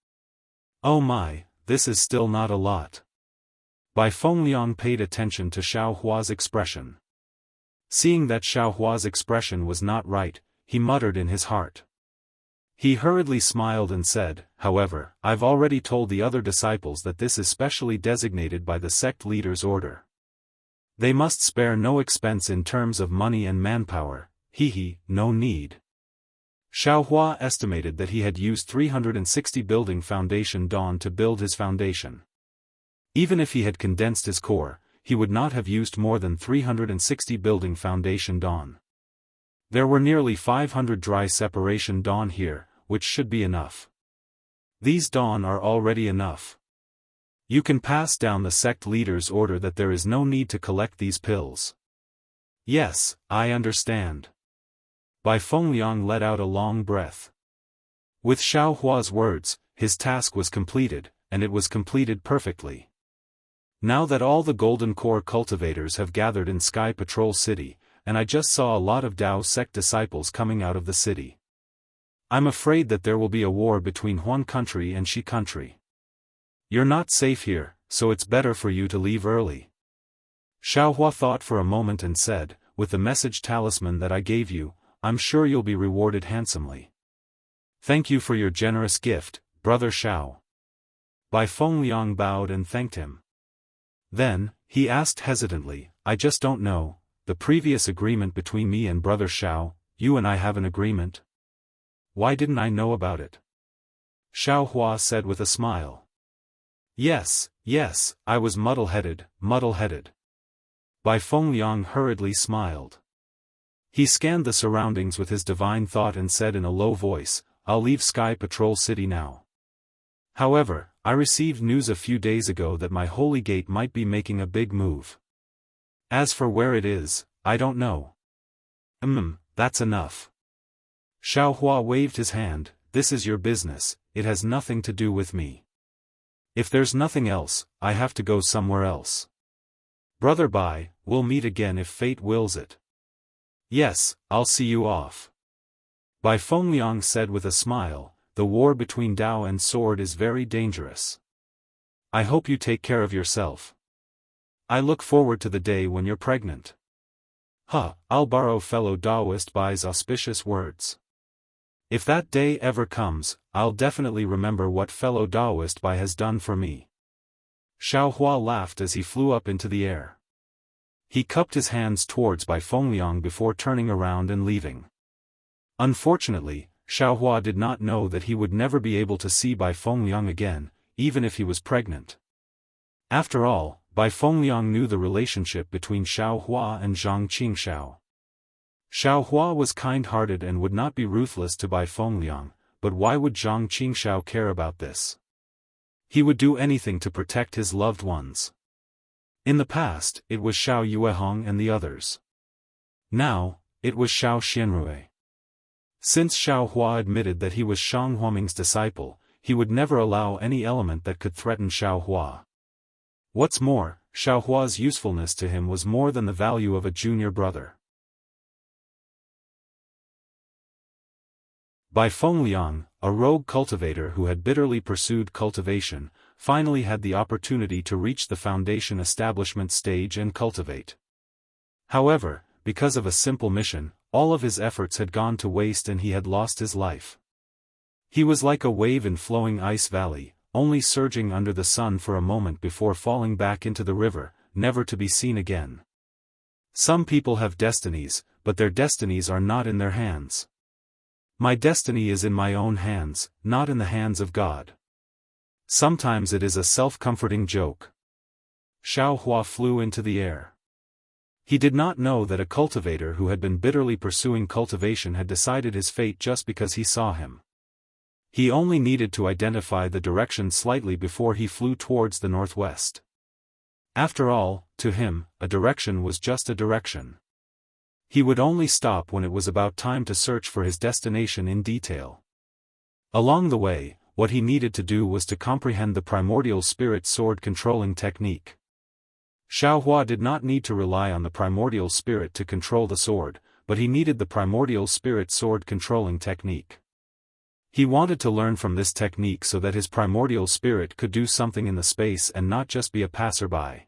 Oh my, this is still not a lot. Bai Fengliang paid attention to Xiaohua's expression. Seeing that Xiaohua's expression was not right, he muttered in his heart. He hurriedly smiled and said, however, I've already told the other disciples that this is specially designated by the sect leader's order. They must spare no expense in terms of money and manpower, no need. Xiaohua estimated that he had used 360 building foundation dawn to build his foundation. Even if he had condensed his core, he would not have used more than 360 building foundation dawn. There were nearly 500 dry separation dawn here, which should be enough. These dawn are already enough. You can pass down the sect leader's order that there is no need to collect these pills. Yes, I understand. Bai Fengliang let out a long breath. With Xiao Hua's words, his task was completed, and it was completed perfectly. Now that all the Golden Core cultivators have gathered in Sky Patrol City, and I just saw a lot of Dao sect disciples coming out of the city. I'm afraid that there will be a war between Huan country and Shi country. You're not safe here, so it's better for you to leave early. Xiao Hua thought for a moment and said, with the message talisman that I gave you, I'm sure you'll be rewarded handsomely. Thank you for your generous gift, Brother Xiao. Bai Fengliang bowed and thanked him. Then, he asked hesitantly, I just don't know, the previous agreement between me and Brother Xiao, you and I have an agreement? Why didn't I know about it? Xiao Hua said with a smile. Yes, I was muddle-headed. Bai Fengliang hurriedly smiled. He scanned the surroundings with his divine thought and said in a low voice, I'll leave Sky Patrol City now. However, I received news a few days ago that my holy gate might be making a big move. As for where it is, I don't know. That's enough. Xiao Hua waved his hand, this is your business, it has nothing to do with me. If there's nothing else, I have to go somewhere else. Brother Bai, we'll meet again if fate wills it. Yes, I'll see you off. Bai Fengliang said with a smile, the war between Dao and sword is very dangerous. I hope you take care of yourself. I look forward to the day when you're pregnant. I'll borrow fellow Daoist Bai's auspicious words. If that day ever comes, I'll definitely remember what fellow Daoist Bai has done for me. Xiao Hua laughed as he flew up into the air. He cupped his hands towards Bai Fengliang before turning around and leaving. Unfortunately, Xiao Hua did not know that he would never be able to see Bai Fengliang again, even if he was pregnant. After all, Bai Fengliang knew the relationship between Xiao Hua and Zhang Qingxiao. Xiao Hua was kind-hearted and would not be ruthless to Bai Fengliang, but why would Zhang Qingxiao care about this? He would do anything to protect his loved ones. In the past, it was Xiao Yuehong and the others. Now, it was Xiao Xianrui. Since Xiao Hua admitted that he was Shang Huaming's disciple, he would never allow any element that could threaten Xiao Hua. What's more, Xiao Hua's usefulness to him was more than the value of a junior brother. Bai Fengliang, a rogue cultivator who had bitterly pursued cultivation, finally had the opportunity to reach the foundation establishment stage and cultivate. However, because of a simple mission, all of his efforts had gone to waste and he had lost his life. He was like a wave in flowing ice valley, only surging under the sun for a moment before falling back into the river, never to be seen again. Some people have destinies, but their destinies are not in their hands. My destiny is in my own hands, not in the hands of God. Sometimes it is a self-comforting joke. Xiao Hua flew into the air. He did not know that a cultivator who had been bitterly pursuing cultivation had decided his fate just because he saw him. He only needed to identify the direction slightly before he flew towards the northwest. After all, to him, a direction was just a direction. He would only stop when it was about time to search for his destination in detail. Along the way, what he needed to do was to comprehend the primordial spirit sword controlling technique. Xiao Hua did not need to rely on the primordial spirit to control the sword, but he needed the primordial spirit sword controlling technique. He wanted to learn from this technique so that his primordial spirit could do something in the space and not just be a passerby.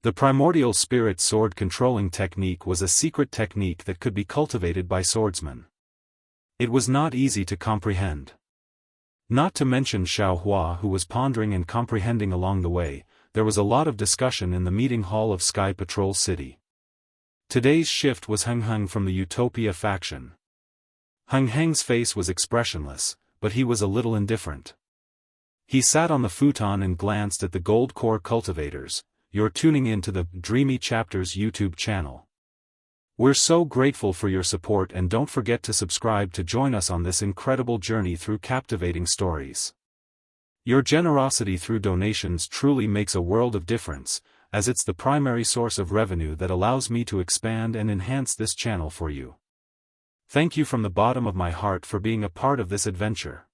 The primordial spirit sword controlling technique was a secret technique that could be cultivated by swordsmen. It was not easy to comprehend. Not to mention Xiao Hua, who was pondering and comprehending along the way, there was a lot of discussion in the meeting hall of Sky Patrol City. Today's shift was Heng Heng from the Utopia faction. Heng Heng's face was expressionless, but he was a little indifferent. He sat on the futon and glanced at the gold core cultivators. You're tuning in to the Dreamy Chapters YouTube channel. We're so grateful for your support and don't forget to subscribe to join us on this incredible journey through captivating stories. Your generosity through donations truly makes a world of difference, as it's the primary source of revenue that allows me to expand and enhance this channel for you. Thank you from the bottom of my heart for being a part of this adventure.